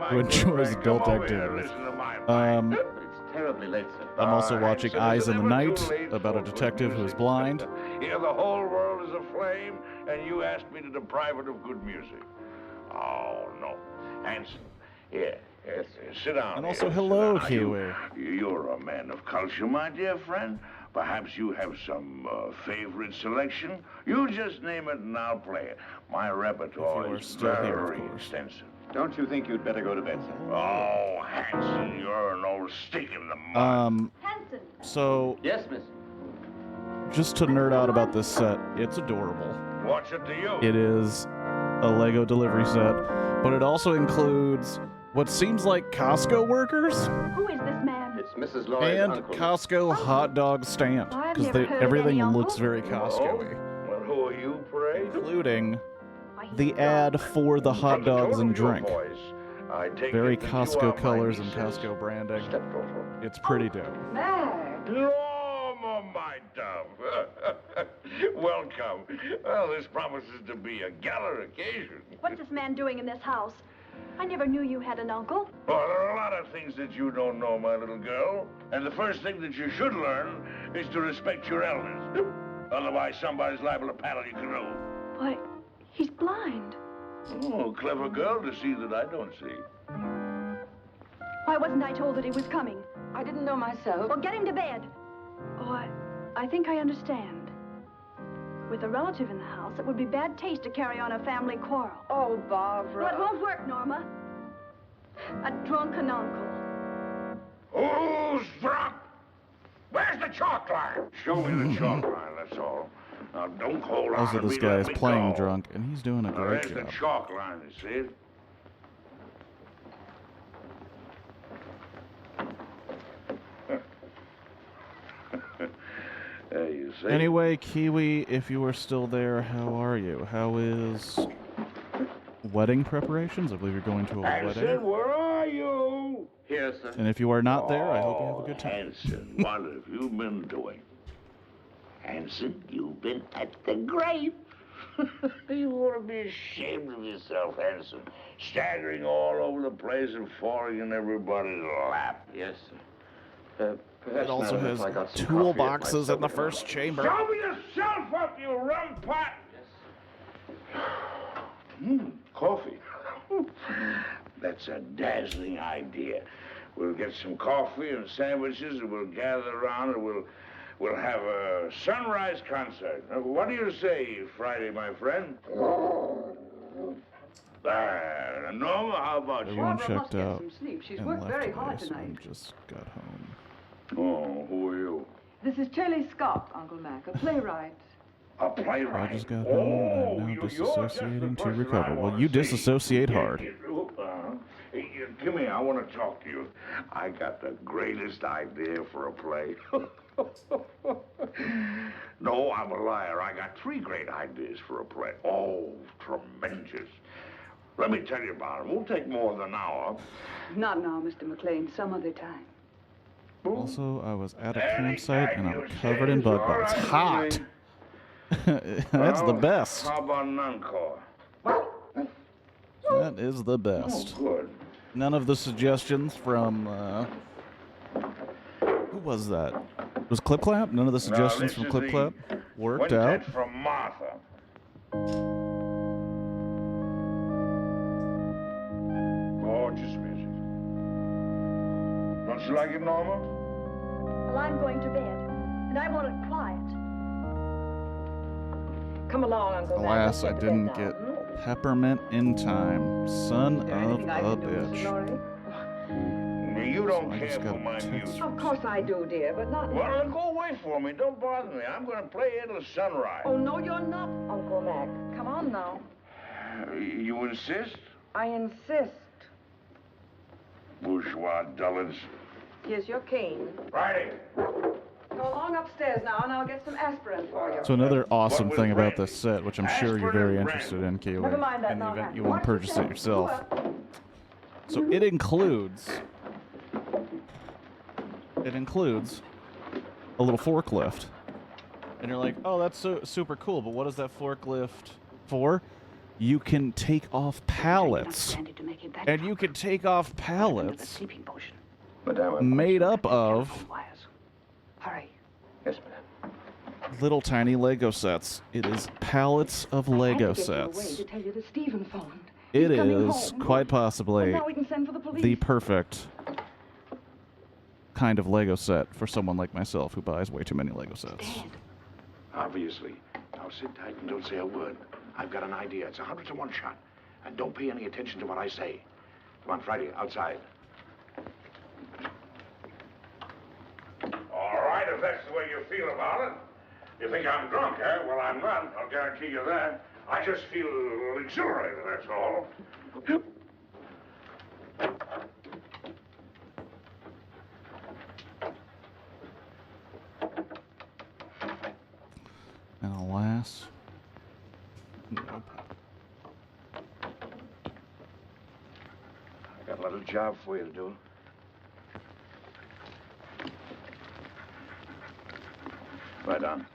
who enjoys adult activities. It's terribly late, sir. I'm also watching Eyes in the Night about a detective who's blind. Here the whole world is aflame, and you ask me to deprive it of good music. Oh, no. Hanson, here, sit down. And also, here. hello, Sit down. Kiwi. You're a man of culture, my dear friend. Perhaps you have some favorite selection. You just name it and I'll play it. My repertoire is very extensive. Don't you think you'd better go to bed, sir? Oh, Hanson, you're an old stick in the mud. Hanson. So... Yes, miss. Just to nerd out about this set, it's adorable. What's it to you? It is a Lego delivery set, but it also includes what seems like Costco workers Who is this man? It's Mrs. Laurie's and uncle. Costco hot dog stand, I've because never heard of everything any uncle. looks very Costco-y, Well, who are you, pray? including the ad for the hot dogs and drink. Very Costco colors and Costco branding. It's pretty dope. Loma, my dove. Welcome. Well, this promises to be a gala occasion. What's this man doing in this house? I never knew you had an uncle. Well, there are a lot of things that you don't know, my little girl. And the first thing that you should learn is to respect your elders. Otherwise, somebody's liable to paddle your canoe. Why, he's blind. Oh, clever girl to see that I don't see. Why wasn't I told that he was coming? I didn't know myself. Well, get him to bed. Oh, I think I understand. With a relative in the house, it would be bad taste to carry on a family quarrel. Oh, Barbara. Well, it won't work, Norma. A drunken uncle. Who's drunk? Where's the chalk line? Show me the chalk line, that's all. Now, don't hold on Also, to this me, guy let is me playing go. drunk, and he's doing a Now, great there's job. the chalk line, you see it? There you see. Anyway, Kiwi, if you are still there, how are you? How is wedding preparations? I believe you're going to a Hanson, wedding. where are you? Here, sir. And if you are not there, I hope you have a good time. Hanson, what have you been doing? Hanson, you've been at the grave. You ought to be ashamed of yourself, Hanson. Staggering all over the place and falling in everybody's lap. Yes, sir. Perhaps It also now, has if I got some toolboxes coffee at in my the first chamber. Show me yourself up, you rum pot! Coffee. That's a dazzling idea. We'll get some coffee and sandwiches, and we'll gather around, and we'll have a sunrise concert. What do you say, Friday, my friend? Norma, how about you? Everyone Barbara must checked get out some sleep. She's and worked left very today, hard so tonight. we just got home. Oh, who are you? This is Shirley Scott, Uncle Mac, a playwright. A playwright? I just got home and I'm now disassociating to recover. Well, you disassociate hard. Come here, I want to talk to you. I got the greatest idea for a play. No, I'm a liar. I got 3 great ideas for a play. Oh, tremendous. Let me tell you about them. Won't take more than an hour. Not now, Mr. McLean, some other time. Also, I was at a campsite and I'm covered in bug bites. Hot! That's the best. How about an encore? That is the best. Oh, good. None of the suggestions from, who was that? Was Clip Clap? None of the suggestions from Clip Clap worked out. Quintet from Martha. Gorgeous music. Don't you like it, Norma? Well, I'm going to bed, and I want it quiet. Come along, Uncle Mac. Alas, Let's I get to didn't bed now, get peppermint in time. Son of Anything I a can do, Mrs. bitch. Laurie? You don't I care just for got my text. music. Of course I do, dear, but not Well, now. then go away for me. Don't bother me. I'm going to play until sunrise. Oh, no, you're not, Uncle Mac. Come on now. You insist? I insist. Bourgeois dullards. Here's your cane. Friday. Go along upstairs now, and I'll get some aspirin for you. So another awesome thing about this set, which I'm sure you're very interested in, Kiwi, Never mind that in the now, event Mac. you want to purchase it yourself. So it includes a little forklift. And you're like, oh, that's so super cool, but what is that forklift for? You can take off pallets. And you can take off pallets made up of Hurry. Yes, ma'am. little tiny Lego sets. It is pallets of Lego sets. To tell you that Stephen phoned. It He's coming is home. quite possibly Well, now we can send for the police. the perfect kind of Lego set for someone like myself who buys way too many Lego sets. Obviously. Now sit tight and don't say a word. I've got an idea. It's 100 to 1 shot. And don't pay any attention to what I say. Come on, Friday, outside. All right, if that's the way you feel about it. You think I'm drunk, eh? Well, I'm not. I'll guarantee you that. I just feel exhilarated, that's all. And alas, nope. I got a little job for you to do. Right on.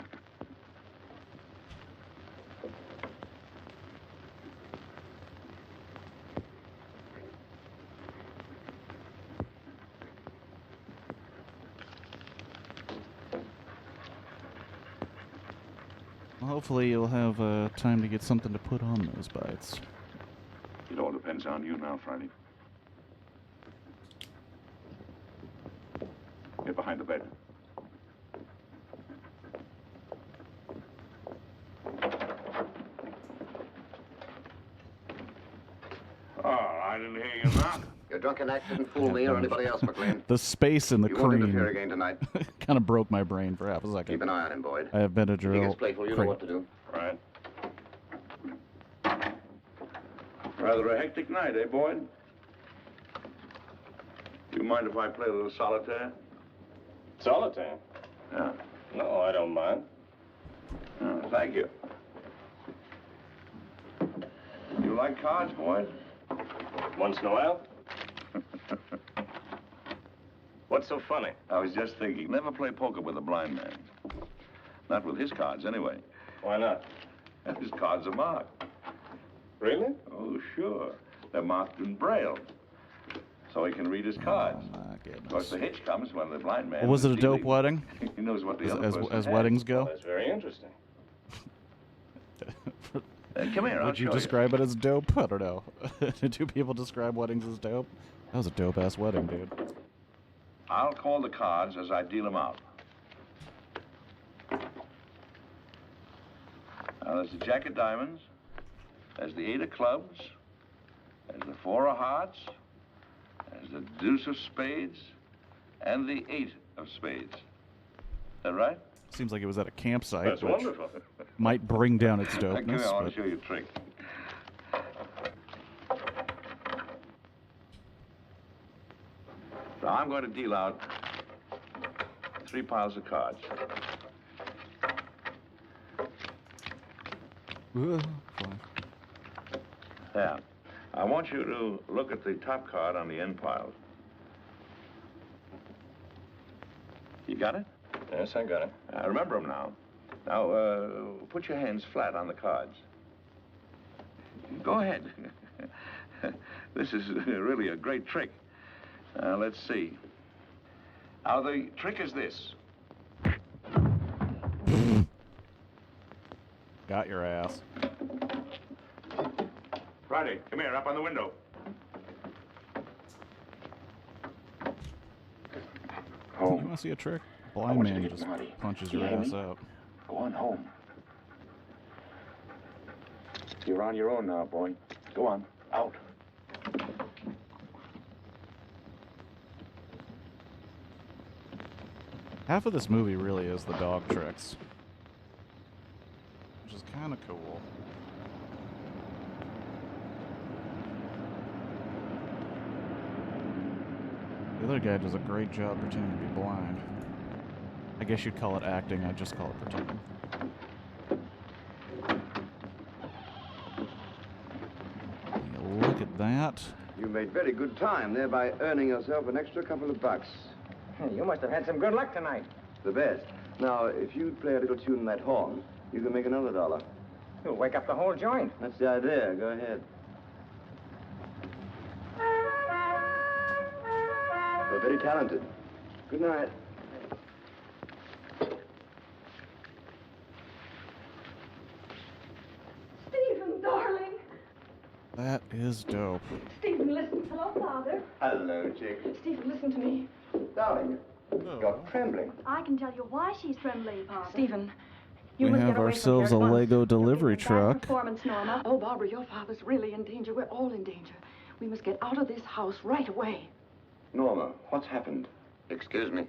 Well, hopefully you'll have time to get something to put on those bites. It all depends on you now, Friday. Get behind the bed. Oh, I didn't hear you knock. Your drunken act didn't fool me or anybody else, McLean. The space in the You won't interfere cream again tonight. kind of broke my brain for half a second. Keep an eye on him, Boyd. I have been a If he drill. gets playful, you know what to do. Right. Rather a hectic night, eh, Boyd? Do you mind if I play a little solitaire? Solitaire? Yeah. No, I don't mind. Oh, thank you. You like cards, Boyd? Once in a while. What's so funny? I was just thinking, never play poker with a blind man. Not with his cards, anyway. Why not? His cards are marked. Really? Oh, sure. They're marked in Braille. So he can read his cards. Oh, my goodness. Of course, the hitch comes when the blind man... Well, was it a is dope dealing. wedding? He knows what the As, other as, person as has. weddings go? Well, that's very interesting. Come here, I'll Would you show describe it as dope? I don't know. Do people describe weddings as dope? That was a dope-ass wedding, dude. I'll call the cards as I deal them out. Now, there's the Jack of Diamonds. There's the 8 of Clubs. There's the 4 of Hearts. There's the Deuce of Spades. And the 8 of Spades. Is that right? Seems like it was at a campsite, That's which wonderful. might bring down its Come here, dopeness. I want but- to show you a trick. So I'm going to deal out 3 piles of cards. Yeah. I want you to look at the top card on the end pile. You got it? Yes, I got it. Remember them now. Now, put your hands flat on the cards. Go ahead. This is really a great trick. Let's see. Now, the trick is this. Got your ass. Friday, come here, up on the window. You want to see a trick? Blind want you man to get just naughty. punches You your hear ass me? out. Go on home. You're on your own now, boy. Go on, out. Half of this movie really is the dog tricks, which is kind of cool. The other guy does a great job pretending to be blind. I guess you'd call it acting, I'd just call it pretending. Look at that. You made very good time, thereby earning yourself an extra couple of bucks. You must have had some good luck tonight. The best. Now, if you play a little tune in that horn, you can make another $1. You'll wake up the whole joint. That's the idea. Go ahead. You're very talented. Good night. Stephen, darling. That is dope. Stephen, listen. Hello, Father. Hello, Chick. Stephen, listen to me. Darling, you're trembling. I can tell you why she's trembling, Father. Stephen, We have ourselves a Lego delivery truck. performance, Norma. Oh, Barbara, your father's really in danger. We're all in danger. We must get out of this house right away. Norma, what's happened? Excuse me.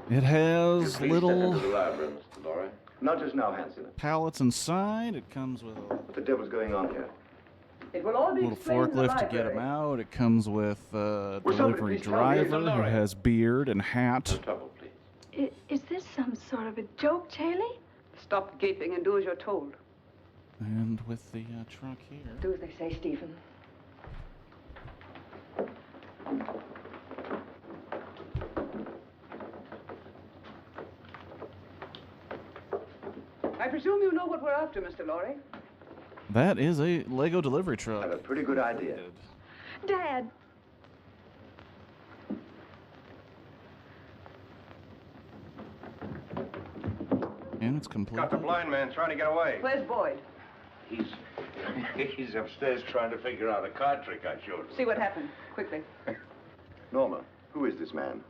It has Please little step into the library, Mr. Lorry. Not just now, Hanson. pallets inside. It comes with a What the devil's going on here? It will all be little explained in the forklift to get library. him out. It comes with a Will somebody delivery please tell me it's a driver who lorry? has beard and hat. Trouble, please. Is this some sort of a joke, Charlie? Stop gaping and do as you're told. And with the truck here. Do as they say, Stephen. I presume you know what we're after, Mr. Lorry. That is a Lego delivery truck. I have a pretty good idea. Dad. And it's complete. Got the blind man trying to get away. Where's Boyd? He's upstairs trying to figure out a card trick I showed him. See what happened, quickly. Norma, who is this man?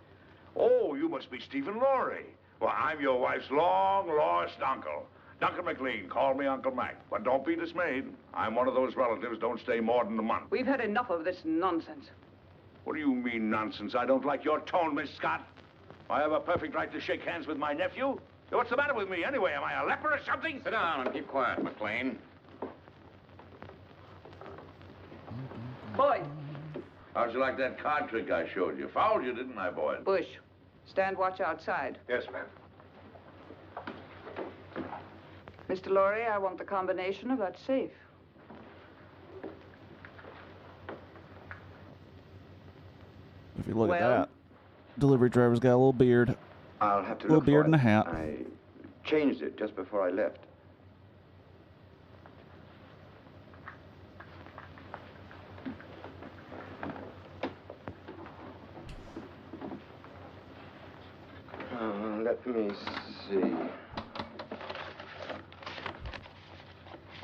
Oh, you must be Stephen Lorry. Well, I'm your wife's long-lost uncle. Duncan McLean, call me Uncle Mac. But don't be dismayed. I'm one of those relatives don't stay more than a month. We've had enough of this nonsense. What do you mean, nonsense? I don't like your tone, Miss Scott. I have a perfect right to shake hands with my nephew. What's the matter with me, anyway? Am I a leper or something? Sit down and keep quiet, McLean. Boyd. How'd you like that card trick I showed you? Fouled you, didn't I, Boyd? Bush, stand watch outside. Yes, ma'am. Mr. Lorry, I want the combination of that safe. If you look at Well? that, delivery driver's got a little beard. I'll have to Little look beard for and a it. hat. I changed it just before I left. Let me see.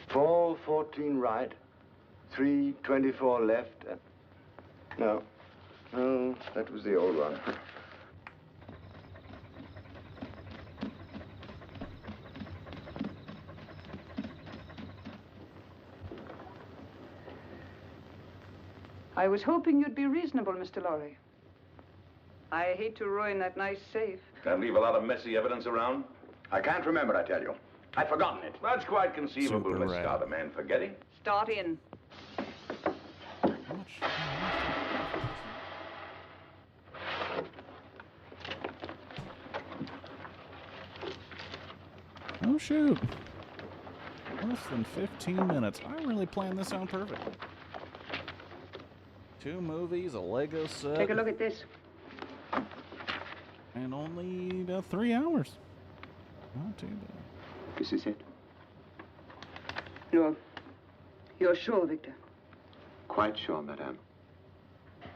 4:14 right, 3:24 left. No, that was the old one. I was hoping you'd be reasonable, Mr. Lorry. I hate to ruin that nice safe. Can't leave a lot of messy evidence around? I can't remember, I tell you. I've forgotten it. That's quite conceivable, Super Miss rad. Scott, a man forgetting. Start in. Oh, shoot. Less than 15 minutes. I really planned this out perfect. 2 movies, a Lego set. Take a look at this. And only about 3 hours. Not too bad. This is it? You're sure, Victor? Quite sure, madame.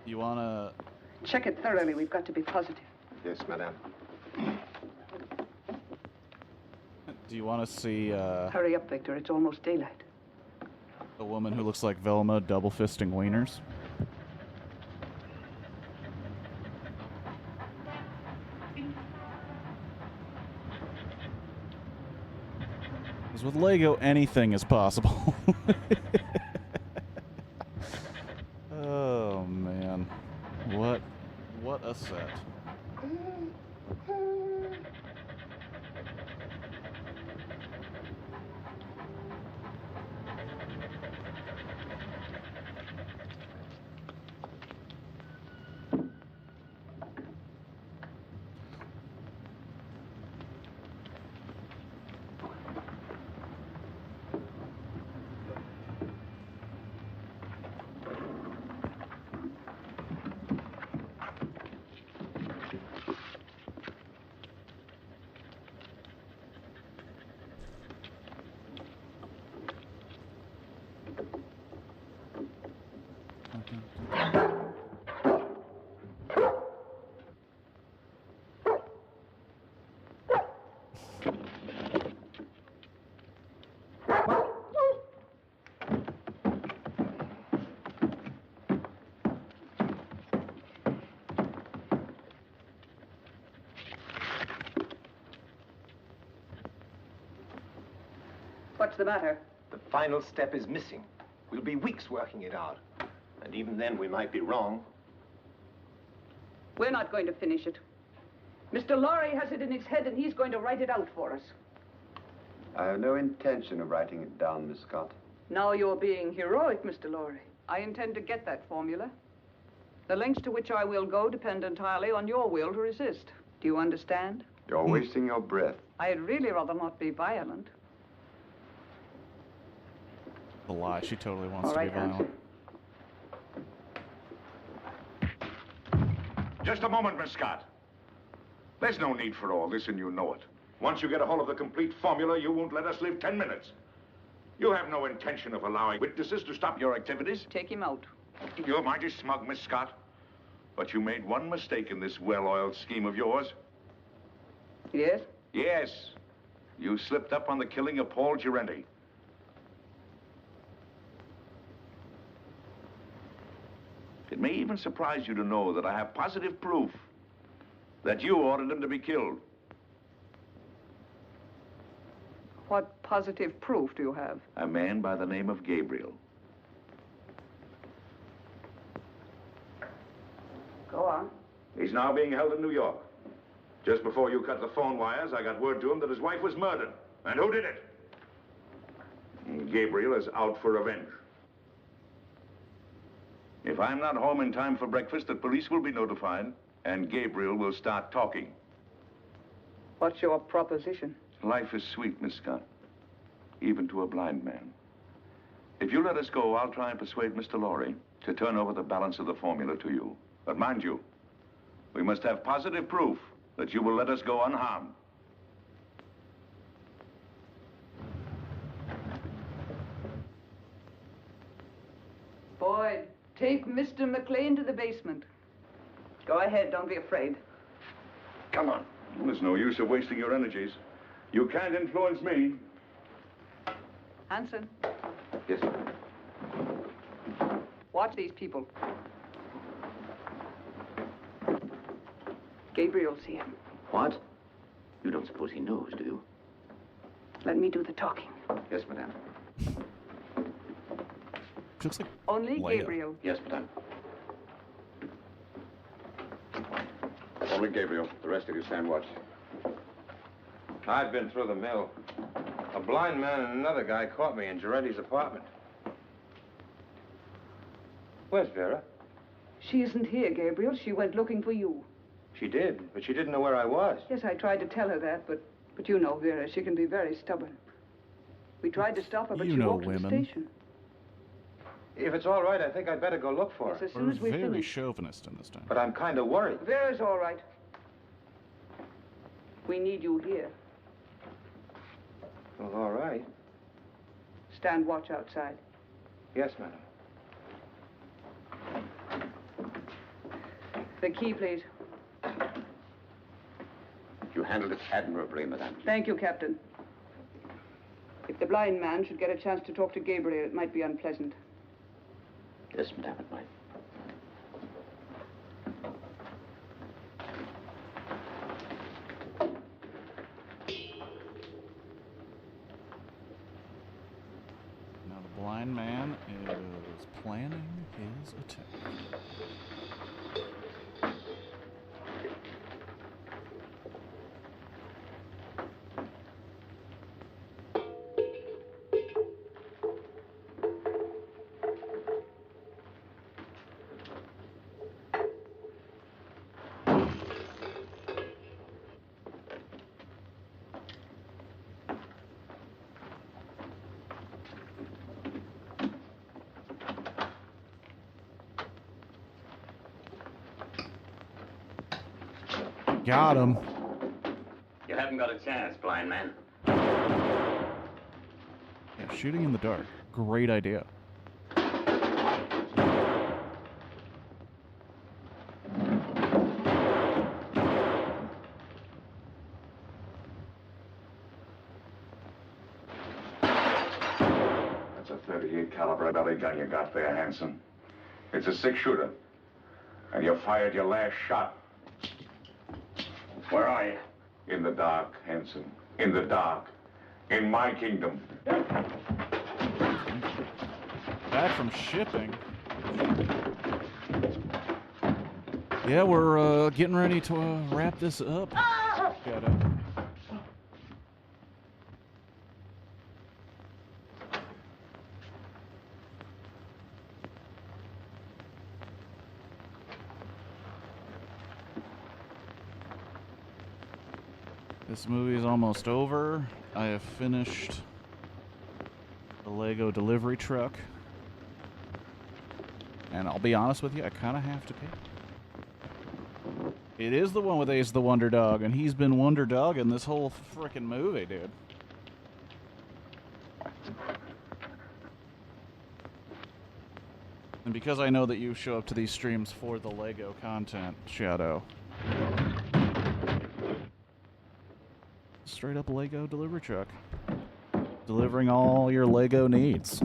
You wanna... Check it thoroughly. We've got to be positive. Yes, madame. Do you want to see Hurry up, Victor. It's almost daylight. a woman who looks like Velma double-fisting wieners? Because with Lego, anything is possible. Oh, man. What a set. What's the matter? The final step is missing. We'll be weeks working it out. And even then, we might be wrong. We're not going to finish it. Mr. Lorry has it in his head, and he's going to write it out for us. I have no intention of writing it down, Miss Scott. Now you're being heroic, Mr. Lorry. I intend to get that formula. The lengths to which I will go depend entirely on your will to resist. Do you understand? You're wasting your breath. I'd really rather not be violent. A lie. She totally wants All to be right, violent. Just a moment, Miss Scott. There's no need for all this, and you know it. Once you get a hold of the complete formula, you won't let us live 10 minutes. You have no intention of allowing witnesses to stop your activities. Take him out. You're mighty smug, Miss Scott. But you made one mistake in this well-oiled scheme of yours. Yes? Yes. You slipped up on the killing of Paul Girenti. It may even surprise you to know that I have positive proof that you ordered him to be killed. What positive proof do you have? A man by the name of Gabriel. Go on. He's now being held in New York. Just before you cut the phone wires, I got word to him that his wife was murdered. And who did it? Gabriel is out for revenge. If I'm not home in time for breakfast, the police will be notified, and Gabriel will start talking. What's your proposition? Life is sweet, Miss Scott, even to a blind man. If you let us go, I'll try and persuade Mr. Lorry to turn over the balance of the formula to you. But mind you, we must have positive proof that you will let us go unharmed. Boyd, take Mr. McLean to the basement. Go ahead, don't be afraid. Come on. There's no use of wasting your energies. You can't influence me. Hanson, Yes, sir. watch these people. Gabriel's here. What? You don't suppose he knows, do you? Let me do the talking. Yes, madame. Looks like Only Leia. Gabriel. Yes, madame. Only Gabriel. The rest of you stand watch. I've been through the mill. A blind man and another guy caught me in Girenti's apartment. Where's Vera? She isn't here, Gabriel. She went looking for you. She did, but she didn't know where I was. Yes, I tried to tell her that, but you know, Vera, she can be very stubborn. We tried to stop her, but You she know walked to the women. station. If it's all right, I think I'd better go look for her. Yes, as soon as we Very finish. chauvinist in this time. But I'm kind of worried. Vera's all right. We need you here. Well, all right. Stand watch outside. Yes, madam. The key, please. You handled it admirably, madame. Thank you, Captain. If the blind man should get a chance to talk to Gabriel, it might be unpleasant. Yes, madame, it might. Now the blind man is planning his attack. Got him. You haven't got a chance, blind man. Yeah, shooting in the dark. Great idea. That's a .38 caliber belly gun you got there, Hanson. It's a six-shooter. And you fired your last shot. Where are you? In the dark, Hanson. In the dark. in my kingdom. Back from shipping. Yeah, we're getting ready to wrap this up. Gotta. This movie is almost over. I have finished the Lego delivery truck. And I'll be honest with you, I kind of have to pay. It is the one with Ace the Wonder Dog, and he's been Wonder Dogging this whole frickin' movie, dude. And because I know that you show up to these streams for the Lego content, Shadow. Straight up Lego delivery truck. Delivering all your Lego needs.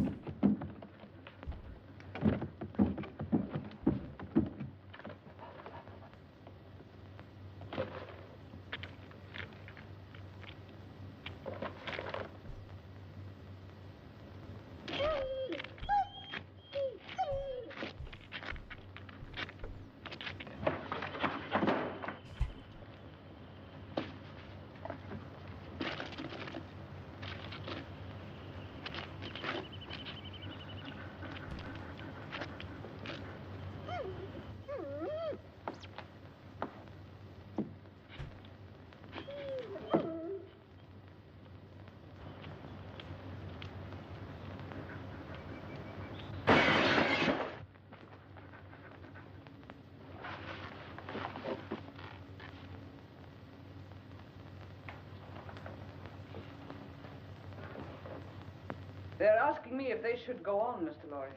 They're asking me if they should go on, Mr. Laurie.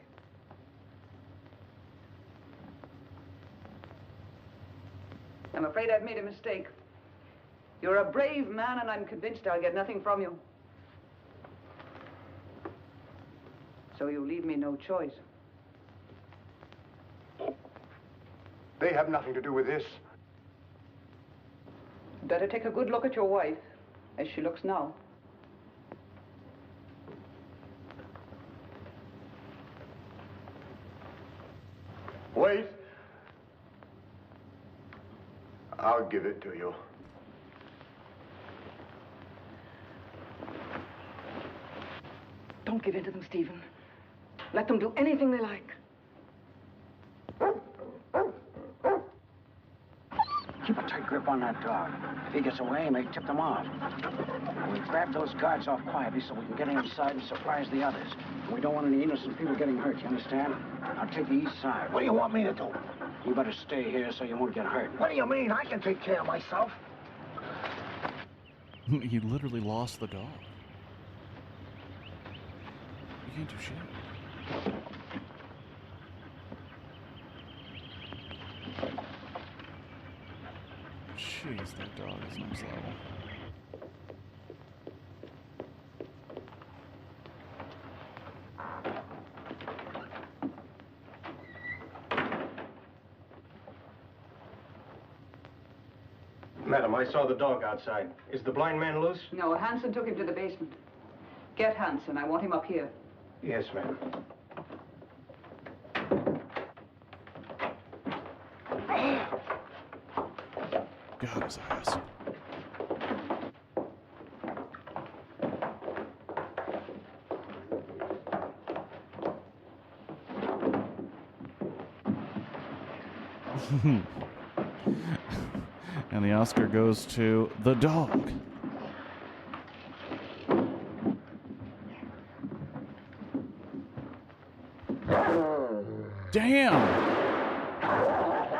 I'm afraid I've made a mistake. You're a brave man, and I'm convinced I'll get nothing from you. So you leave me no choice. They have nothing to do with this. Better take a good look at your wife, as she looks now. Wait. I'll give it to you. Don't give in to them, Stephen. Let them do anything they like. Keep a tight grip on that dog. If he gets away, may tip them off. We'll grab those guards off quietly so we can get inside and surprise the others. We don't want any innocent people getting hurt, you understand? I'll take the east side. What do you want me to do? You better stay here so you won't get hurt. What do you mean? I can take care of myself. He literally lost the dog. You can't do shit. Jeez, that dog is next level. Madam, I saw the dog outside. Is the blind man loose? No, Hanson took him to the basement. Get Hanson. I want him up here. Yes, ma'am. God, his ass. And the Oscar goes to the dog. Damn!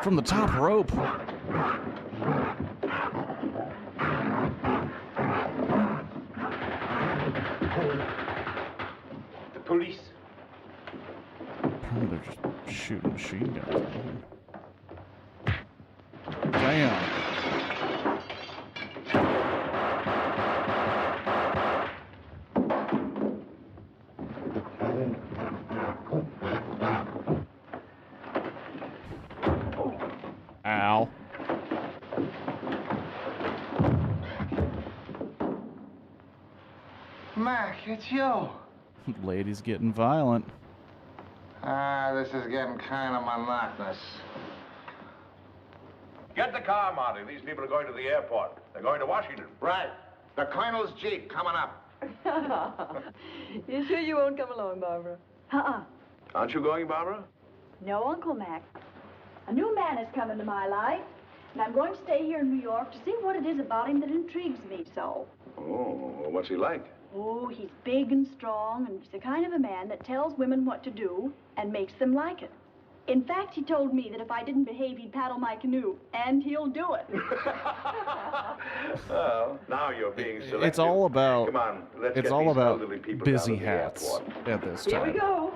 From the top rope. The police. Apparently they're just shooting machine guns out here. Damn. Ow. Mac, it's you. Lady's getting violent. This is getting kind of monotonous. Get the car, Marty. These people are going to the airport. They're going to Washington. Right. The Colonel's Jeep coming up. You sure you won't come along, Barbara? Uh-uh. Aren't you going, Barbara? No, Uncle Mac. A new man has come into my life, and I'm going to stay here in New York to see what it is about him that intrigues me so. Oh, well, what's he like? Oh, he's big and strong, and he's the kind of a man that tells women what to do and makes them like it. In fact, he told me that if I didn't behave, he'd paddle my canoe, and he'll do it. Well, now you're being selective. It's all about. Come on, let's it's get all these about elderly people busy down to the hats airport. at this Here time. we go.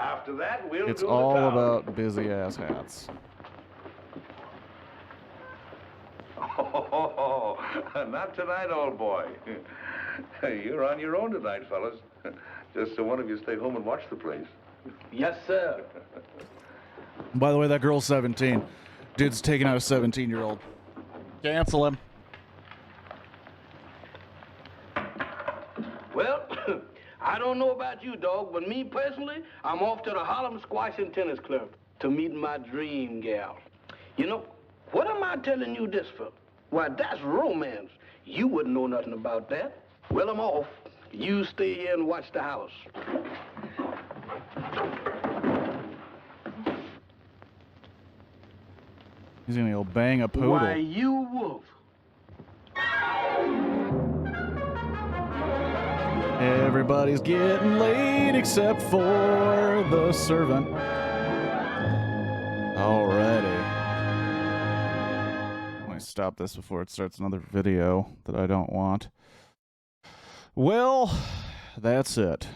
After that, we'll It's do all the town. about busy ass hats. Oh, not tonight, old boy. You're on your own tonight, fellas. Just so one of you stay home and watch the place. Yes, sir. By the way, that girl's 17. Dude's taking out a 17-year-old. Cancel him. Well, I don't know about you, dog, but me personally, I'm off to the Harlem Squash and Tennis Club to meet my dream gal. You know, what am I telling you this for? Why, that's romance. You wouldn't know nothing about that. Well, I'm off. You stay here and watch the house. He's gonna go bang a poodle. Why, you wolf. Everybody's getting laid except for the servant. Alrighty. Let me stop this before it starts another video that I don't want. Well, that's it.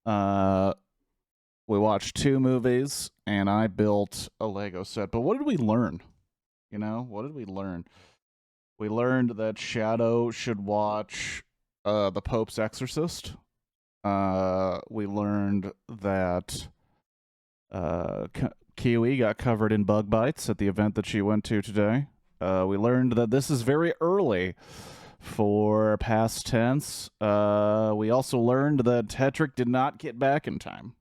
We watched 2 movies, and I built a Lego set. But what did we learn? You know, what did we learn? We learned that Shadow should watch The Pope's Exorcist. We learned that Kiwi got covered in bug bites at the event that she went to today. We learned that this is very early for past tense. We also learned that Tetrick did not get back in time,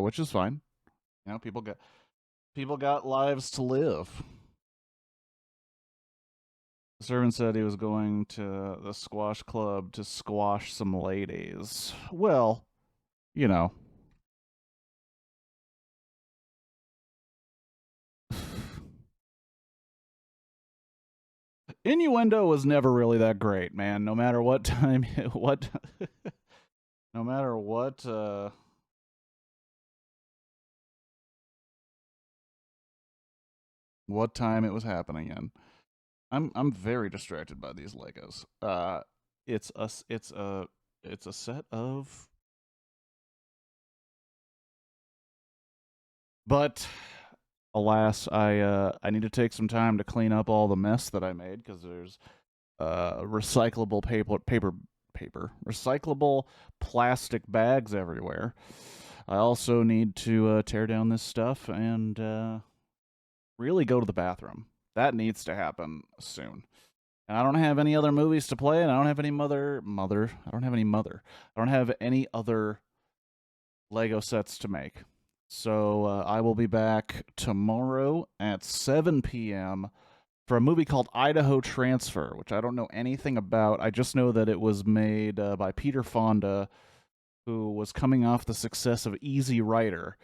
which is fine. You know, people got lives to live. The servant said he was going to the squash club to squash some ladies. Well, you know. Innuendo was never really that great, man. No matter what time, no matter what time it was happening in. I'm very distracted by these Legos. It's a set of. But alas, I need to take some time to clean up all the mess that I made because there's recyclable recyclable plastic bags everywhere. I also need to tear down this stuff and really go to the bathroom. That needs to happen soon. And I don't have any other movies to play, and I don't have any I don't have any other Lego sets to make. So I will be back tomorrow at 7 p.m. for a movie called Idaho Transfer, which I don't know anything about. I just know that it was made by Peter Fonda, who was coming off the success of Easy Rider,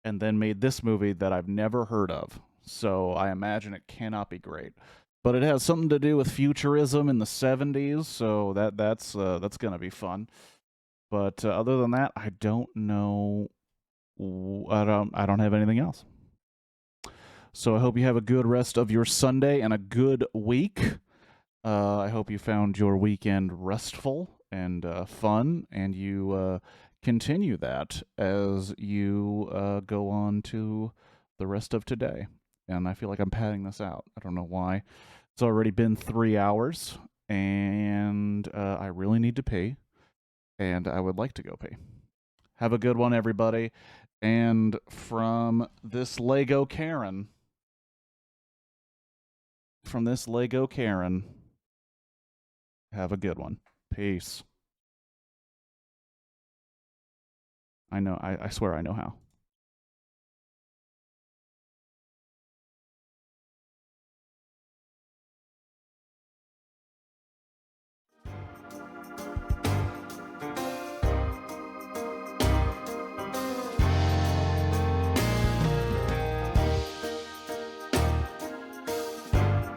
and then made this movie that I've never heard of. So I imagine it cannot be great. But it has something to do with futurism in the 70s, so that's going to be fun. But other than that, I don't know. I don't have anything else. So I hope you have a good rest of your Sunday and a good week. I hope you found your weekend restful and fun, and you continue that as you go on to the rest of today. And I feel like I'm padding this out. I don't know why. It's already been 3 hours, and I really need to pee, and I would like to go pee. Have a good one, everybody. And from this Lego Karen, have a good one. Peace. I know. I swear I know how.